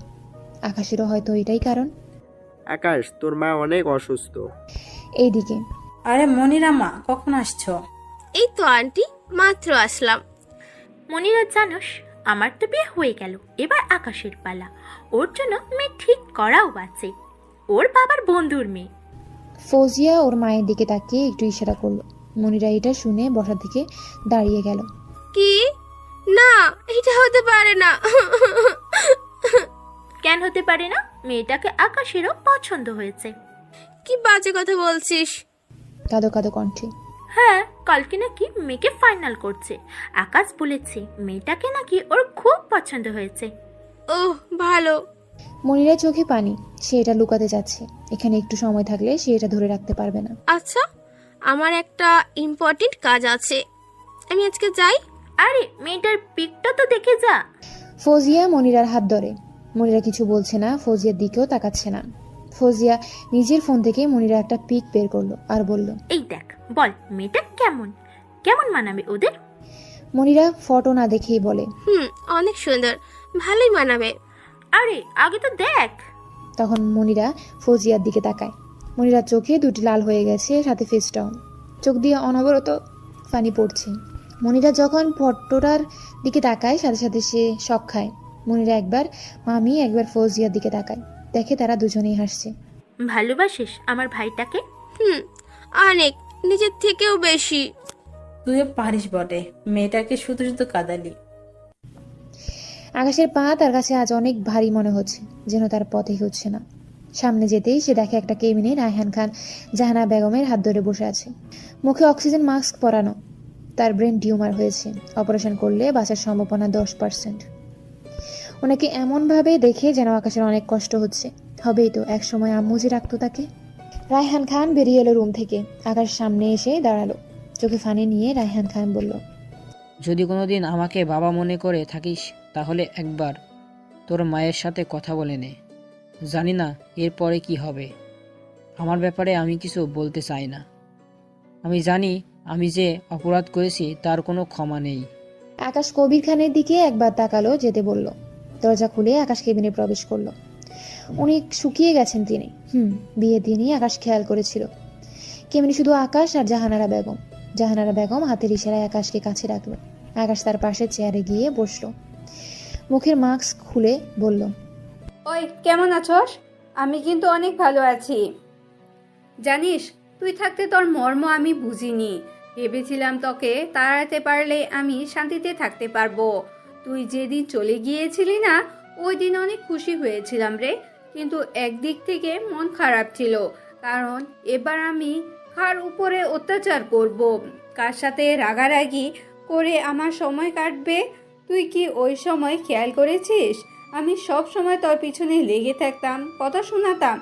আকাশেরও হয়তো এটাই কারণ। আকাশ, তোর মা অনেক অসুস্থ। এইদিকে। আরে মনিরা মা, কখন আসছো? এই তো আন্টি, মাত্র আসলাম। মনিরা জানোস, আমার তো বিয়ে হয়ে গেল, এবার আকাশের পালা। ওর জন্য মেয়ে ঠিক করাও আছে, ওর বাবার বন্ধুর মেয়ে। ফৌজিয়া ওর মায়ের দিকে তাকিয়ে একটু ইশারা করলো। মনিরা এটা শুনে বসার দিকে দাঁড়িয়ে গেল। কি? না, এটা হতে পারে না। কেন হতে পারে না? মেয়েটাকে আকাশেরও পছন্দ হয়েছে। কি বাজে কথা বলছিস? কাঁদো কাঁদো কণ্ঠে। হ্যাঁ, কালকে নাকি মেয়েকে ফাইনাল করছে। আকাশ বলেছে মেয়েটাকে নাকি ওর খুব পছন্দ হয়েছে। ওহ ভালো। মনিরা চোখে পানি। সে এটা লুকাতে যাচ্ছে। এখানে একটু সময় থাকলে সে এটা ধরে রাখতে পারবে না। আচ্ছা, আমার একটা ইম্পর্টেন্ট কাজ আছে, আমি আজকে যাই। আরে মেয়েটার পিকটা তো দেখে যা। ফৌজিয়া মনিরার হাত ধরে। মনিরা কিছু বলছে না, ফৌজিয়ার দিকেও তাকাচ্ছে না। ফৌজিয়া নিজের ফোন থেকে মনিরা একটা পিক বের করলো আর বলল, এই দেখ, বল মেয়েটা কেমন কেমন মানাবে ওদের? মনিরা ফটো না দেখেই বলে, অনেক সুন্দর, ভালোই মানাবে। আরে আগে তো দেখ। তখন মনিরা ফৌজিয়ার দিকে তাকায়। মনিরার চোখে দুটি লাল হয়ে গেছে, সাথে ফেসটাও। চোখ দিয়ে অনবরত পানি পড়ছে। মনিরা যখন ফটোটার দিকে তাকায়, সাথে সাথে সে শক খায়। মনিরা একবার মামি, একবার ফৌজিয়ার দিকে তাকায়, দেখে তারা দুজনেই হাসছে। ভালোবাসিস আমার ভাইটাকে? অনেক, নিজের থেকেও বেশি। তুইও পারিস বটে, মেয়েটাকে শুধু শুধু কাঁদালি। আকাশের পা তার কাছে আজ অনেক ভারী মনে হচ্ছে, যেন তার পথে হচ্ছে না। সামনে যেতেই সে দেখে একটা কেবিনে রায়হান খান জাহানা বেগমের হাত ধরে বসে আছে। মুখে অক্সিজেন মাস্ক পরানো। তার ব্রেন টিউমার হয়েছে, অপারেশন করলে বাঁচার সম্ভাবনা 10%। ওনাকে এমনভাবে দেখে যেন আকাশের অনেক কষ্ট হচ্ছে। হবেই তো, একসময় আম্মু যে রাখতো তাকে। রায়হান খান বেরিয়ে এলো রুম থেকে। আকাশ সামনে এসে দাঁড়ালো, চোখে ফানি নিয়ে রায়হান খান বলল, যদি কোনোদিন আমাকে বাবা মনে করে থাকিস, তাহলে একবার তোর মায়ের সাথে কথা বলে নে। জানি না এরপরে কি হবে। আমার ব্যাপারে আমি কিছু বলতে চাই না। আমি জানি আমি যে অপরাধ করেছি তার কোনো ক্ষমা নেই। আকাশ কবির খানের দিকে একবার তাকালো, যেতে বলল। দরজা খুলে আকাশ কেবিনে প্রবেশ করলো। উনি শুকিয়ে গেছেন তিনি। বিয়ের দিনই আকাশ খেয়াল করেছিল। কেবিনে শুধু আকাশ আর জাহানারা বেগম। জাহানারা বেগম হাতের ইশারায় আকাশকে কাছে রাখলো। আকাশ তার পাশে চেয়ারে গিয়ে বসলো। মুখের মাস্ক খুলে বলল, ওই কেমন আছোস? আমি কিন্তু অনেক ভালো আছি। জানিস, তুই থাকতে তোর মর্ম আমি বুঝিনি। ভেবেছিলাম তোকে তাড়াতে পারলে আমি শান্তিতে থাকতে পারবো। তুই যেদিন চলে গিয়েছিলি না, ওই দিন অনেক খুশি হয়েছিলাম রে, কিন্তু একদিক থেকে মন খারাপ ছিল, কারণ এবার আমি কার উপরে অত্যাচার করব, কার সাথে রাগারাগি করে আমার সময় কাটবে। তুই কি ওই সময় খেয়াল করেছিস? আমি সব সময় তোর পিছনে লেগে থাকতাম, কথা শোনাতাম।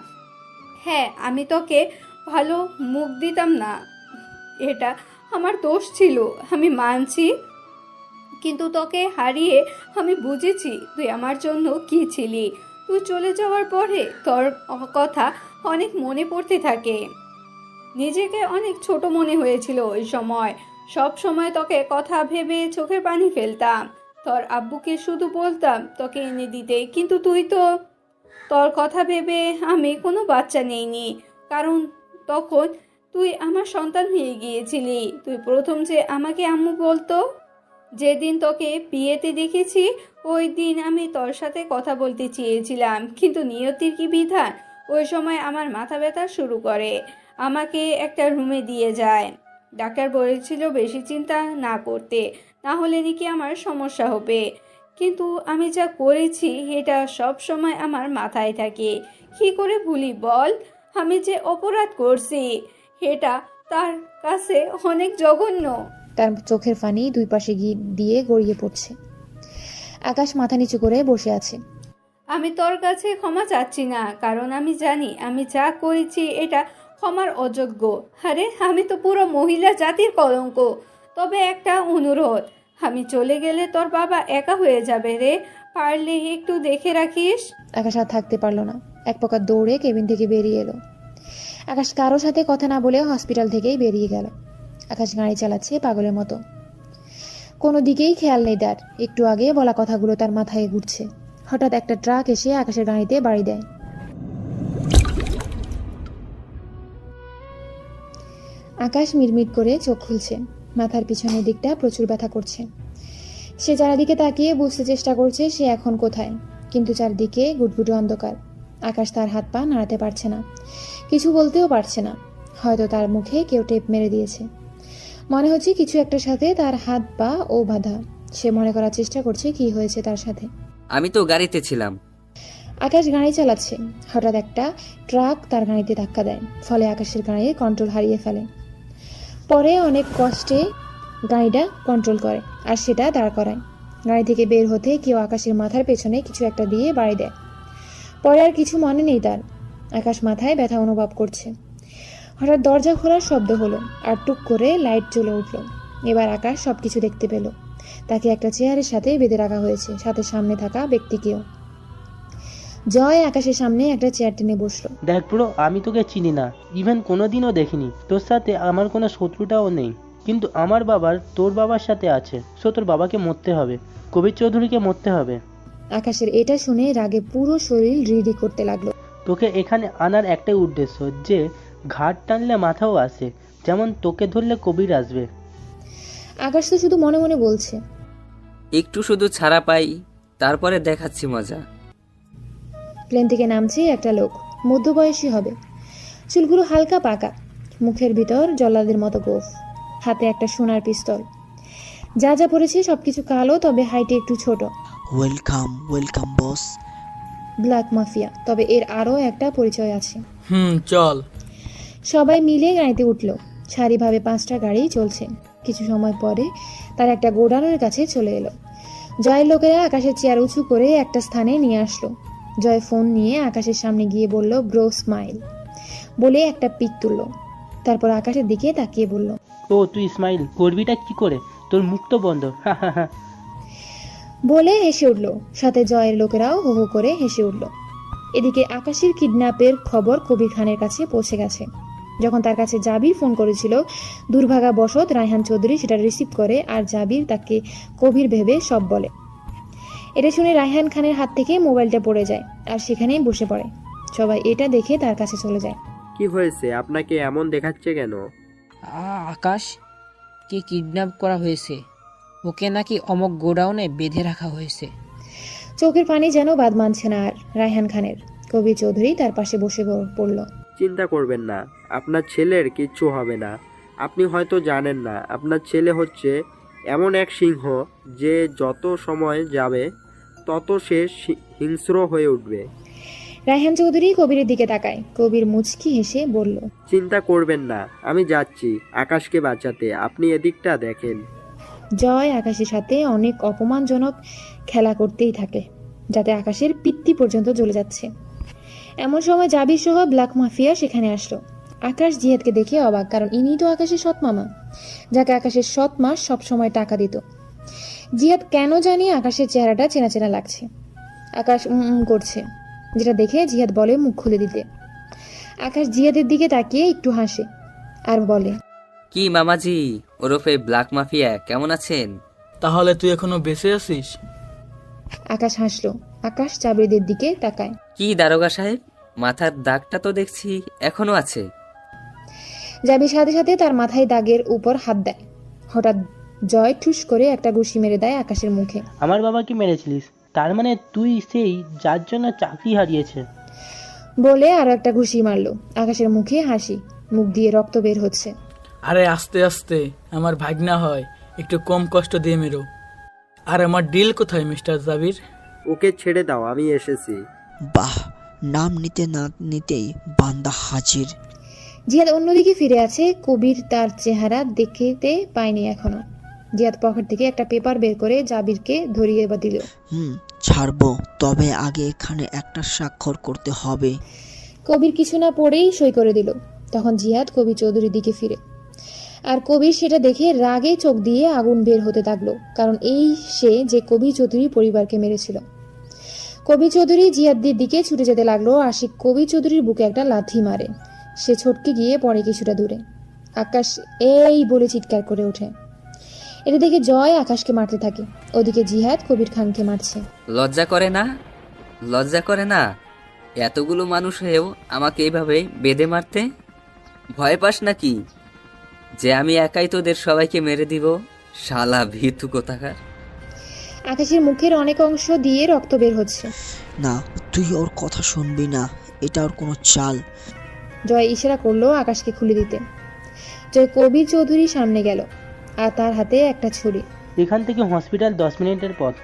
হ্যাঁ, আমি তোকে ভালো মুখ দিতাম না, এটা আমার দোষ ছিল, আমি মানছি। কিন্তু তোকে হারিয়ে আমি বুঝেছি তুই আমার জন্য কি ছিলি। তুই চলে যাওয়ার পরে তোর কথা অনেক মনে পড়তে থাকে। নিজেকে অনেক ছোট মনে হয়েছিল ওই সময়। সব সময় তোকে কথা ভেবে চোখের পানি ফেলতাম। তোর আব্বুকে শুধু বলতাম তোকে এনে দিতে, কিন্তু তুই তো তোর কথা ভেবে আমি কোনো বাচ্চা নেইনি, কারণ তখন তুই আমার সন্তান হয়ে গিয়েছিলি। তুই প্রথম যে আমাকে আম্মু বলতো, যেদিন তোকে বিয়েতে দেখেছি ওই দিন আমি তোর সাথে কথা বলতে চেয়েছিলাম, কিন্তু নিয়তির কি বিধান, ওই সময় আমার মাথা ব্যথা শুরু করে, আমাকে একটা রুমে দিয়ে যায়। ডাক্তার বলেছিল বেশি চিন্তা না করতে, না হলে নাকি আমার সমস্যা হবে। কিন্তু আমি যা করেছি এটা সব সময় আমার মাথায় থাকে। কি করে ভুলি বল? আমি যে অপরাধ করছি এটা তার কাছে অনেক জঘন্য। তার চোখের পানি দুই পাশে দিয়ে গড়িয়ে পড়ছে। আকাশ মাথা নিচু করে বসে আছে। আমি তোর কাছে ক্ষমা চাচ্ছি না, কারণ আমি জানি আমি যা করেছি এটা ক্ষমার অযোগ্য। আরে আমি তো পুরো মহিলা জাতির কলঙ্ক। তবে একটা অনুরোধ, আমি চলে গেলে তোর বাবা একা হয়ে যাবে রে, পারলে একটু দেখে রাখিস। আকাশ আর থাকতে পারলো না, এক প্রকার দৌড়ে কেবিন থেকে বেরিয়ে এলো। আকাশ কারো সাথে কথা না বলে হসপিটাল থেকেই বেরিয়ে গেল। আকাশ গাড়ি চালাচ্ছে পাগলের মতো, কোনো দিকেই খেয়াল নেই তার। একটু আগে বলা কথাগুলো তার মাথায় ঘুরছে। হঠাৎ একটা ট্রাক এসে আকাশের গাড়িতে বাড়ি দেয়। আকাশ মিটমিট করে চোখ খুলছে। মাথার পিছনের দিকটা প্রচুর ব্যথা করছে। সে চারিদিকে তাকিয়ে বুঝতে চেষ্টা করছে সে এখন কোথায়, কিন্তু চারদিকে গুটগুটে অন্ধকার। আকাশ তার হাত পা নাড়াতে পারছে না, কিছু বলতেও পারছে না। হয়তো তার মুখে কেউ টেপ মেরে দিয়েছে। মনে হচ্ছে কিছু একটা সাথে তার হাত পা ও বাঁধা। সে মনে করার চেষ্টা করছে কি হয়েছে তার সাথে। আমি তো গাড়িতে ছিলাম। আকাশ গাড়ি চালাচ্ছে, হঠাৎ একটা ট্রাক তার গাড়িতে ধাক্কা দেয়, ফলে আকাশের গাড়ির কন্ট্রোল হারিয়ে ফেলে। পরে অনেক কষ্টে গাড়িটা কন্ট্রোল করে আর সেটা দাঁড় করায়। গাড়ি থেকে বের হতে কেউ আকাশের মাথার পেছনে কিছু একটা দিয়ে বাড়ি দেয়। পরে আর কিছু মনে নেই তার। আকাশ মাথায় ব্যথা অনুভব করছে। হঠাৎ দরজা খোলার শব্দ হলো আর টুক করে লাইট জ্বলে উঠলো। এবার আকাশ সবকিছু দেখতে পেল। তাকে একটা চেয়ারের সাথে বেঁধে রাখা হয়েছে, সাথে সামনে থাকা ব্যক্তিকেও। জয় আকাশের সামনে একটা চেয়ার টেনে বসলো। দেখ ব্রো, আমি তোকে চিনি না, ইভেন কোনোদিনও দেখিনি। তোর সাথে আমার কোনো শত্রুতাও নেই, কিন্তু আমার বাবার তোর বাবার সাথে আছে। সো তোর বাবাকে মরতে হবে, কবির চৌধুরীকে মরতে হবে। আকাশের এটা শুনে রাগে পুরো শরীর রিডি করতে লাগলো। তোকে এখানে আনার একটাই উদ্দেশ্য, যে ঘাট টানলে মাথাও আসে, যেমন তোকে ধরলে কবির আসবে। আকাশ তো শুধু মনে মনে বলছে, একটু শুধু ছাড়া পাই, তারপরে দেখাচ্ছি মজা। প্লেন থেকে নামছে একটা লোক, মধ্যবয়সী হবে, চুলগুলো হালকা পাকা, মুখের ভিতর জল্লাদের মতো গোফ, হাতে একটা সোনার পিস্তল। যা যা পড়েছে সবকিছু কালো, তবে হাইটে একটু ছোট। Welcome welcome boss. Black mafia, তবে এর আরও একটা পরিচয় আছে। চল। সবাই মিলে গাড়িতে উঠলো। সারিভাবে 5টা গাড়ি চলছে। কিছু সময় পরে তার একটা গোডাউনের কাছে চলে এলো। জয়ের লোকেরা আকাশের চেয়ার উঁচু করে একটা স্থানে নিয়ে আসলো। জয় ফোন নিয়ে আকাশের সামনে গিয়ে বলল, ব্রো স্মাইল বলে একটা পিক তুললো। তারপর আকাশের দিকে তাকিয়ে বলল, ও তুই স্মাইল করবিটা কি করে, তোর মুখ তো বন্ধ বলে হেসে উঠলো। সাথে জয়ের লোকেরাও হো হো করে হেসে উঠলো। এদিকে আকাশের কিডন্যাপের খবর কবির খানের কাছে পৌঁছে গেছে। যখন তার কাছে জাবির ফোন করেছিল, দুর্ভাগ্যবশত রায়হান চৌধুরী সেটা রিসিভ করে, আর জাবির তাকে কবির ভেবে সব বলে। এটা শুনে রায়হান খানের হাত থেকে মোবাইলটা পড়ে যায় আর সেখানেই বসে পড়ে। সবাই এটা দেখে তার কাছে চলে যায়। কি হয়েছে, আপনাকে এমন দেখাচ্ছে কেন? আকাশ, কে কিডন্যাপ করা হয়েছে, ওকে নাকি অমক গোডাউনে বেঁধে রাখা হয়েছে। চোখের পানি যেন বাদ মানছে না আর রায়হান খানের। কবির চৌধুরী তার পাশে বসে পড়ল। চিন্তা করবেন না, আপনার ছেলের কিচ্ছু হবে না। আপনি হয়তো জানেন না, আপনার ছেলে হচ্ছে এমন এক সিংহ যে যত সময় যাবে তত সে হিংস্র হয়ে উঠবে। রায়হান চৌধুরী কবিরের দিকে তাকায়। কবির মুচকি হেসে বলল, চিন্তা করবেন না, আমি যাচ্ছি আকাশকে বাঁচাতে, আপনি এদিকটা দেখেন। জয় আকাশের সাথে অনেক অপমানজনক খেলা করতেই থাকে, যাতে আকাশের পিত্তি পর্যন্ত জ্বলে যাচ্ছে। এমন সময় জাবির সহ ব্ল্যাক মাফিয়া সেখানে আসলো। আকাশ জিহাদকে দেখে অবাক, কারণ ইনি তো আকাশের সৎ মামা, যাকে আকাশের সৎ মা সবসময় টাকা দিত। জিহাদ কেন জানি আকাশের চেহারাটা চেনা চেনা লাগছে। আকাশ করছে, যেটা দেখে জিহাদ বলে মুখ খুলে দিতে। আকাশ জিহাদের দিকে তাকিয়ে একটু হাসে আর বলে, কি মামাজি ওরফে ব্ল্যাক মাফিয়া, কেমন আছেন? তাহলে তুই এখনো বেঁচে আছিস? আকাশ হাসলো। আকাশ জাবিরদের দিকে তাকায়। কি দারোগা সাহেব, মাথার দাগটা তো দেখছি এখনো আছে। জাবির সাথে সাথে তার মাথায় দাগের উপর হাত দেয়। হঠাৎ জয় ঠুস করে একটা ঘুষি মেরে দেয় আকাশের মুখে। আমার বাবাকে মেরেছিলিস, তার মানে তুই সেই যার জন্য চাকরি হারিয়েছে। বলে আরো একটা ঘুষি মারলো। আকাশের মুখে হাসি, মুখ দিয়ে রক্ত বের হচ্ছে। আরে আস্তে আস্তে, আমার ভাগনা হয়, একটু কম কষ্ট দিয়ে মেরো। আর আমার ডিল কোথায় মিস্টার জাবির? ওকে ছেড়ে দাও, আমি এসেছি। বাহ, নাম নিতে না নিতেই বান্দা হাজির। জিহাদ অন্যদিকে ফিরে আছে। কবির তার চেহারা দেখতে পায়নি এখনো। জিহাদ পকেট থেকে একটা পেপার বের করে জাবিরকে ধরিয়ে দিল। ছাড়বো, তবে আগে এখানে একটা স্বাক্ষর করতে হবে। কবির কিছু না পড়েই সই করে দিল। তখন জিহাদ কবির চৌধুরীর দিকে ফিরে, আর কবির সেটা দেখে রাগে চোখ দিয়ে আগুন বের হতে থাকলো, কারণ এই সে যে কবির চৌধুরী পরিবারকে মেরেছিল। কবির চৌধুরী জিহাদের দিকে ছুটে যেতে লাগলো, আর সে কবির চৌধুরীর বুকে একটা লাথি মারে। সে ছটকে গিয়ে পড়ে কিছুটা দূরে। আকাশ এই বলে চিৎকার করে ওঠে। এটা দেখে জয় আকাশকে মারতে থাকে। ওদিকে জিহাদ কবির খানকে মারছে। লজ্জা করে না? লজ্জা করে না? এতগুলো মানুষ হয়েও আমাকে এইভাবে বেঁধে মারতে? ভয় পাস নাকি যে আমি একাই তোদের সবাইকে মেরে দিব? শালা ভীতু কোথাকার। আকাশের মুখের অনেক অংশ দিয়ে রক্ত বের হচ্ছে। না, তুই ওর কথা শুনবি না, এটা ওর কোনো চাল। জয় ইশারা করলো আকাশকে খুলে দিতে। জয় কবির চৌধুরীর সামনে গেল, আর তার হাতে একটা ছুরি। এখান থেকে হসপিটাল 10 মিনিটের পথ।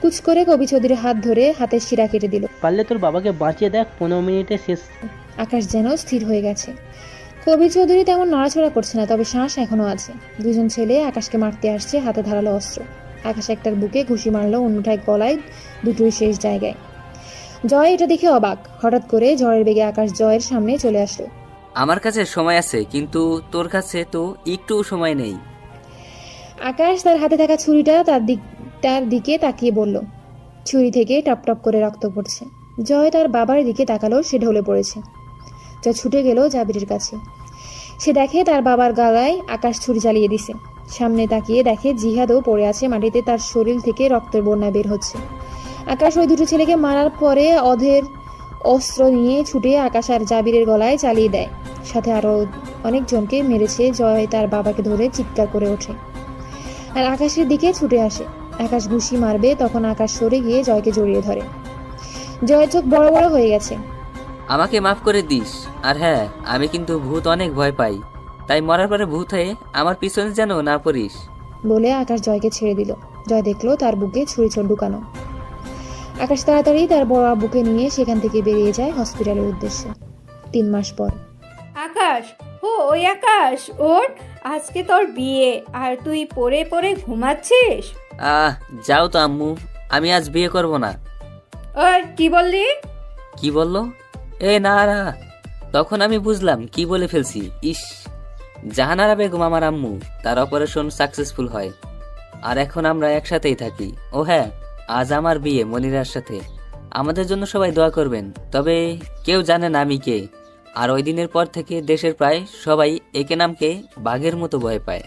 কুচ করে কবির চৌধুরীর হাত ধরে হাতের শিরা কেটে দিল। পারলে তোর বাবাকে বাঁচিয়ে দেখ, 15 মিনিটে শেষ। আকাশ যেন স্থির হয়ে গেছে। কবির চৌধুরী তেমন নড়াচড়া করছে না, তবে শ্বাস এখনো আছে। দুজন ছেলে আকাশকে মারতে আসছে, হাতে ধারালো অস্ত্র। আকাশ একটার বুকে ঘুষি মারলো, অন্যটায় গলায়, দুটোই শেষ জায়গায়। জয় এটা দেখে অবাক। হঠাৎ করে ঝড়ের বেগে আকাশ জয়ের সামনে চলে আসলো। আমার কাছে সময় আছে, কিন্তু তোর কাছে তো একটু সময় নেই। আকাশ তার হাতে থাকা ছুরিটা তার দিকে তাকিয়ে বলল। ছুরি থেকে টপ টপ করে রক্ত পড়ছে। জয় তার বাবার দিকে তাকালো, সে ঢলে পড়েছে। জয় ছুটে গেল জাবিরের কাছে। সে দেখে তার বাবার গালায় আকাশ ছুরি চালিয়ে দিছে। সামনে তাকিয়ে দেখে জিহাদও পড়ে আছে মাটিতে, তার শরীর থেকে রক্তের বন্যা বের হচ্ছে। আকাশ ওই দুটো ছেলেকে মারার পরে অধের অস্ত্র নিয়ে ছুটে আকাশ আর জাবিরের গলায় চালিয়ে দেয়। সাথে আরো অনেকজনকে মেরেছে। জয় তার বাবাকে ধরে চিৎকার করে ওঠে আর আকাশের দিকে ছুটে আসে। আকাশ ঘুষি মারবে, তখন আকাশ সরে গিয়ে জয়কে জড়িয়ে ধরে। জয়ের চোখ বড় বড় হয়ে গেছে। আমাকে মাফ করে দিস। আর হ্যাঁ, আমি কিন্তু ভূত অনেক ভয় পাই, তাই মরার পরে ভূত হয়ে আমার পিছনে যেন না পড়িস। বলে আকাশ জয়কে ছেড়ে দিল। জয় দেখলো তার বুকে ছুরি ঢুকানো। আকাশ তাড়াতাড়ি তার বড় বুকে নিয়ে সেখান থেকে বেরিয়ে যায় হসপিটালের উদ্দেশ্যে। 3 মাস পর। আকাশ, ওই আকাশ, ওঠ, আজকে তোর বিয়ে আর তুই পড়ে পড়ে ঘুমাচ্ছিস। যাও তো আম্মু, আমি আজ বিয়ে করব না। ওই কি বললি? কি বললো? না, তখন আমি বুঝলাম কি বলে ফেলছি। ইস, জাহানারা বেগম আমার আম্মু, তার অপারেশন সাকসেসফুল হয়, আর এখন আমরা একসাথেই থাকি। ও হ্যাঁ, আজ আমার বিয়ে মনিরার সাথে। আমাদের জন্য সবাই দোয়া করবেন। তবে কেউ জানে না আমি কে। আর ওই দিনের পর থেকে দেশের প্রায় সবাই একে নামকে বাঘের মতো ভয় পায়।